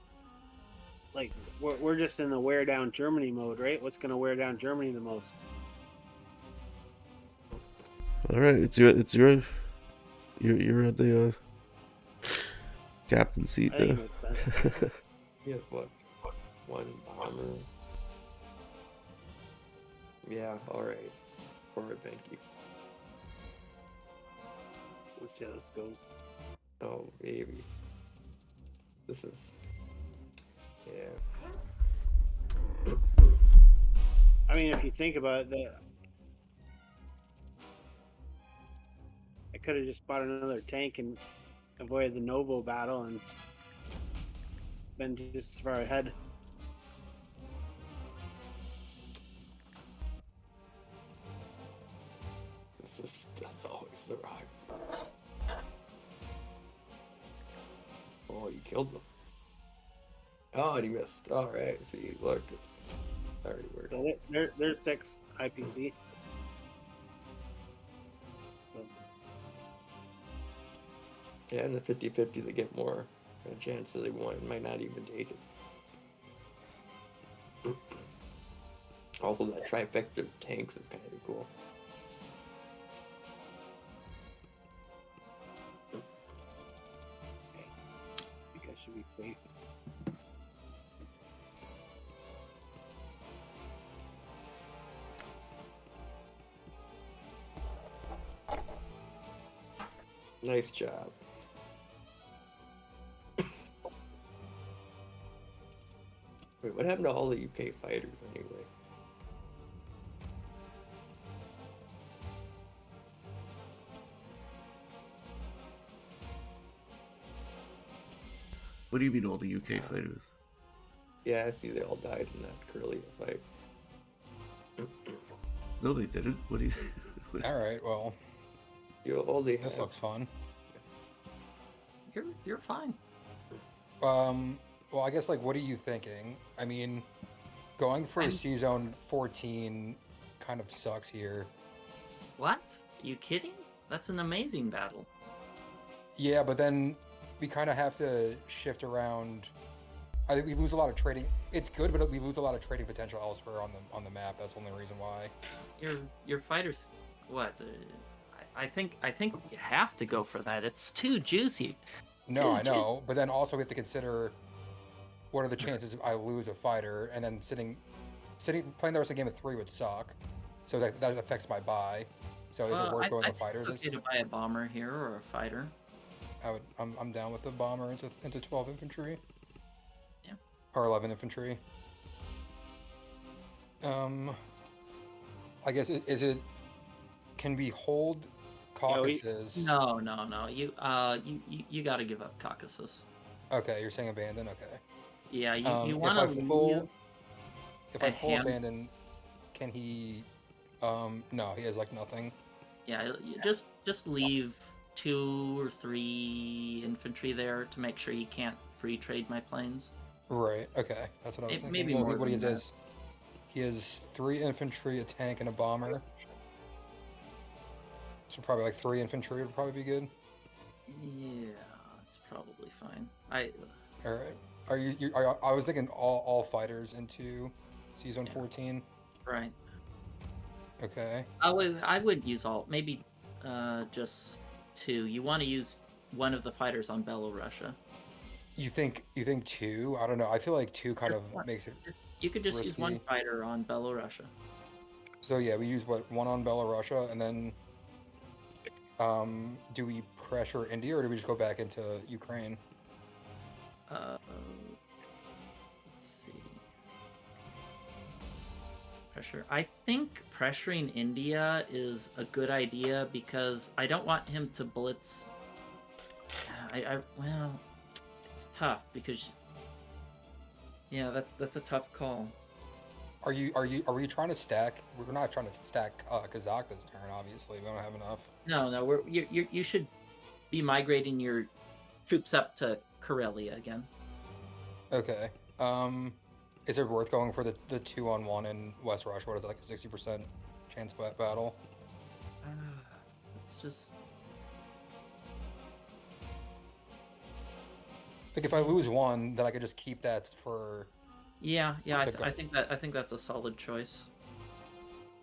Like we're just in the wear down Germany mode, right? What's going to wear down Germany the most? All right, you're at the captain seat I think there. it makes sense. He has what? One bomber. Yeah, alright. Alright, Benki. Let's see how this goes. Oh, baby. This is. Yeah. I mean, if you think about it, I could have just bought another tank and avoided the Novo battle and been just as far ahead. That's always the rock. Oh, you killed him. Oh, and he missed. Alright, see, look, it's already worked. So they're 6 IPC. So, Yeah, and the 50-50, they get more a chance that they might not even take it. Also, that trifecta of tanks is kind of cool. I think I should be safe. Nice job. Wait, what happened to all the UK fighters anyway? What do you mean all the UK fighters? Yeah, I see they all died in that Corellia fight. No, they didn't. What do you? All right, well, All they this had. looks fun. You're fine. Well, I guess, like, what are you thinking? I mean, going for I'm- C-Zone 14 kind of sucks here. What? Are you kidding? That's an amazing battle. Yeah, but then we kind of have to shift around. I think we lose a lot of trading. It's good, but we lose a lot of trading potential elsewhere on the map. That's the only reason why. Your fighters, what? I think you have to go for that. It's too juicy. No, I Dude, know, but then also we have to consider what are the chances I lose a fighter, and then playing the rest of the game at 3 would suck. So that affects my buy. So is it worth going I a fighter? think it's okay to buy a bomber here or a fighter. I'm down with the bomber into 12 infantry. Yeah. Or 11 infantry. I guess can we hold Caucasus? No. You got to give up Caucasus. Okay, you're saying abandon. Okay. Yeah, you want If to. I full hand- abandon, can he? No, he has like nothing. Yeah, just leave 2 or 3 infantry there to make sure he can't free trade my planes. Right. Okay, that's what I was thinking. Maybe Well, more what he than has, he has 3 infantry, a tank, and a bomber. So probably like 3 infantry would probably be good. Yeah, it's probably fine. All right. I was thinking all fighters into C-Zone 14. Right. Okay. I would use all, maybe just 2. You want to use one of the fighters on Belorussia. You think 2? I don't know. I feel like 2 kind of makes it. You could just use one risky. fighter on Belorussia. So yeah, we use one on Belorussia, and then do we pressure India or do we just go back into Ukraine? Let's see. Pressure. I think pressuring India is a good idea because I don't want him to blitz. Well, it's tough because that's a tough call. Are we trying to stack? We're not trying to stack Kazakh this turn. Obviously, we don't have enough. No, you should be migrating your troops up to Karelia again. Okay. Is it worth going for the 2-on-1 in West Russia? What is it, like a 60% chance battle? It's just Like if I lose one, then I could just keep that for. yeah. To go. I think that's a solid choice.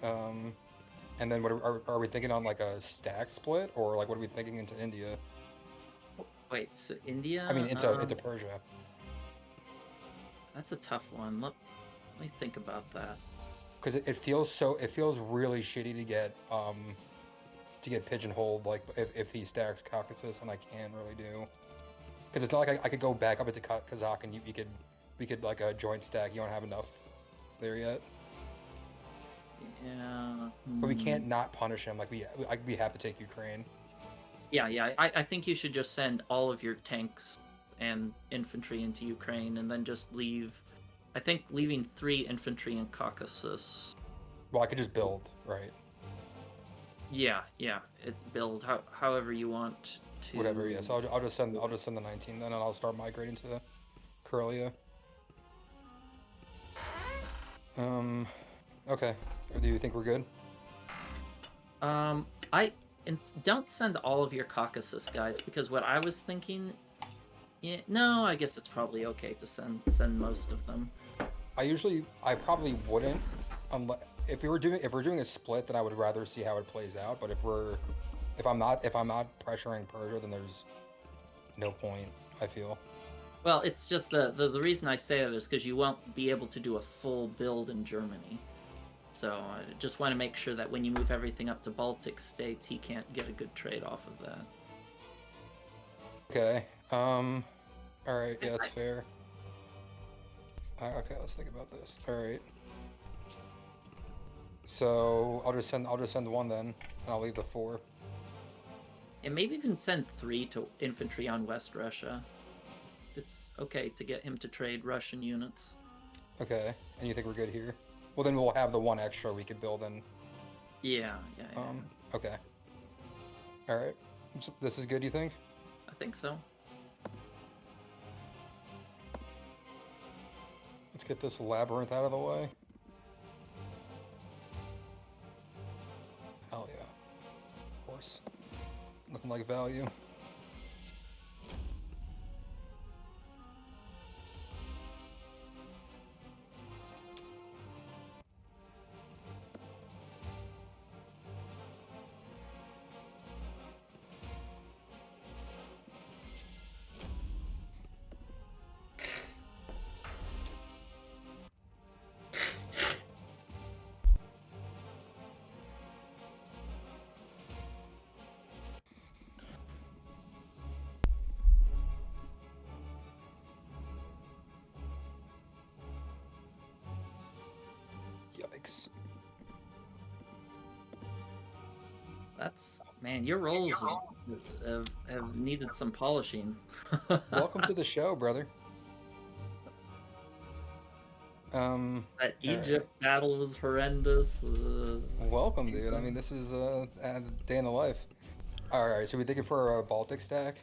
And then what are we thinking on, like a stack split, or like what are we thinking into India? Wait, so India? I mean into Persia. That's a tough one. Let me think about that. Because it feels really shitty to get pigeonholed, like if he stacks Caucasus, and I can't really do. Because it's not like I could go back up into Kazakh and we could like a joint stack. You don't have enough there yet. Yeah. But we can't not punish him. Like we have to take Ukraine. Yeah. I think you should just send all of your tanks and infantry into Ukraine, and then just leave. I think leaving 3 infantry in Caucasus. Well, I could just build, right? Yeah. Build however you want to. Whatever. Yeah. So I'll just send the 19 then, and I'll start migrating to Karelia. Okay. Do you think we're good? Don't send all of your Caucasus guys, because what I was thinking. Yeah, no, I guess it's probably okay to send most of them. I probably wouldn't, unless if we're doing a split, then I would rather see how it plays out. But if I'm not pressuring Persia, then there's no point, I feel. Well, it's just the reason I say that is because you won't be able to do a full build in Germany. So I just want to make sure that when you move everything up to Baltic states, he can't get a good trade off of that. Okay. All right. Yeah, that's fair. Okay, let's think about this. All right. So I'll just send 1 then, and I'll leave the 4. And maybe even send 3 to infantry on West Russia. It's okay to get him to trade Russian units. Okay. And you think we're good here? Well, then we'll have the 1 extra we could build in. Yeah. Okay. All right. This is good, you think? I think so. Let's get this labyrinth out of the way. Hell yeah. Of course. Nothing like value. Yikes. Man, your rolls have needed some polishing. Welcome to the show, brother. That Egypt battle was horrendous. Welcome, dude. I mean, this is a day in the life. All right, so we thinking for a Baltic stack?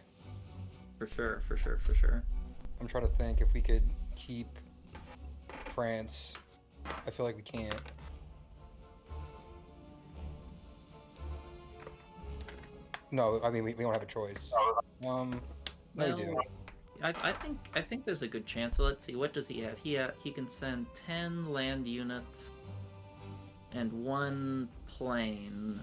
For sure. I'm trying to think if we could keep France. I feel like we can't. No, I mean we don't have a choice. No, we do. I think there's a good chance. So let's see, what does he have? He can send 10 land units and 1 plane.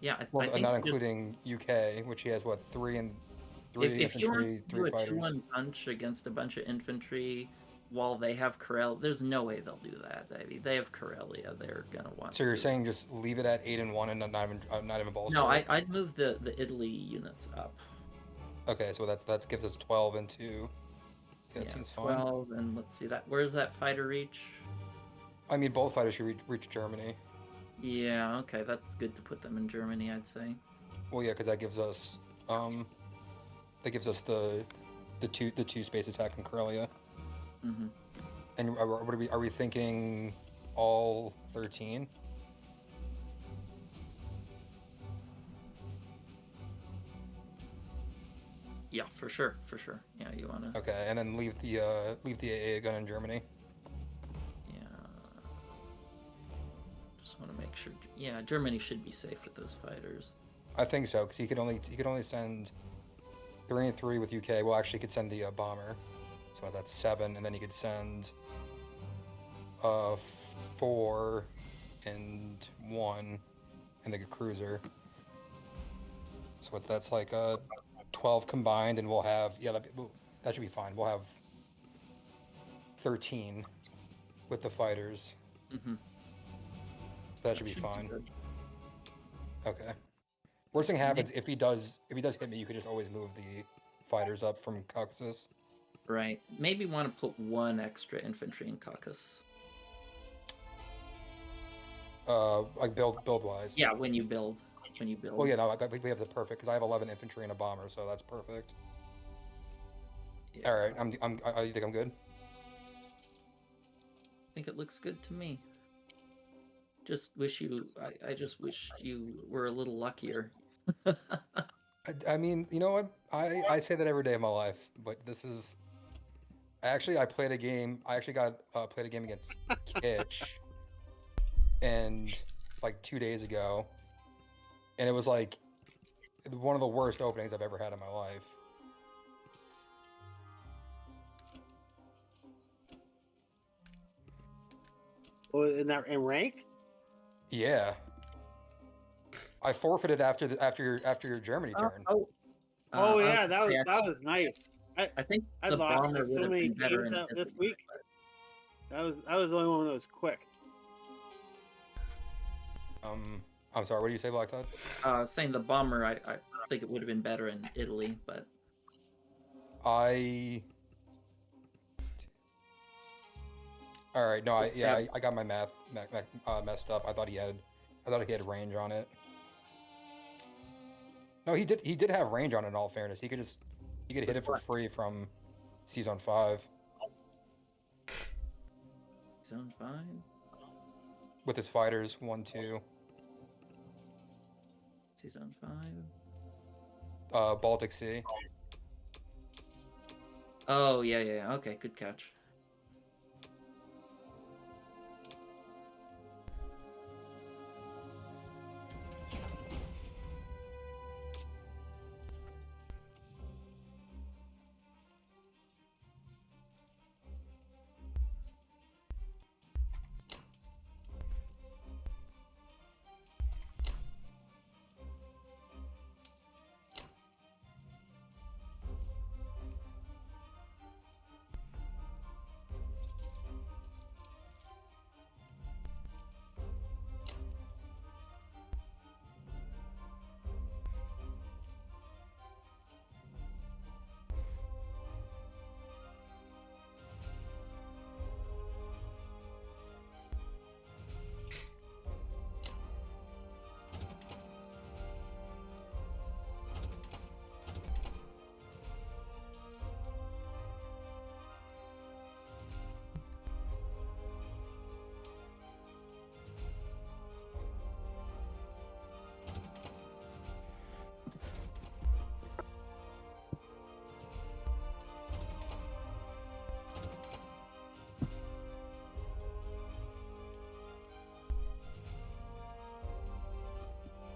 Yeah, I think not including UK, which he has what 3 infantry, if he wants to 3 do a fighters. 2-1 punch against a bunch of infantry while they have Karelia, there's no way they'll do that. I mean, they have Karelia. They're gonna want. So you're saying just leave it at 8 and 1 and not even balls? No, I'd move the Italy units up. Okay, so that gives us 12 and 2. Yeah, that seems fine. 12, and let's see that. Where's that fighter reach? I mean, both fighters should reach Germany. Yeah, okay, that's good to put them in Germany, I'd say. Well, yeah, because that gives us the two space attack in Karelia. Mm-hmm. And are we thinking all 13? Yeah, for sure. Yeah, you wanna. Okay, and then leave the AA gun in Germany. Yeah, Germany should be safe with those fighters. I think so, because he could only send 3 and 3 with UK. Well, actually, he could send the bomber, so that's 7, and then he could send 4 and 1, and the cruiser. So that's like 12 combined, and we'll have that should be fine. We'll have 13 with the fighters. Mm-hmm. So that should be fine. good. Okay. Worst thing happens if he does hit me, you could just always move the fighters up from Caucasus. Right. Maybe want to put 1 extra infantry in Caucasus. Like build wise. Yeah, when you build. Well, yeah, no, we have the perfect because I have 11 infantry and a bomber, so that's perfect. Yeah. All right, you think I'm good? I think it looks good to me. Just wish you. I just wish you were a little luckier. I mean, you know what? I say that every day of my life, but this is. I played a game. I actually played a game against Kitch, and like 2 days ago, and it was like one of the worst openings I've ever had in my life. Oh, in ranked? Yeah. I forfeited after your Germany turn. Oh I yeah, was- that was nice. I think I the lost bomber so would have many been better games in out this Italy, week. That was the only one that was quick. I'm sorry. What do you say, Black Tide? Saying the bomber, I think it would have been better in Italy, but All right. No. I got my math messed up. I thought he had range on it. No, he did have range on it. In all fairness, he could hit it for free from Season 5 Zone 5. with his fighters 1, 2. Zone 5. Baltic Sea. Oh yeah. Okay, good catch.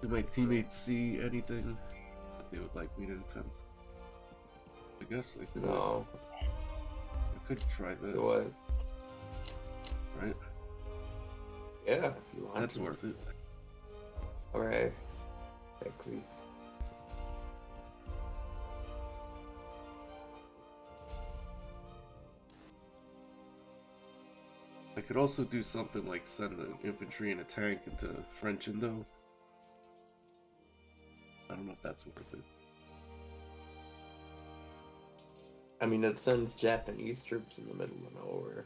Do my teammates see anything that they would like me to attempt? I guess I could. No. I could try this. Do what? Right? Yeah, if you want That's to. worth it. Alright. Sexy. I could also do something like send an infantry and a tank into French Indo. I don't know if that's worth it. I mean, it sends Japanese troops in the middle of nowhere.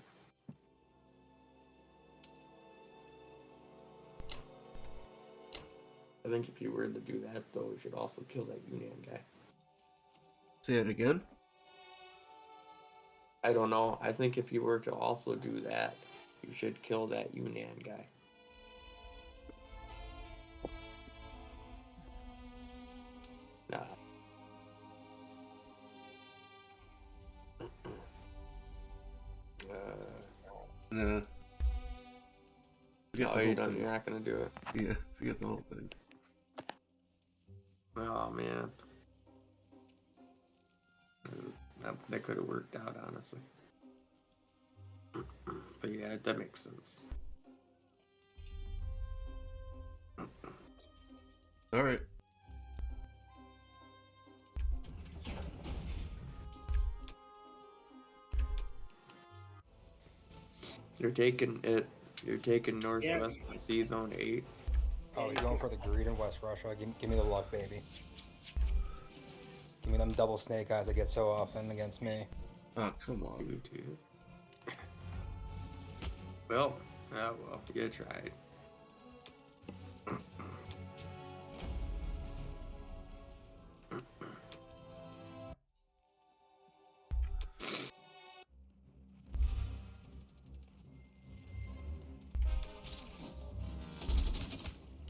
I think if you were to do that, though, you should also kill that Yunnan guy. Say it again? I don't know. I think if you were to also do that, you should kill that Yunnan guy. Nah. Nah. Forget Oh, the you're whole not, thing. you're not gonna do it. Yeah, forget the whole thing. Oh man, that could have worked out honestly. But yeah, that makes sense. All right. You're taking it. You're taking Yeah. Northwest Sea Zone 8. Oh, he's going for the greed in West Russia. Give me the luck, baby. Give me them double snake eyes I get so often against me. Oh, come on. You too. Well, you tried.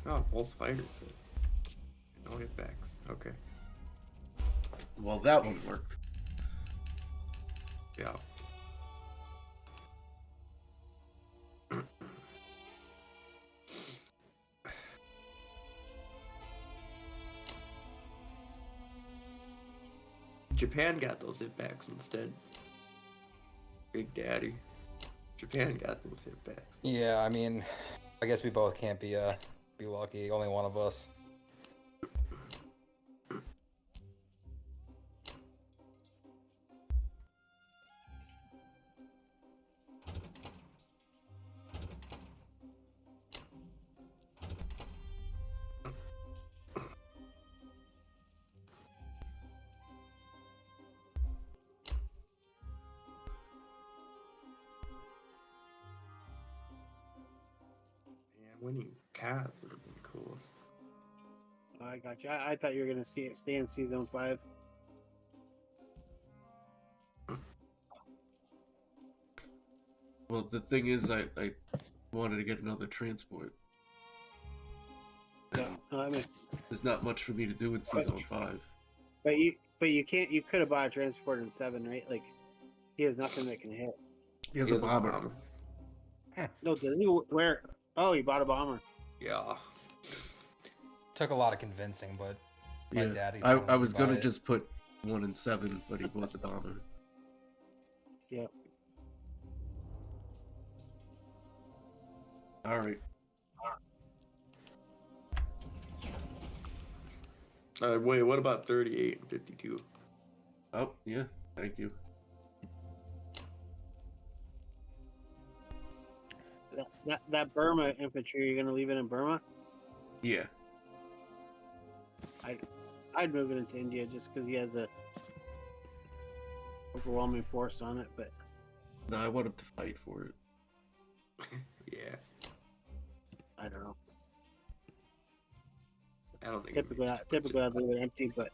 Oh, pulse fighters. No hitbacks. Okay. Well, that one worked. Yeah. Japan got those hitbacks instead. Big Daddy. Japan got those hitbacks. Yeah, I mean, I guess we both can't be lucky. Only one of us. Yeah, winning Kaz would have been cool. Oh, I got you. I thought you were gonna see it stay in Season 5. Well, the thing is, I wanted to get another transport. Yeah. I mean, There's not much for me to do in Season 5. but you can't. You could have bought a transport in 7, right? Like, he has nothing that can hit. He has a bomber. No, does he? Where? Oh, he bought a bomber. Yeah. Took a lot of convincing, but my Yeah, daddy. I was finally gonna bought it. just put 1 and 7, but he bought the bomber. Yep. All right. Wait, what about 38 and 52? Oh, yeah. Thank you. That Burma infantry, you're gonna leave it in Burma? Yeah. I'd move it into India just because he has a overwhelming force on it. But No, I want him to fight for it. Yeah. I don't know. I don't think Typically, I'd leave it empty. But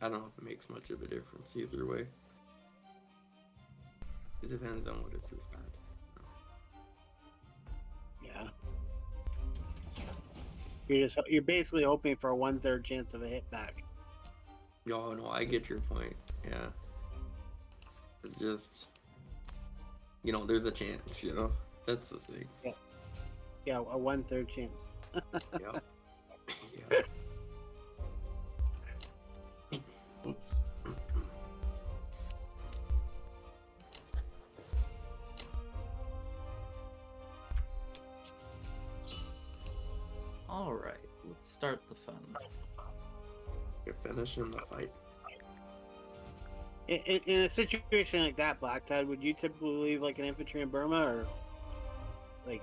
I don't know if it makes much of a difference either way. It depends on what its response. yeah, you're basically hoping for a 1/3 chance of a hit back. Oh no, I get your point. Yeah. It's just, there's a chance. That's the thing. Yeah, a 1/3 chance. Yeah. Yeah. Oops. All right, let's start the fun. You're finishing the fight. In a situation like that, Black Tide, would you typically leave like an infantry in Burma, or like?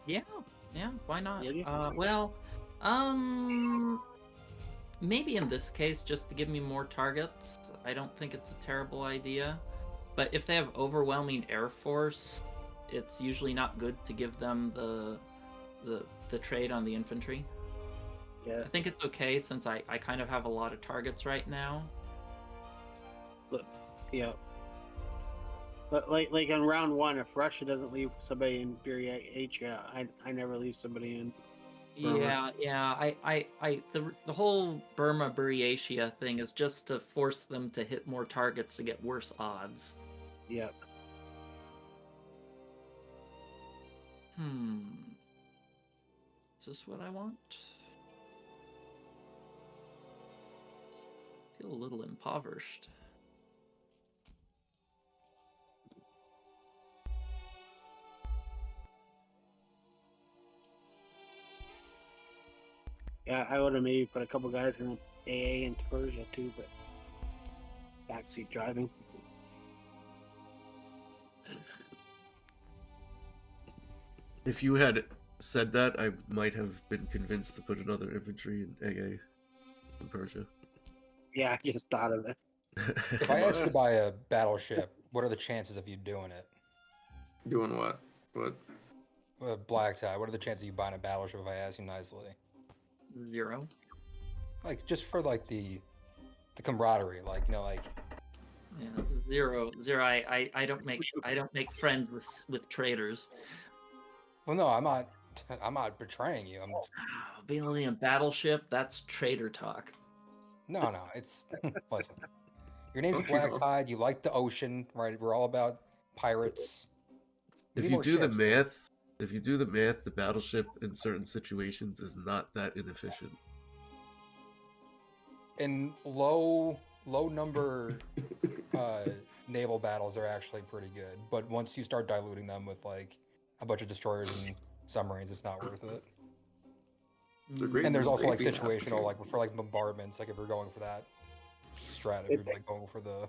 Yeah, why not? Really? Well, maybe in this case, just to give me more targets. I don't think it's a terrible idea. But if they have overwhelming air force, it's usually not good to give them the trade on the infantry. Yeah. I think it's okay since I kind of have a lot of targets right now. Yeah. But like in round 1, if Russia doesn't leave somebody in Buryatia, I never leave somebody in. Burma. Yeah. The whole Burma Buryatia thing is just to force them to hit more targets to get worse odds. Yeah. Is this what I want? Feel a little impoverished. Yeah, I would have maybe put a couple guys in AA into Persia too, but backseat driving. If you had said that, I might have been convinced to put another infantry in AA in Persia. Yeah, I just thought of it. If I asked you to buy a battleship, what are the chances of you doing it? Doing what? What? Black Tie, what are the chances of you buying a battleship if I ask you nicely? 0. Like, just for, like, the camaraderie, like, you know, like... Yeah, 0. I don't make friends with traitors. Well, no, I'm not betraying you. Building a battleship, that's traitor talk. No, it's... Listen. Your name's Don't you Black know? Tide, you like the ocean, right? We're all about pirates. We If need you more do the ships, dude. math, the battleship in certain situations is not that inefficient. In low number naval battles are actually pretty good, but once you start diluting them with like a bunch of destroyers and submarines, it's not worth it. It's a great And there's also like scraping situational, like opportunity. for like bombardments, like if you're going for that strat, if you're like going for the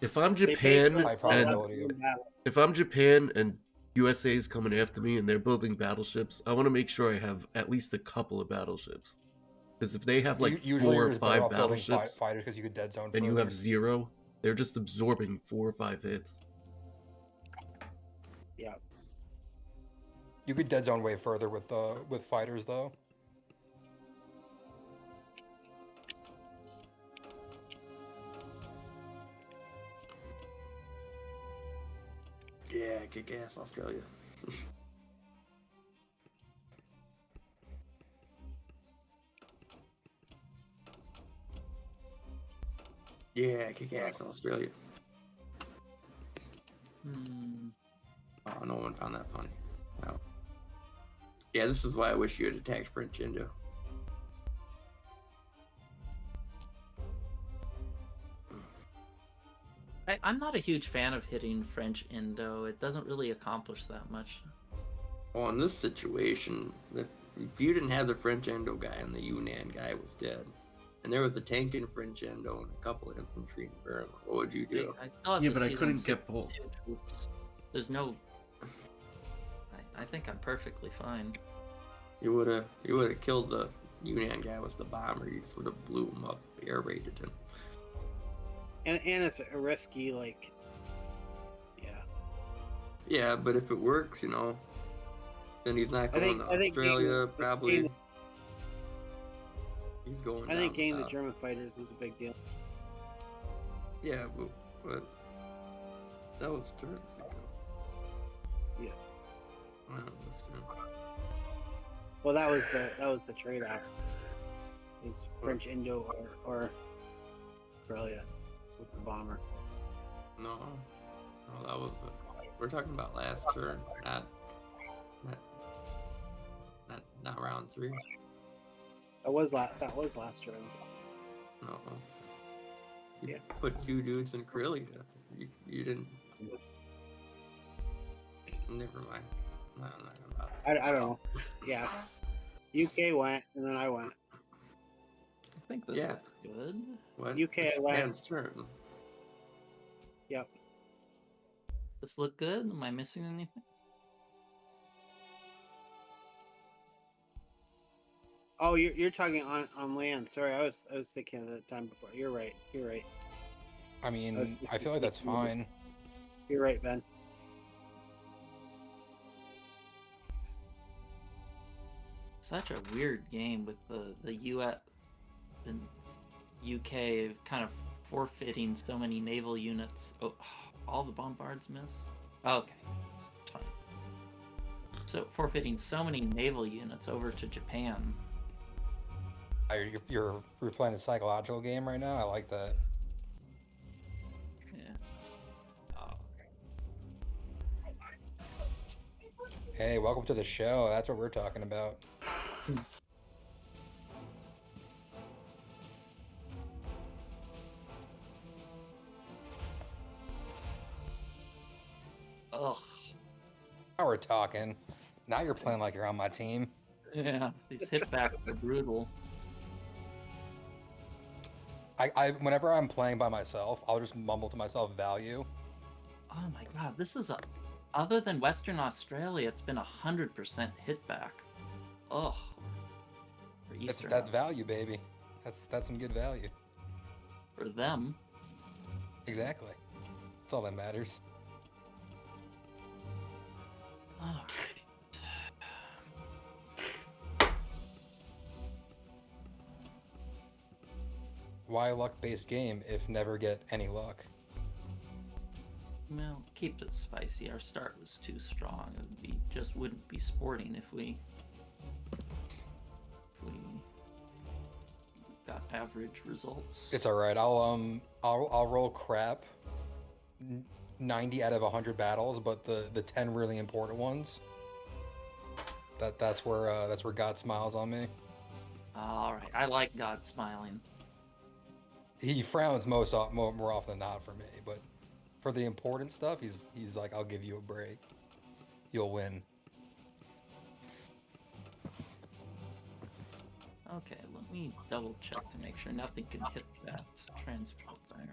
If I'm They Japan basically high all probability have of battle. if I'm Japan and USA is coming after me and they're building battleships, I want to make sure I have at least a couple of battleships. Because if they have like usually 4 you're or just better 5 off building battleships fighters because you could dead zone and you further. have 0, they're just absorbing 4 or 5 hits. Yeah. You could dead zone way further with fighters though. Yeah, kick ass, Australia. Yeah, kick ass, Australia. Oh, no one found that funny. No. Yeah, this is why I wish you had attacked French Indo. I'm not a huge fan of hitting French Indo. It doesn't really accomplish that much. Well, in this situation, if you didn't have the French Indo guy and the Yunnan guy was dead, and there was a tank in French Indo and a couple of infantry in Burma, what would you do? I still have Yeah, to but I see couldn't them get send both. 2 troops. There's no. I think I'm perfectly fine. You would have killed the Yunnan guy with the bomber. You would have blew him up, air raided him. And it's a risky, like, yeah. Yeah, but if it works, you know, then he's not I going think- to I think Australia. getting- Probably getting- he's going. I think down getting the south. German fighters was a big deal. Yeah, but that was turns ago. Yeah. Wow, that's good. Well, that was the trade-off. Is French Indo or Australia with the bomber. No, that was. We're talking about last turn, not round 3. That was last turn. No. You Yeah. put 2 dudes in Karelia. You didn't. Never mind. No, I'm not gonna bother. I don't know. Yeah. UK went and then I went. I think this Yeah. looks good. What? UK It's went. Japan's turn. Yep. This look good? Am I missing anything? Oh, you're talking on land. Sorry, I was thinking of the time before. You're right. I mean, I feel like that's fine. You're right, Ben. Such a weird game with the US and UK kind of forfeiting so many naval units. Oh, all the bombards miss. Okay, it's fine. So forfeiting so many naval units over to Japan. You're playing the psychological game right now. I like that. Yeah. Oh. Hey, welcome to the show. That's what we're talking about. Ugh. Now we're talking. Now you're playing like you're on my team. Yeah, these hitbacks are brutal. I whenever I'm playing by myself, I'll just mumble to myself value. Oh my god, this is other than Western Australia, it's been 100% hitback. Ugh. For Eastern That's value, baby. That's some good value. for them. Exactly. That's all that matters. Alright. Why luck-based game if never get any luck? Well, keep it spicy. Our start was too strong. It just wouldn't be sporting if we got average results. It's all right. I'll roll crap. 90 out of 100 battles, but the 10 really important ones. That's where God smiles on me. All right, I like God smiling. He frowns more often than not for me, but for the important stuff, he's like, I'll give you a break. You'll win. Okay, let me double check to make sure nothing can hit that transport there.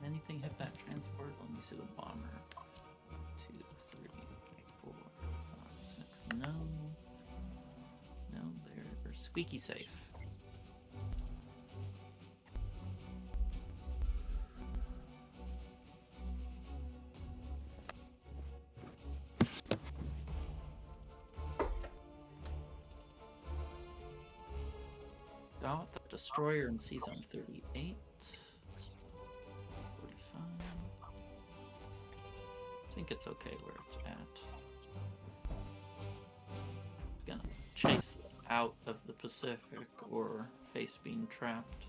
Anything hit that transport? Let me see the bomber. 2, 3, 4, 5, 6. No. No, they're squeaky safe. Got the destroyer in season 38. 45. I think it's okay where it's at. Gonna chase them out of the Pacific or face being trapped.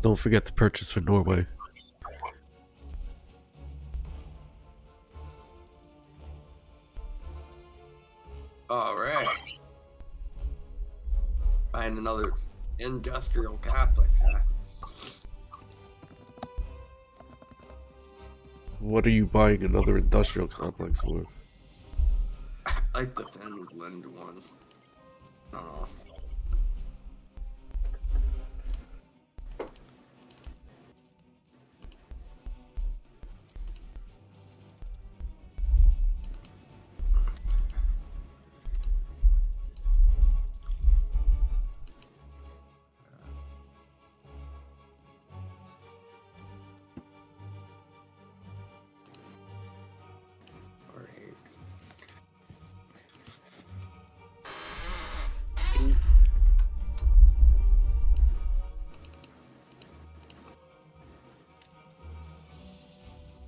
Don't forget to purchase for Norway. All right. Find another industrial complex. Huh? What are you buying another industrial complex for? I like the Finland ones. I don't know.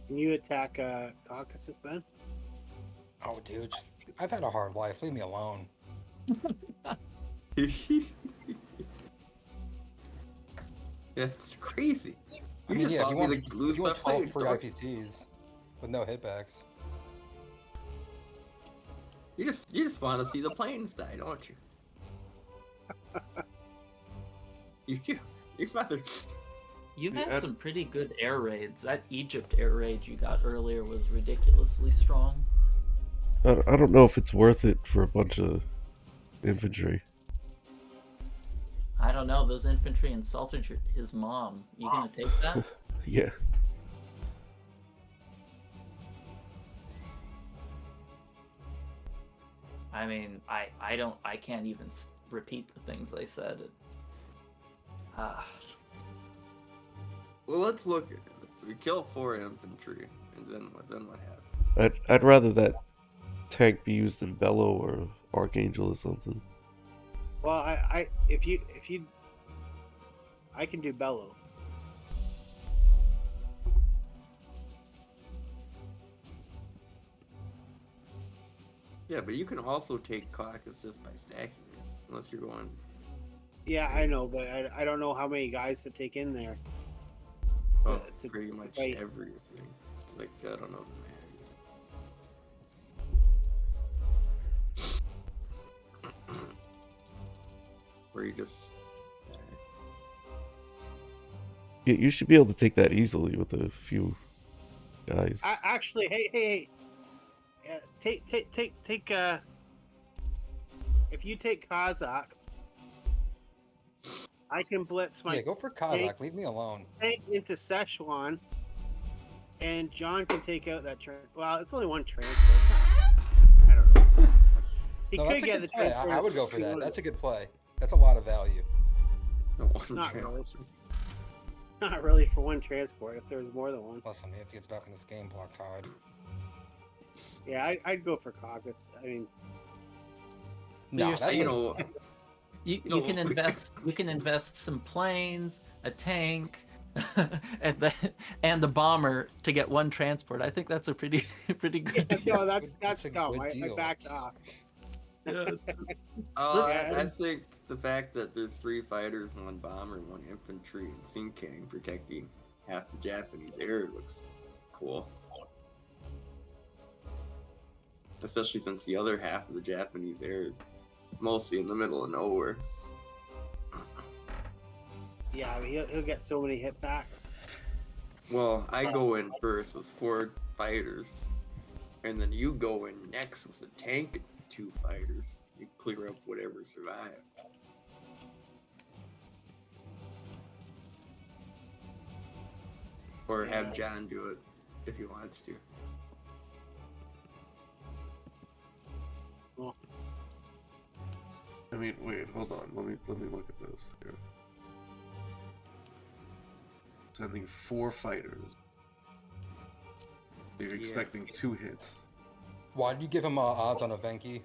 Can you attack Caucasus, Ben? Oh, dude, I've had a hard life. Leave me alone. That's crazy. I You mean, just yeah, if want you me want, to lose if you my want 12 planes, free don't you? IPCs with no hitbacks. You just want to see the planes die, don't you? You do. Your mother. You've Yeah, had some pretty good air raids. That Egypt air raid you got earlier was ridiculously strong. I don't know if it's worth it for a bunch of infantry. I don't know. Those infantry insulted his mom. You gonna take that? Yeah. I mean, I can't even repeat the things they said. Well, let's look. We kill 4 infantry, and then what happens? I'd rather that tank be used in Bello or Archangel or something. Well, if you, I can do Bellow. Yeah, but you can also take Caucus just by stacking it, unless you're going. Yeah, I know, but I don't know how many guys to take in there. Oh, It's a pretty much fight. everything. It's like I don't know the mags. Where you just. Yeah, you should be able to take that easily with a few guys. Actually, hey, take. If you take Kazakh, I can blitz my Yeah, go for Kazakh. Leave me alone. tank into Szechuan, and John can take out that train. Well, it's only one transport. I don't know. He No, could that's a get good the play. transport. I would go if for he that. wanted. That's a good play. That's a lot of value. Not really. Not really for one transport. If there's more than one, Listen, Nancy gets back in this game, Black Tide. yeah, I'd go for Caucus. I mean, No, you're that's You saying- know, You No. can invest. You can invest some planes, a tank, and the bomber to get one transport. I think that's a pretty good deal. no, that's That's a dumb. good I deal. backed off. Yeah. I think the fact that there's 3 fighters, 1 bomber, 1 infantry, and Sinkang protecting half the Japanese air looks cool. Especially since the other half of the Japanese air is mostly in the middle of nowhere. Yeah, I mean, he'll get so many hit backs. Well, I go in first with 4 fighters, and then you go in next with a tank and 2 fighters. You clear up whatever survived. Or have John do it if he wants to. I mean, wait, hold on. Let me look at this here. Sending 4 fighters. You're Yeah. expecting 2 hits. Why did you give him odds on a Venki?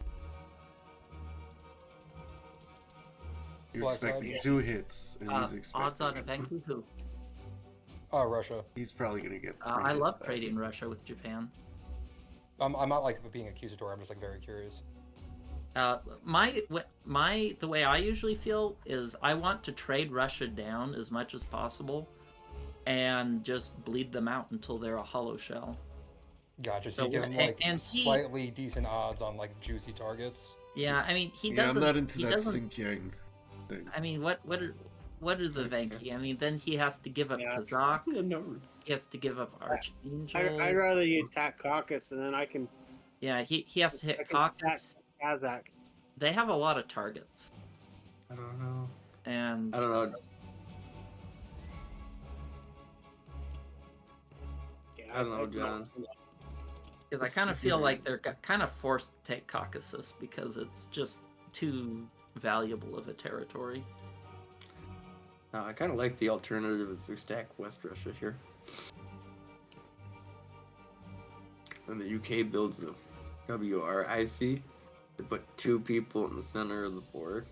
You're Black expecting Tide? 2 hits, and he's expecting. Odds on event who? Oh, Russia. He's probably gonna get. 3 I hits love back. trading Russia with Japan. I'm not like being accusatory. I'm just like very curious. The way I usually feel is I want to trade Russia down as much as possible, and just bleed them out until they're a hollow shell. Gotcha. So So you give him what- like and he- slightly decent odds on like juicy targets. Yeah, I mean he Yeah, doesn't. I'm not into he that doesn't. Xinjiang thing. I mean, what are the Venki? I mean, then he has to give up Yeah. Kazakh. The numbers. He has to give up Archangel. I'd rather you attack Caucus, and then I can Yeah, he has to I hit can Caucasus. Kazakh. They have a lot of targets, I don't know. and I don't know. Yeah, I don't know, John. because I kind of feel like they're kind of forced to take Caucasus because it's just too valuable of a territory. I kind of like the alternative is we stack West Russia here. And the UK builds the WRIC to put 2 people in the center of the board.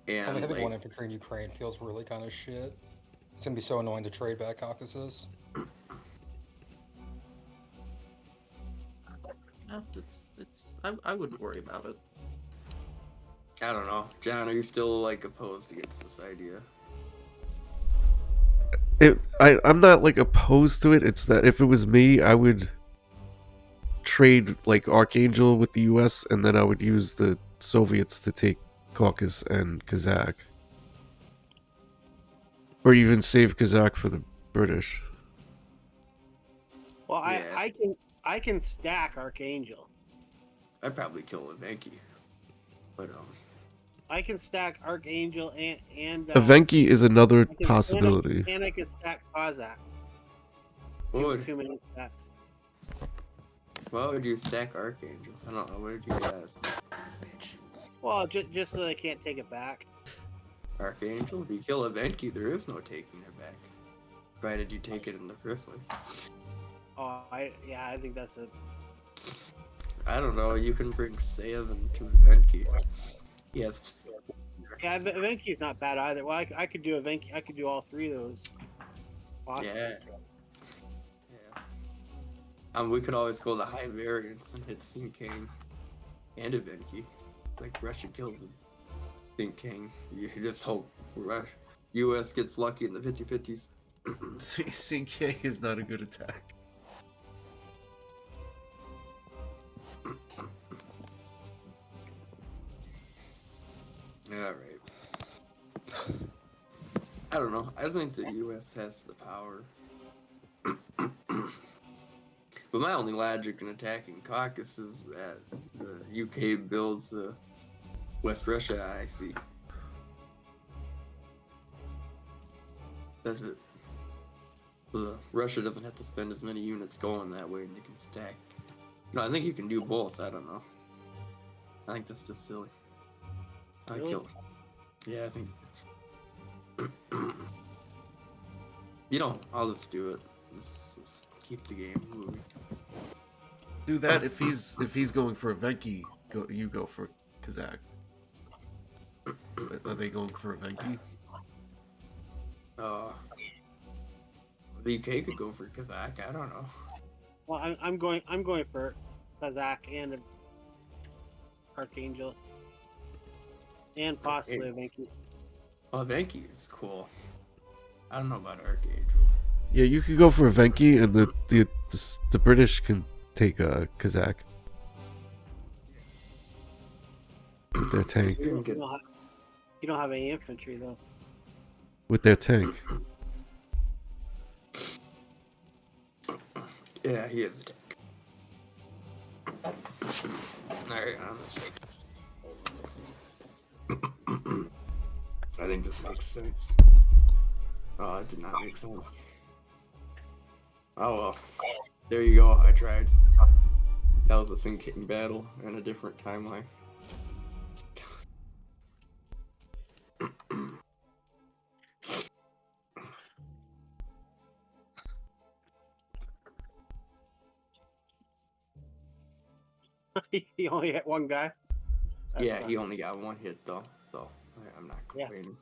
And Only having like, 1 infantry in Ukraine feels really kind of shit. It's gonna be so annoying to trade back Caucasus. No, I wouldn't worry about it. I don't know. John, are you still like opposed against this idea? I'm not like opposed to it. It's that if it was me, I would trade like Archangel with the US, and then I would use the Soviets to take Caucasus and Kazakh. Or even save Kazakh for the British. Well, Yeah. I can stack Archangel. I'd probably kill Evenki. But I can stack Archangel and Evenki is another I can- possibility. and I can stack Kozak. what Too many stacks. why would you stack Archangel? I don't know. What did you ask? Well, just so they can't take it back. Archangel? If you kill Evenki, there is no taking it back. Provided you take it in the first place. Oh, I think that's a. I don't know. You can bring Seven to Evenki. Yes. Yeah, Evenki's not bad either. Well, I could do Evenki. I could do all three of those. Possibly. Yeah. We could always go the high variance and hit Sin King and Evenki. Like Russia kills the Sin King. You just hope US gets lucky in the 50-50s. CK is not a good attack. Alright. I don't know. I think the US has the power. But my only logic in attacking Caucasus is that the UK builds the West Russia IC. That's it. So Russia doesn't have to spend as many units going that way, and they can stack. No, I think you can do both. I don't know. I think that's just silly. I Really? kill. Yeah, I think. You know, I'll just do it. Just keep the game moving. Do that if he's going for Evenki. You go for Kazakh. Are they going for Evenki? The UK could go for Kazakh. I don't know. Well, I'm going for Kazakh and Archangel, and possibly Evenki. Well, Evenki is cool. I don't know about Archangel. Yeah, you could go for Evenki, and the British can take Kazakh with their tank. You can get You don't have any infantry though. With their tank. Yeah, he has a tank. Alright, I'm gonna take this. I think this makes sense. Oh, it did not make sense. Oh well. There you go, I tried. That was a Sin King battle and a different timeline. He only hit one guy. That Yeah, he sucks. only got one hit though, so I'm not Yeah. complaining.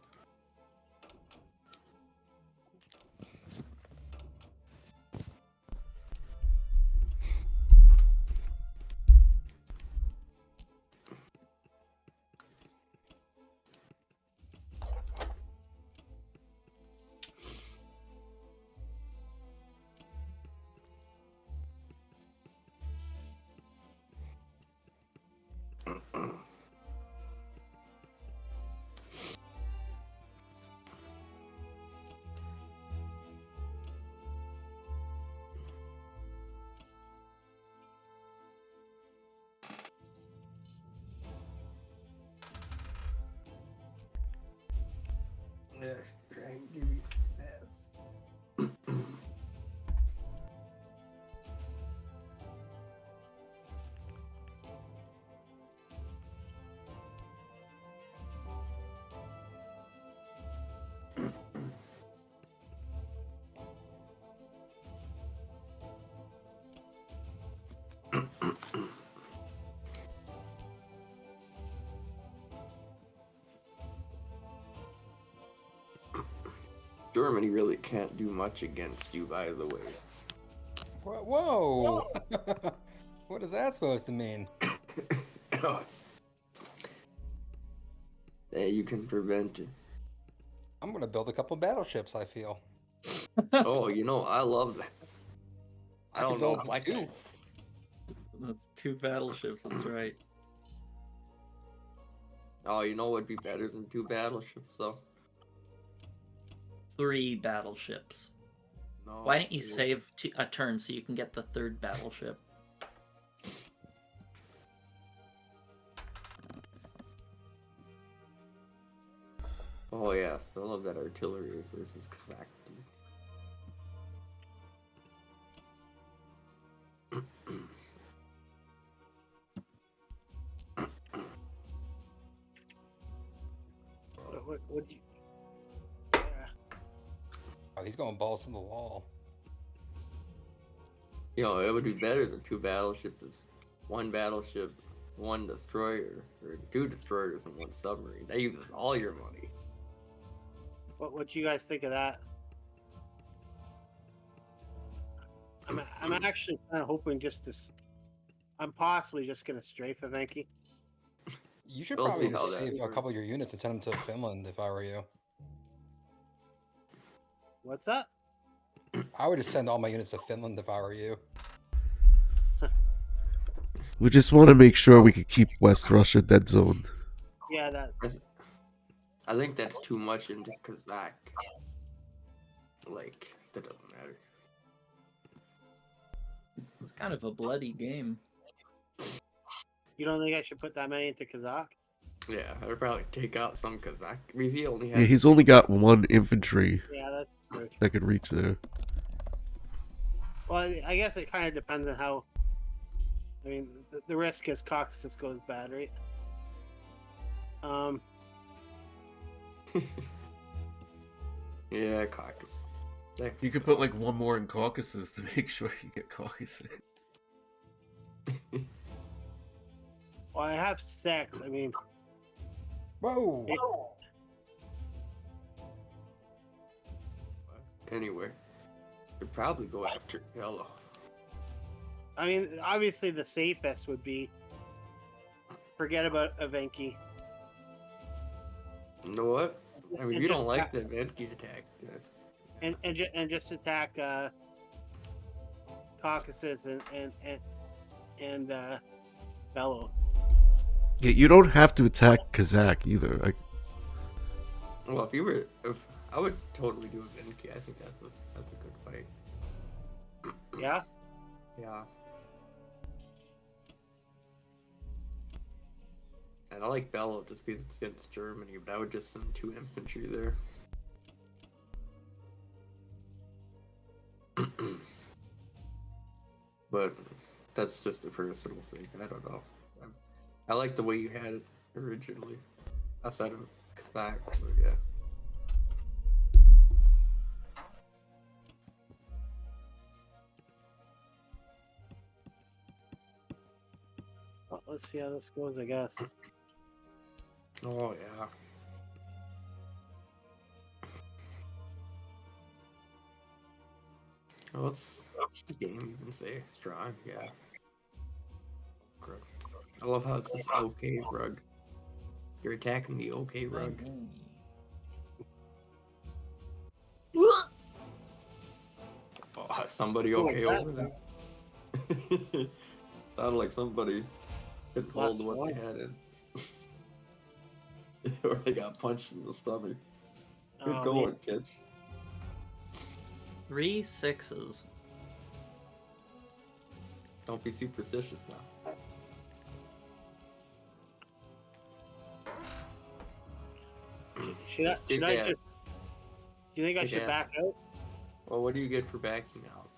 Yeah, try and give you a pass. Germany really can't do much against you, by the way. Whoa! What is that supposed to mean? That you can prevent it. I'm gonna build a couple battleships, I feel. Oh, I love that. I could don't know build if I two. can. That's 2 battleships. That's right. Oh, you know what'd be better than 2 battleships, though? 3 battleships. No. Why don't you save a turn so you can get the 3rd battleship? Oh yes, I love that artillery versus Kazakh. What do you? Yeah. Oh, he's going balls to the wall. You know, it would be better than 2 battleships is 1 battleship, 1 destroyer, or 2 destroyers and 1 submarine. That uses all your money. What do you guys think of that? I'm actually kind of hoping just to. I'm possibly just gonna strafe Evenki. You should We'll probably see how that save a works. couple of your units and send them to Finland if I were you. What's that? I would just send all my units to Finland if I were you. We just want to make sure we can keep West Russia dead zone. Yeah, that. I think that's too much into Kazakh. Like, that doesn't matter. It's kind of a bloody game. You don't think I should put that many into Kazakh? Yeah, I'd probably take out some Kazakh. Because he only has... Yeah, he's only got 1 infantry Yeah, that's true. that could reach there. Well, I guess it kind of depends on how. I mean, the risk is Caucasus goes bad, right? Yeah, Caucasus. You could put like 1 more in Caucasus to make sure you get Caucasus. Well, I have 6. I mean, Whoa! Anywhere. Could probably go after Hello. I mean, obviously the safest would be forget about Evenki. You know what? I mean, And you just don't like the Evenki attack. Yes. and just attack Caucasus and Bello. Yeah, you don't have to attack Kazakh either. Like, Well, if I would totally do Evenki. I think that's a good fight. Yeah. Yeah. And I like Bello just because it's against Germany, but I would just send 2 infantry there. But that's just a personal thing. I don't know. I like the way you had it originally, outside of Kazakh. But yeah. Well, let's see how this goes, I guess. Oh yeah. What's the game even say? Strong, yeah. I love how it's this OK rug. You're attacking the OK rug. Oh, somebody okay over there? Sounded like somebody couldn't hold Last what one. they had in. Or they got punched in the stomach. Good Oh, going, man. kid. 3 6s. Don't be superstitious now. Should Just kick I ass. just? Do you think I Kick should ass. back out? Well, what do you get for backing out?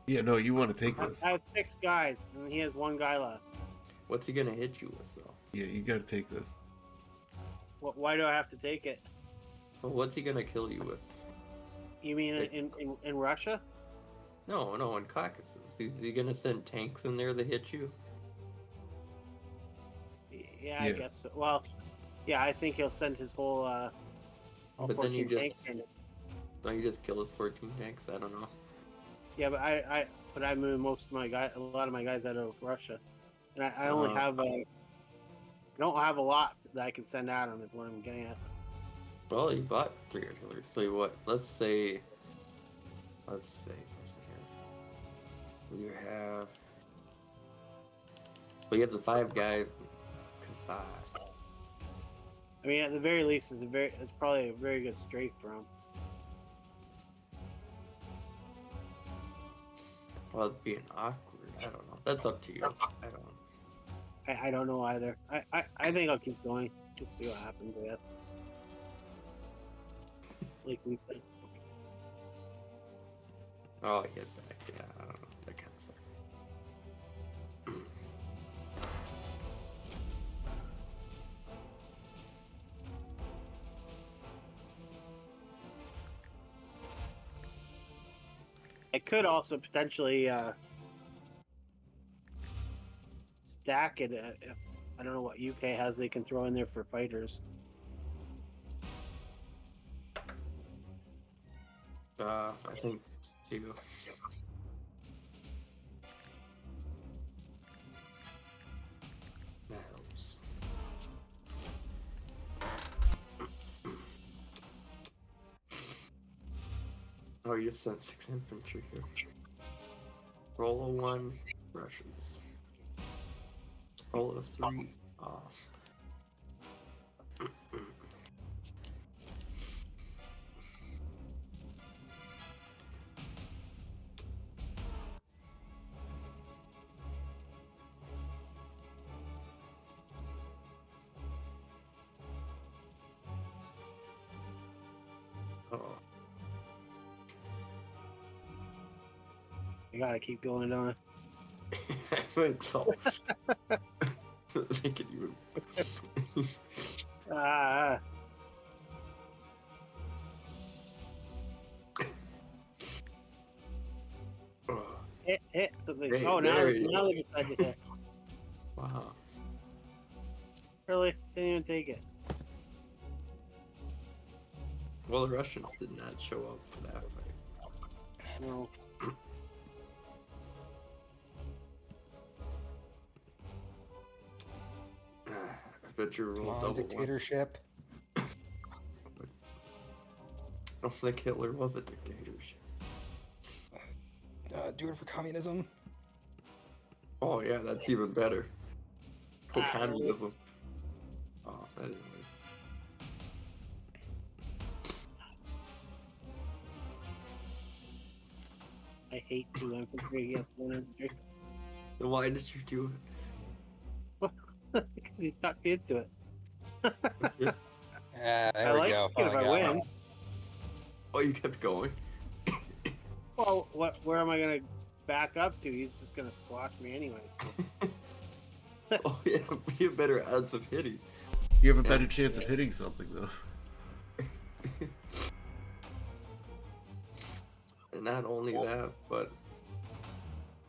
yeah, no, you want to take this. I have 6 guys, and he has 1 guy left. What's he gonna hit you with, though? Yeah, you gotta take this. Why do I have to take it? Well, what's he gonna kill you with? You mean in Russia? No, in Caucasus. Is he gonna send tanks in there to hit you? Yeah, I Yeah. guess so. Well, yeah, I think he'll send his whole. All But then you 14 just- tanks in. Don't you just kill his 14 tanks? I don't know. Yeah, but I moved most of my guys, a lot of my guys out of Russia, and I only Uh. have I don't have a lot that I can send at them. Is what I'm getting at. Well, you bought 3 artillery. So what? Let's say something here. You have. Well, you have the 5 guys. I mean, at the very least, it's probably a very good strafe for him. Well, it's being awkward. I don't know. That's up to you. I don't. I don't know either. I think I'll keep going. Just see what happens. I guess. Like we said. Oh, I get that. Yeah, I don't know. That kind of sucks. I could also potentially stack it. If, I don't know what UK has they can throw in there for fighters. I think two. That helps. Oh, you just sent 6 infantry here. Roll a 1, Russians. Roll a 3, off. Oh. I gotta keep going on. I think so. Make it even. Ah. Hit something. Hey, Oh, now there you now go. they decide to hit. Wow. Really? Didn't even take it. Well, the Russians did not show up for that fight. No. I bet you Come rolled on, double dictatorship. once. I don't think Hitler was a dictatorship. Do it for communism. Oh yeah, that's even better. For Ah. communism. Oh, that didn't work. I hate 2 infantry against 1 infantry. Then why did you do Because you tucked into it. it? There I we like go. it if I Finally got win. one. Oh, you kept going. Well, where am I gonna back up to? He's just gonna squash me anyways. Oh yeah, you have better odds of hitting. You have a better chance of hitting something, though. And not only that, but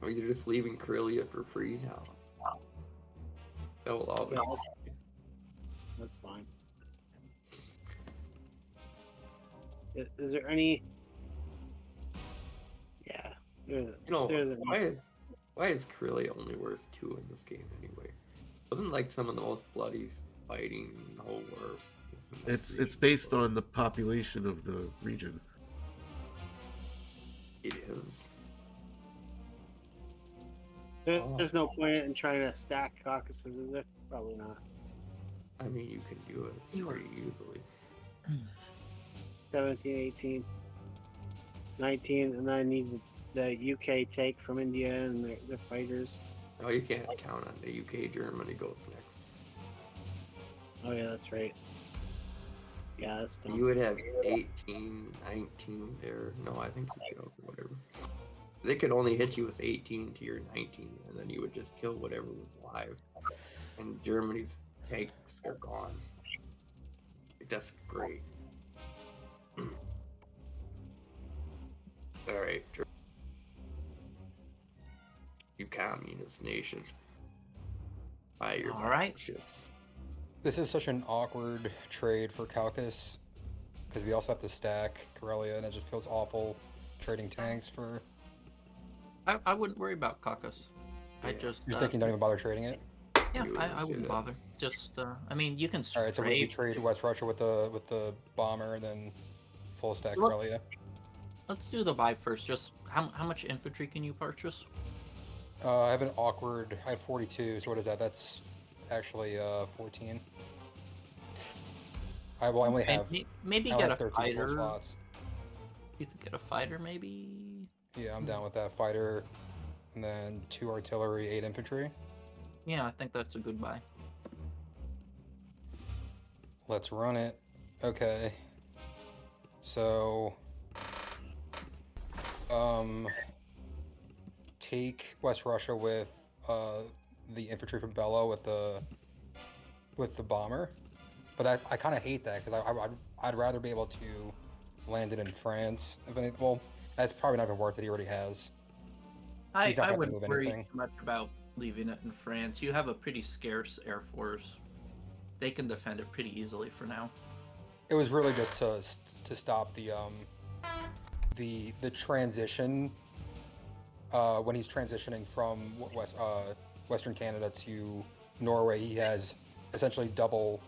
you're just leaving Karelia for free now. That will always. Yeah, that's fine. Is there any? Yeah. You know, there's why is Karelia only worth 2 in this game anyway? Wasn't like some of the most bloody fighting in the whole world. It's based on the population of the region. It is. There's no point in trying to stack caucuses, is there? Probably not. I mean, you can do it pretty easily. 17, 18, 19, and then I need the UK take from India and their fighters. No, you can't count on the UK. Germany goes next. Oh yeah, that's right. Yeah, that's dumb. You would have 18, 19 there. No, I think you should, or whatever. They could only hit you with 18 to your 19, and then you would just kill whatever was alive. And Germany's tanks are gone. That's great. Alright. You communist nation. Buy your All right. ships. This is such an awkward trade for Caucus because we also have to stack Karelia, and it just feels awful trading tanks for. I wouldn't worry about Caucus. I Yeah. just You're thinking don't even bother trading it. yeah, You I wouldn't wouldn't do that. bother. Just I mean, you can All right, so we trade. trade West Russia with the bomber, and then full stack Look- Karelia. Let's do the buy first. Just how much infantry can you purchase? I have an awkward. I have 42. So what is that? That's actually 14. I only have. Maybe I only get a have 13 fighter. slots. You could get a fighter, maybe. Yeah, I'm down with that fighter. and then 2 artillery, 8 infantry. Yeah, I think that's a good buy. Let's run it. Okay. So, take West Russia with the infantry from Bello with the bomber. But I kind of hate that because I'd rather be able to land it in France. If anything, well, that's probably not even worth it. He already has. He's not I gonna wouldn't move worry anything. too much about leaving it in France. You have a pretty scarce air force. They can defend it pretty easily for now. It was really just to stop the transition when he's transitioning from Western Canada to Norway. He has essentially double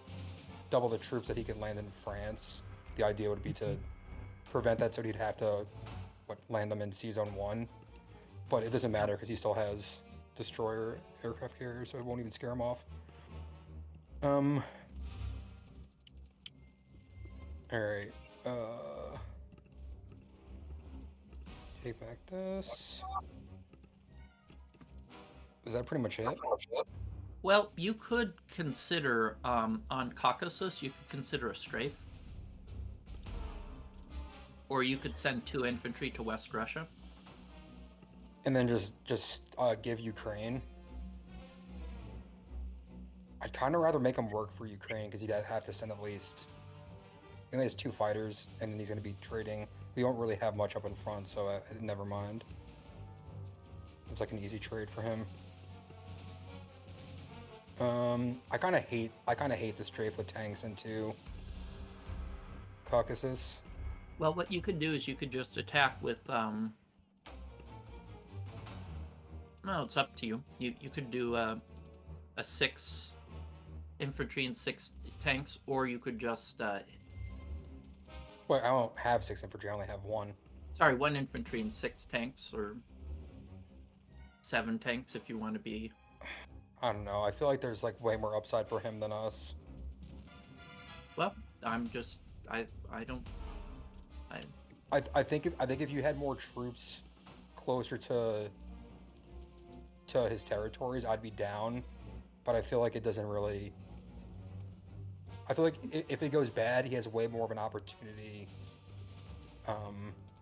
the troops that he could land in France. The idea would be to prevent that, so he'd have to land them in Sea Zone 1. But it doesn't matter because he still has destroyer aircraft carriers, so it won't even scare him off. Alright. Take back this. Is that pretty much it? Well, you could consider on Caucasus. You could consider a strafe, or you could send 2 infantry to West Russia. And then just give Ukraine. I'd kind of rather make him work for Ukraine because he'd have to send at least. He only has 2 fighters, and then he's going to be trading. We don't really have much up in front, so never mind. It's like an easy trade for him. I kind of hate the strafe with tanks into Caucasus. Well, what you could do is you could just attack with no, it's up to you. You could do a 6 infantry and 6 tanks, or you could just Well, I don't have 6 infantry. I only have 1. sorry, 1 infantry and 6 tanks, or 7 tanks if you want to be. I don't know. I feel like there's like way more upside for him than us. Well, I'm just I don't. I think if you had more troops closer to his territories, I'd be down. But I feel like it doesn't really. I feel like if it goes bad, he has way more of an opportunity,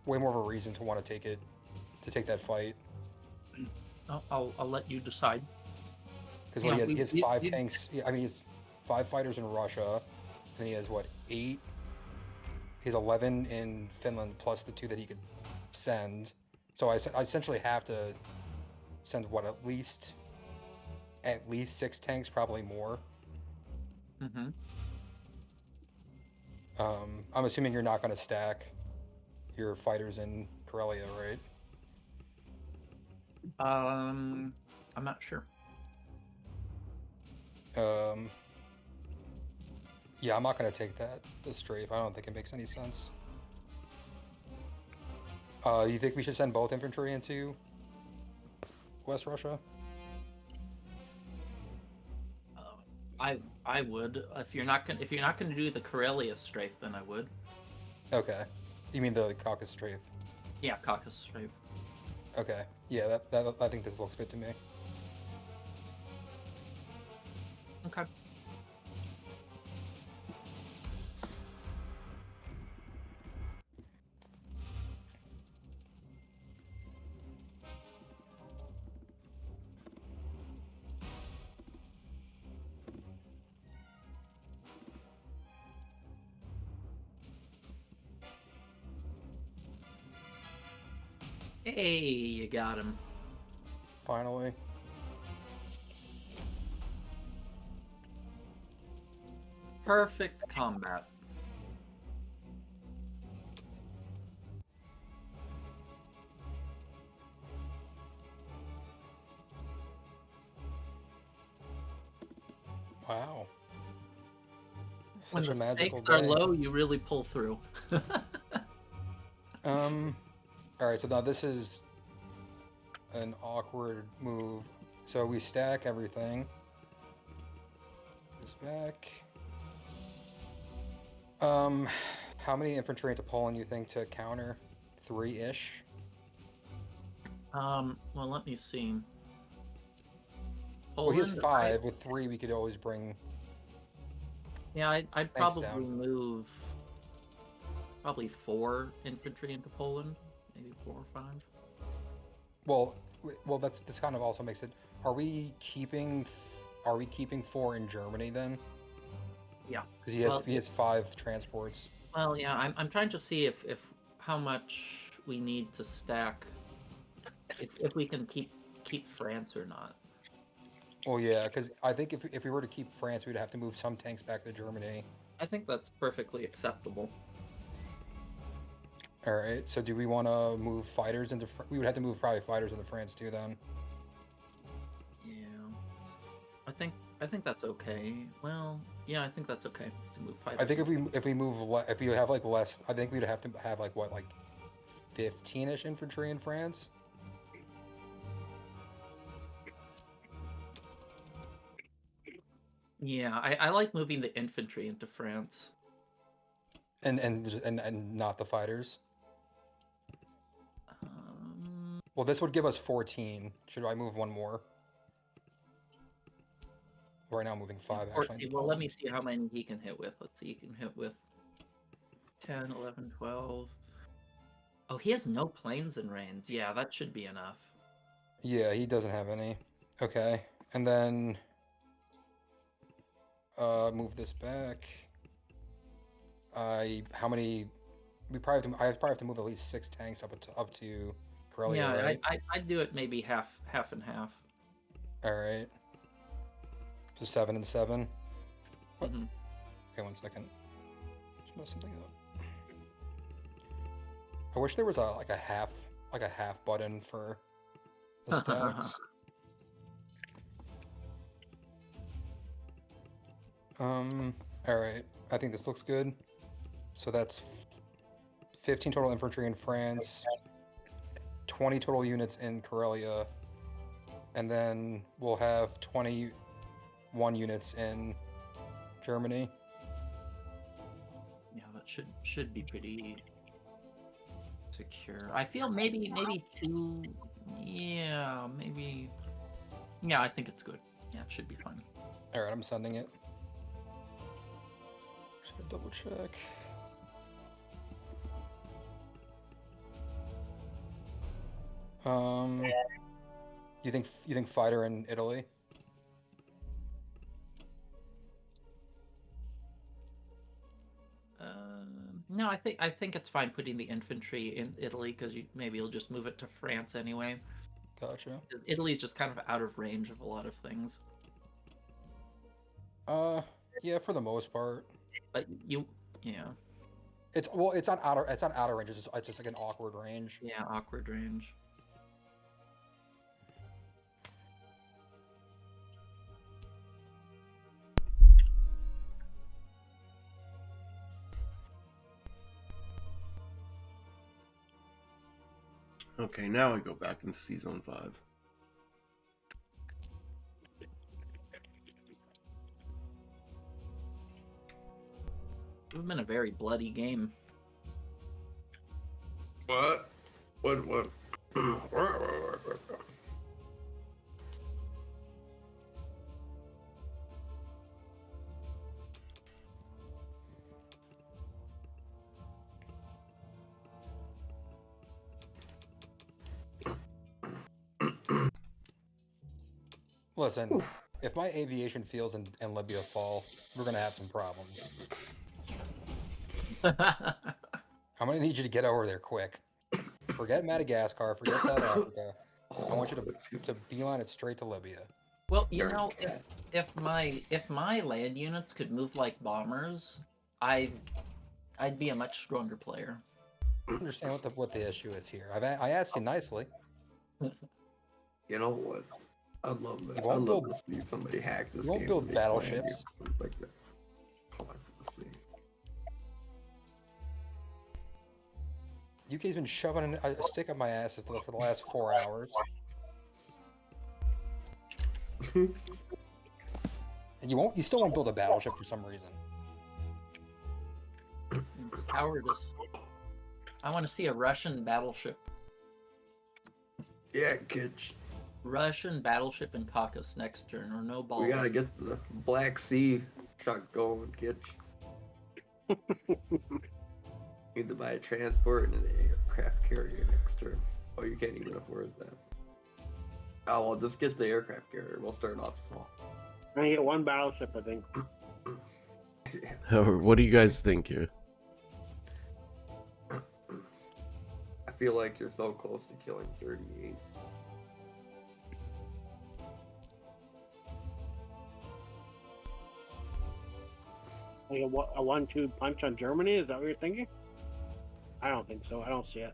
way more of a reason to want to take that fight. I'll let you decide. Because he has 5 tanks. I mean, he has 5 fighters in Russia, and he has what, 8? He has 11 in Finland plus the 2 that he could send. So I essentially have to send what, at least 6 tanks, probably more. Mm-hmm. I'm assuming you're not going to stack your fighters in Karelia, right? I'm not sure. Yeah, I'm not going to take the strafe. I don't think it makes any sense. You think we should send both infantry into West Russia? I would. If you're not gonna do the Karelia strafe, then I would. Okay. You mean the Caucasus strafe? Yeah, Caucasus strafe. Okay. Yeah, that I think this looks good to me. Okay. Hey, you got him. Finally. Perfect combat. Wow. When Such a the magical stakes are day. low, you really pull through. All right, so now this is an awkward move. So we stack everything. This back. How many infantry into Poland you think to counter? 3-ish? Well, let me see. Well, he has Poland, 5. With 3, we could always bring. Yeah, I'd Thanks, probably down. move probably 4 infantry into Poland, maybe 4 or 5. Well, this kind of also makes it. Are we keeping 4 in Germany then? Yeah. Because he has 5 transports. Well, yeah, I'm trying to see if how much we need to stack, if we can keep France or not. Oh yeah, because I think if we were to keep France, we'd have to move some tanks back to Germany. I think that's perfectly acceptable. All right. So do we want to move fighters into? We would have to move probably fighters into France too then. Yeah. I think that's okay. Well, yeah, I think that's okay to move fighters. I think if we have like less, I think we'd have to have like 15-ish infantry in France. Yeah, I like moving the infantry into France. And not the fighters. Um, Well, this would give us 14. Should I move one more? Right now, I'm moving 5 actually. 14, well, let me see how many he can hit with. Let's see, he can hit with 10, 11, 12. Oh, he has no planes and range. Yeah, that should be enough. Yeah, he doesn't have any. Okay, and then move this back. How many? I probably have to move at least 6 tanks up to Karelia, Yeah, right? I'd do it maybe half and half. All right. So 7 and 7. What? Mhm. Okay, 1 second. Just messed something up. I wish there was a half button for the stacks. All right. I think this looks good. So that's 15 total infantry in France, 20 total units in Karelia, and then we'll have 21 units in Germany. Yeah, that should be pretty secure. I feel maybe 2. Yeah, maybe. Yeah, I think it's good. Yeah, it should be fine. All right, I'm sending it. Just gonna double check. You think fighter in Italy? No, I think it's fine putting the infantry in Italy because maybe you'll just move it to France anyway. Gotcha. Because Italy's just kind of out of range of a lot of things. Yeah, for the most part. But yeah. It's not outer range. It's just like an awkward range. Yeah, awkward range. Okay, now I go back into C Zone 5. It's been a very bloody game. What? Listen, if my aviation fields in Libya fall, we're gonna have some problems. I'm gonna need you to get over there quick. Forget Madagascar, forget South Africa. I want you to beeline it straight to Libya. Well, you know, if my land units could move like bombers, I'd be a much stronger player. I understand what the issue is here. I asked you nicely. You know what? I'd love that. You won't I'd love build- to see somebody hack this you won't game. build and make land battleships. units like that. Oh, let's see. UK's been shoving a stick up my ass for the last 4 hours. And you still won't build a battleship for some reason. It's cowardice. I want to see a Russian battleship. Yeah, Kitch. Russian battleship in Caucasus next turn, or no balls. We gotta get the Black Sea truck going, Kitch. Need to buy a transport and an aircraft carrier next turn. Oh, you can't even afford that. Oh, well, just get the aircraft carrier. We'll start off small. I get one battleship, I think. Yeah. Or what do you guys think here? I feel like you're so close to killing 38. Like a 1-2 punch on Germany? Is that what you're thinking? I don't think so. I don't see it.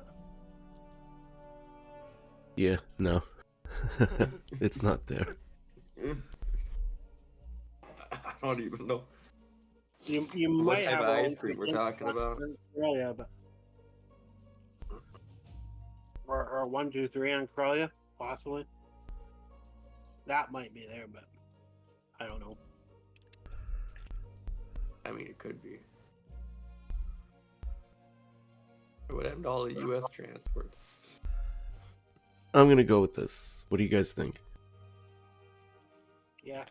Yeah, no. It's not there. I don't even know. You What might type have of a ice cream we're talking about? Australia, but or 1-2-3 on Australia, possibly. That might be there, but I don't know. I mean, it could be. It would end all the U.S. transports. I'm gonna go with this. What do you guys think? Yeah.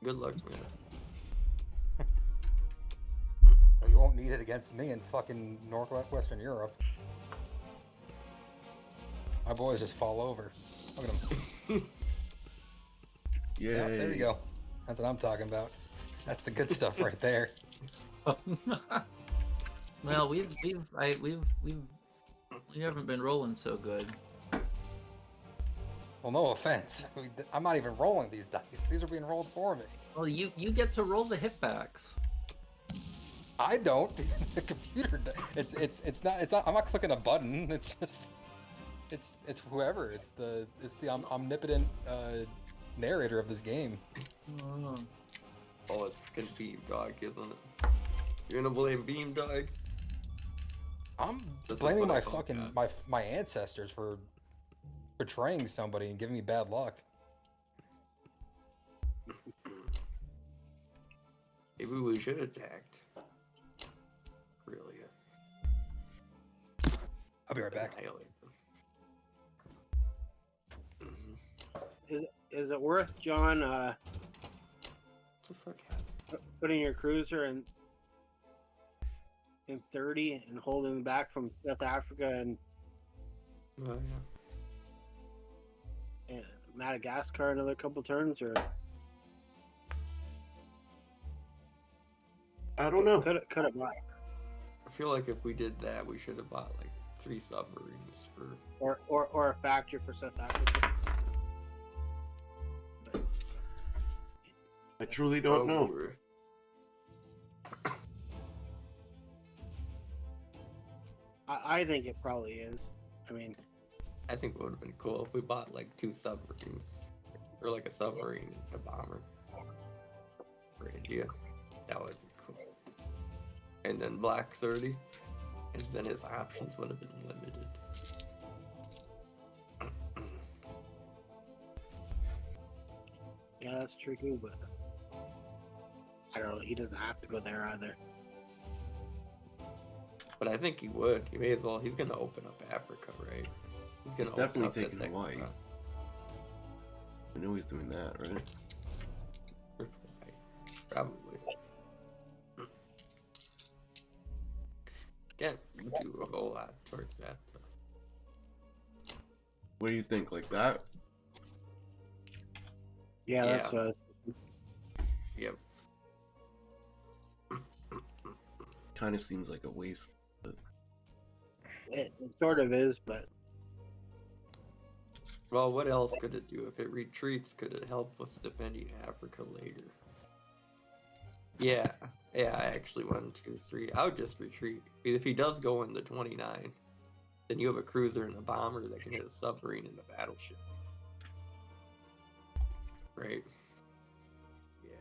Good luck, man. You won't need it against me in fucking Northwestern Europe. My boys just fall over. Look at them. Yeah, Yep, there you go. That's what I'm talking about. That's the good stuff right there. Well, we haven't been rolling so good. Well, no offense. I'm not even rolling these dice. These are being rolled for me. Well, you get to roll the hitbacks. I don't. The computer. It's not. I'm not clicking a button. It's just. It's whoever. It's the omnipotent narrator of this game. Oh. Oh, it's freaking Beam Dog, isn't it? You're gonna blame Beam Dog? I'm This is blaming what I my call fucking God. my ancestors for betraying somebody and giving me bad luck. Maybe we should have attacked. Really? I'll be right back. Annihilate them. Mhm. Is it worth, John, What the fuck happened? putting your cruiser in 30 and holding back from South Africa and Oh, yeah. Madagascar another couple turns, or I don't know. could have bought, I feel like if we did that, we should have bought like 3 submarines for. or a factory for South Africa. But I truly don't know. Over. I think it probably is. I mean, I think it would have been cool if we bought like 2 submarines, or like a submarine and a bomber for India. That would be cool. And then Black 30, and then his options would have been limited. yeah, that's true too, but I don't know. He doesn't have to go there either. But I think he would. He may as well. He's gonna open up Africa, right? He's open definitely up that taking second Hawaii. front. I know he's doing that, right? Right. Probably. Can't do a whole lot towards that. Though. What do you think? Like that? Yeah, that's Yeah. what I was Yep. Kind of seems like a waste. it sort of is, but Well, what else could it do? If it retreats, could it help us defending Africa later? Yeah, I actually 1, 2, 3. I would just retreat. If he does go in the 29, then you have a cruiser and a bomber that can hit a submarine and a battleship. Right? Yeah.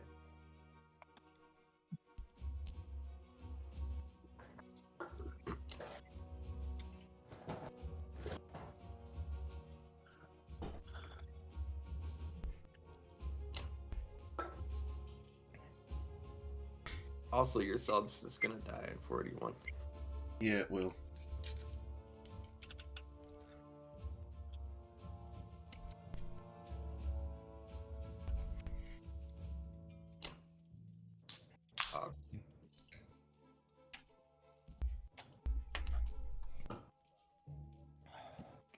Also, your sub's just gonna die in 41. Yeah, it will.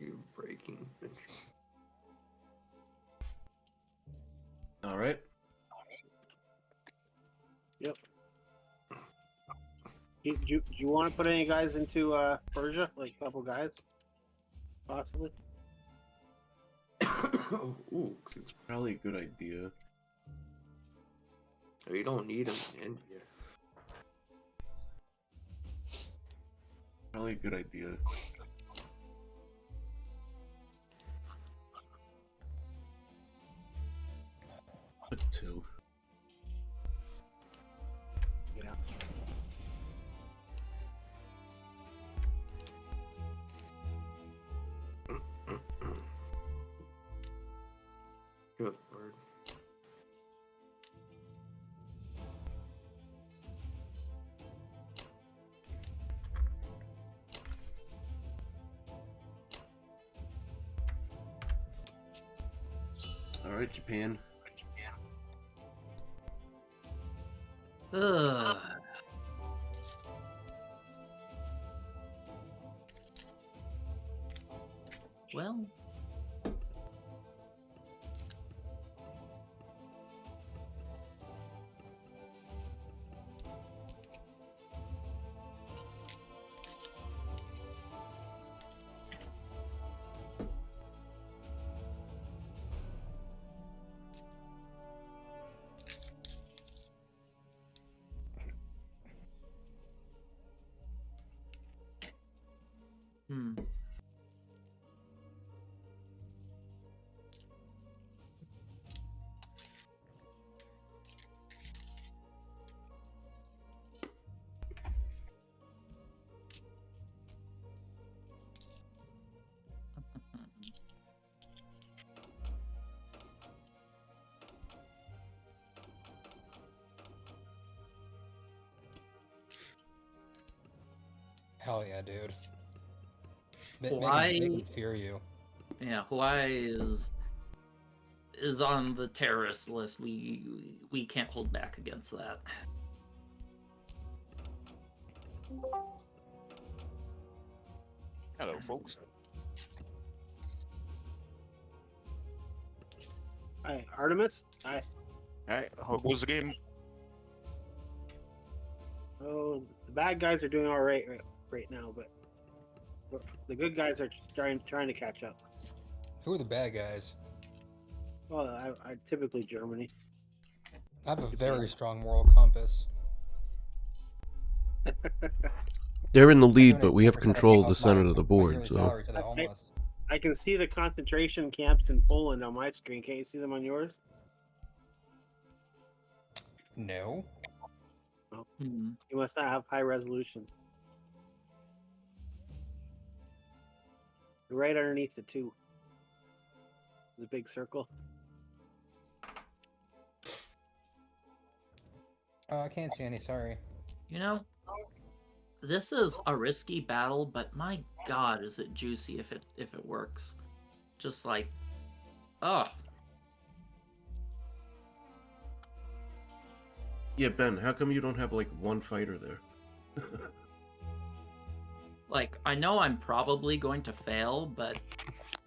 You breaking. All right. Yep. Do you want to put any guys into Persia? Like a couple guys? Possibly? Ooh, Probably a good idea. we don't need them in India. Probably a good idea. Put 2. Yeah. Good word. All right, Japan. Ugh. Well, hmm. Hell yeah, dude. Why- Make them fear you. Yeah, Hawaii is on the terrorist list. We can't hold back against that. Hello, folks. Hi, Artemis. Hi. Alright, how goes the game? Oh, the bad guys are doing all right now, but the good guys are trying to catch up. Who are the bad guys? Well, I typically Germany. I have a very strong moral compass. They're in the lead, but we have Donate 10% control of the my center of the yearly board. So salary to the homeless. I can see the concentration camps in Poland on my screen. Can't you see them on yours? No. Hmm. You must not have high resolution. You're right underneath the 2. There's a big circle. I can't see any, sorry. You know, this is a risky battle, but my God, is it juicy if it works? Just like, oh, yeah, Ben, how come you don't have like one fighter there? like I know I'm probably going to fail, but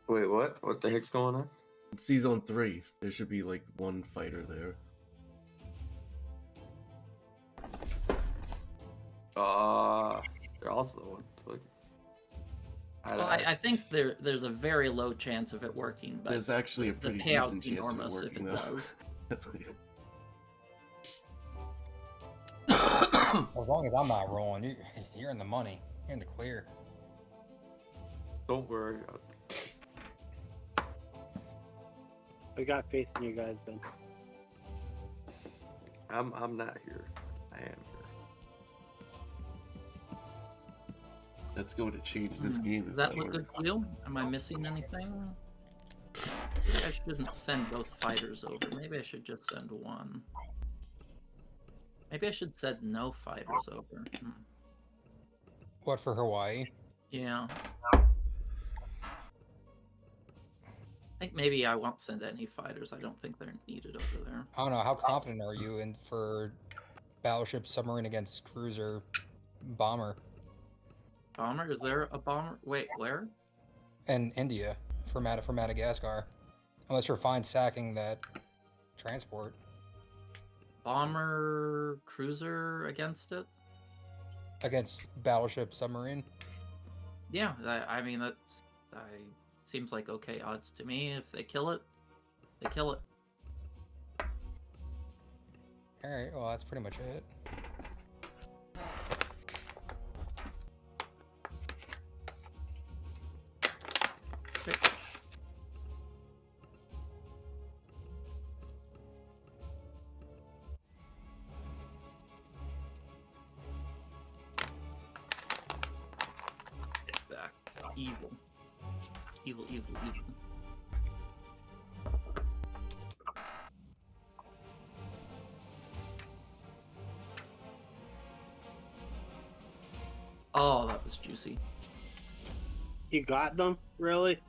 Wait, what? What the heck's going on? It's C-Zone 3. There should be like one fighter there. They're also like. I think there's a very low chance of it working. But There's actually a the pretty payout's decent chance of it enormous if working it though. does. As long as I'm not rolling, you're in the money. You're in the clear. Don't worry. I got faith in you guys, Ben. I'm not here. I am here. Let's go to change this game. Does if that look good works. for you? Am I missing anything? Maybe I shouldn't send both fighters over. Maybe I should just send one. Maybe I should said no fighters over. What, for Hawaii? Yeah. I think maybe I won't send any fighters. I don't think they're needed over there. I don't know. How confident are you in for battleship, submarine against cruiser, bomber? Bomber? Is there a bomber? Wait, where? And India for Madagascar. Unless you're fine sacking that transport. Bomber cruiser against it? Against battleship, submarine. Yeah, I mean that's seems like okay odds to me. If they kill it, they kill it. All right. Well, that's pretty much it. Okay. Get back. Evil. Evil, evil, evil. Oh, that was juicy. You got them? Really?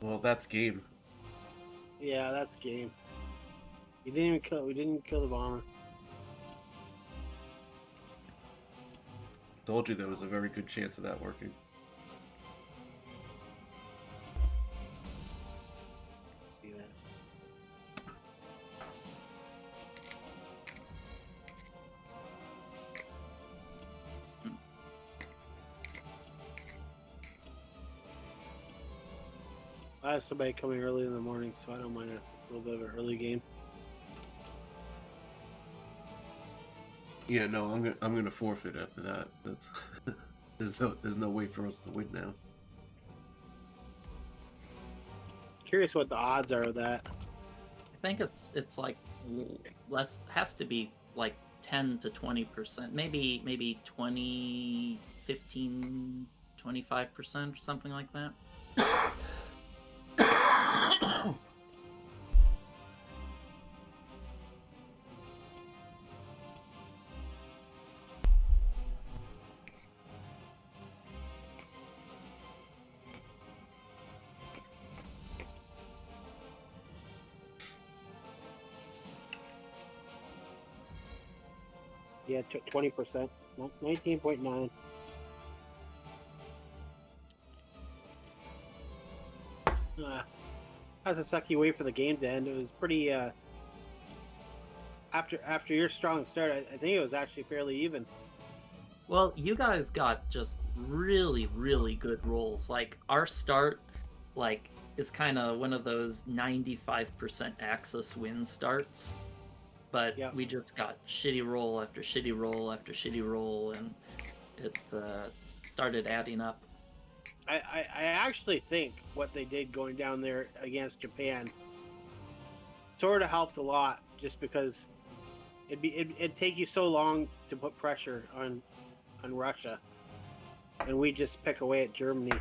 Well, that's game. Yeah, that's game. You didn't even kill. We didn't kill the bomber. Told you there was a very good chance of that working. See that? I have somebody coming early in the morning, so I don't mind a little bit of an early game. Yeah, no, I'm gonna forfeit after that. That's there's no way for us to win now. Curious what the odds are of that. I think it's like less, has to be like 10 to 20%, maybe 20, 15, 25%, something like that. Yeah, 20%. 19.9. Hasasaki wait for the game to end. It was pretty. After your strong start, I think it was actually fairly even. Well, you guys got just really, really good rolls. Like our start, like is kind of one of those 95% Axis win starts, but Yeah. we just got shitty roll after shitty roll after shitty roll, and it started adding up. I actually think what they did going down there against Japan sort of helped a lot, just because it'd take you so long to put pressure on Russia, and we just pick away at Germany.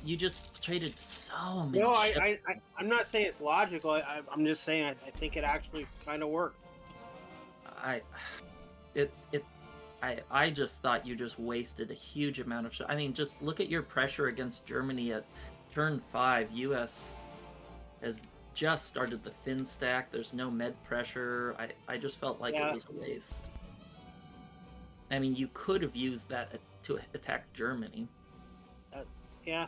You just traded so many. No, ships. I'm not saying it's logical. I'm just saying I think it actually kind of worked. I just thought you just wasted a huge amount of. I mean, just look at your pressure against Germany at turn 5. U.S. has just started the fin stack. There's no med pressure. I just felt like it was a waste. I mean, you could have used that to attack Germany. Yeah,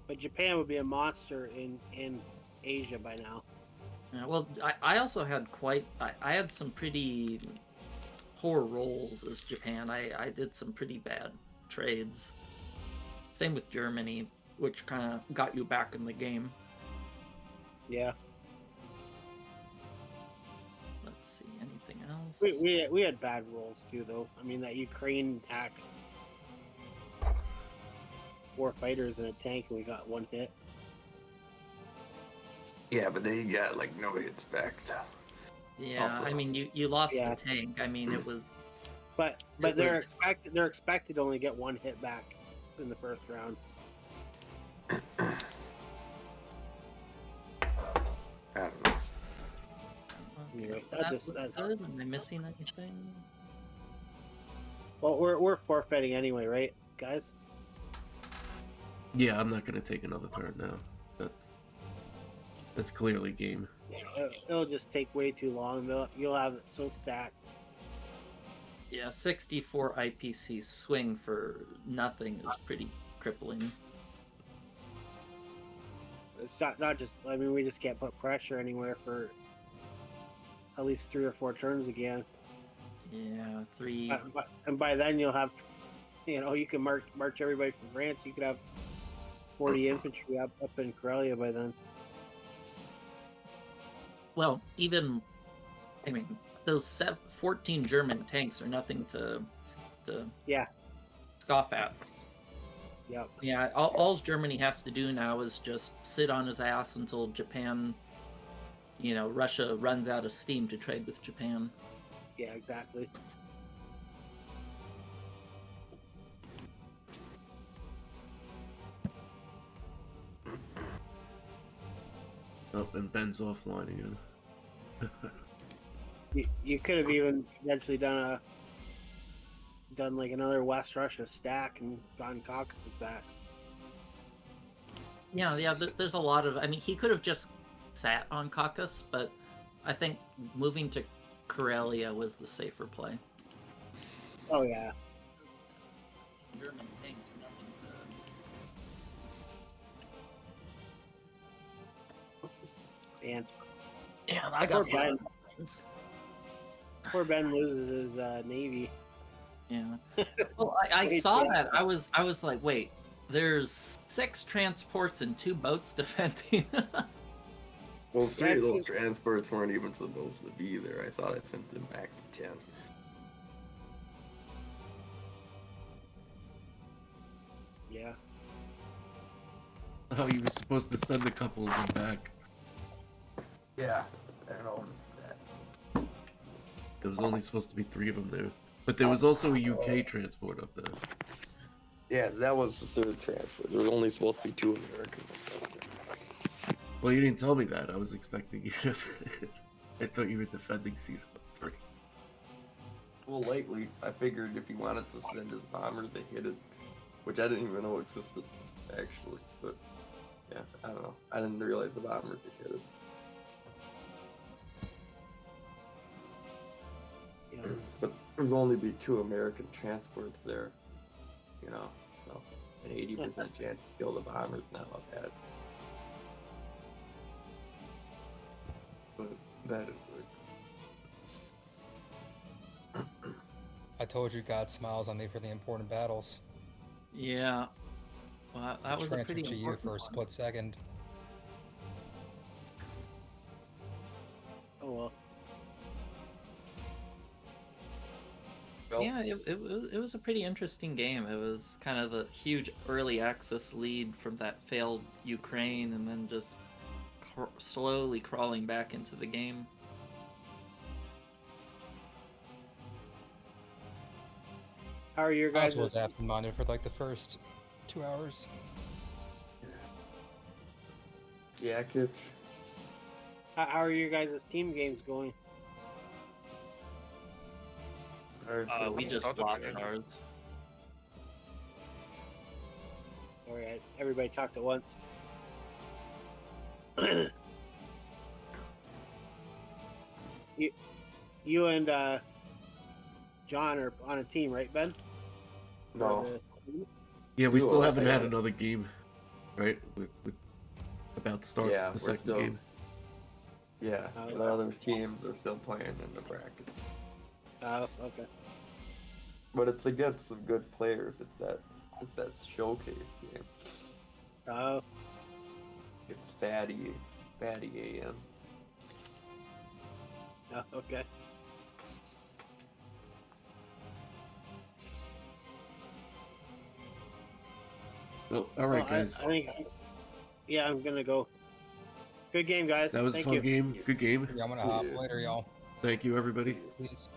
but Japan would be a monster in Asia by now. Yeah, well, I also had I had some pretty poor rolls as Japan. I did some pretty bad trades. Same with Germany, which kind of got you back in the game. Yeah. Let's see, anything else? We had bad rolls too, though. I mean, that Ukraine attack, 4 fighters and a tank, and we got 1 hit. Yeah, but they got like no hits back. Yeah, Also- I mean, you lost Yeah. the tank. I mean, it was. But It they're was- expected to only get 1 hit back in the first round. I don't know. That just look that, good? Am I missing anything? well, we're forfeiting anyway, right, guys? Yeah, I'm not gonna take another turn now. That's clearly game. Yeah, it'll just take way too long. You'll have it so stacked. Yeah, 64 IPC swing for nothing is pretty crippling. It's not just. I mean, we just can't put pressure anywhere for at least 3 or 4 turns again. Yeah, 3. And by then you'll have, you can march everybody from France. You could have 40 infantry up in Karelia by then. Well, even, I mean, those 14 German tanks are nothing to Yeah. scoff at. Yep. Yeah, all Germany has to do now is just sit on his ass until Japan, Russia runs out of steam to trade with Japan. Yeah, exactly. Oh, and Ben's offline again. You could have even eventually done like another West Russia stack and gone Caucasus back. Yeah, there's a lot of, I mean, he could have just sat on Caucasus, but I think moving to Karelia was the safer play. Oh yeah. German tanks are nothing to... Man, Yeah, I got Poor Ben. questions. Poor Ben loses his navy. Yeah. Well, I Wait, saw yeah. that. I was like, wait, there's 6 transports and 2 boats defending. Well, 3 of That's those good. transports weren't even supposed to be there. I thought I sent them back to 10. Yeah. Oh, you were supposed to send a couple of them back. Yeah, I noticed that. There was only supposed to be 3 of them there. But there was also a UK transport up there. Yeah, that was the 3rd transport. There was only supposed to be 2 Americans. Well, you didn't tell me that. I was expecting you to... I thought you were defending season 3. Well, lately, I figured if he wanted to send his bomber, they hit it, which I didn't even know existed, actually. But, yeah, I don't know. I didn't realize the bomber could hit it. Yeah. But there's only be 2 American transports there, so an 80% chance to kill the bomber's not all bad. But that didn't work. I told you God smiles on me for the important battles. Yeah. Well, that was a Transfer pretty to you important for a one. split second. Oh well. Well, Yeah, it was a pretty interesting game. It was kind of a huge early access lead from that failed Ukraine, and then just slowly crawling back into the game. How are your I guys? was absent-minded for like the first 2 hours. yeah, Kitch. How are your guys' team games going? Ours, We I'm just started lost again. ours. All right, everybody talked at once. you and John are on a team, right, Ben? no. Or the- Yeah, we You still are, haven't I had got it. another game, right? With about to start Yeah, the we're second still- game. Yeah, Oh, the other teams are still playing in the bracket. Oh, okay. But it's against some good players. It's that showcase game. Oh, It's Fatty AM. oh, okay. Well, all right, Well, guys. I think. Yeah, I'm gonna go. Good game, guys. That was a Thank fun you. game. Good game. Yeah, I'm gonna hop later, y'all. Thank you, everybody. Peace.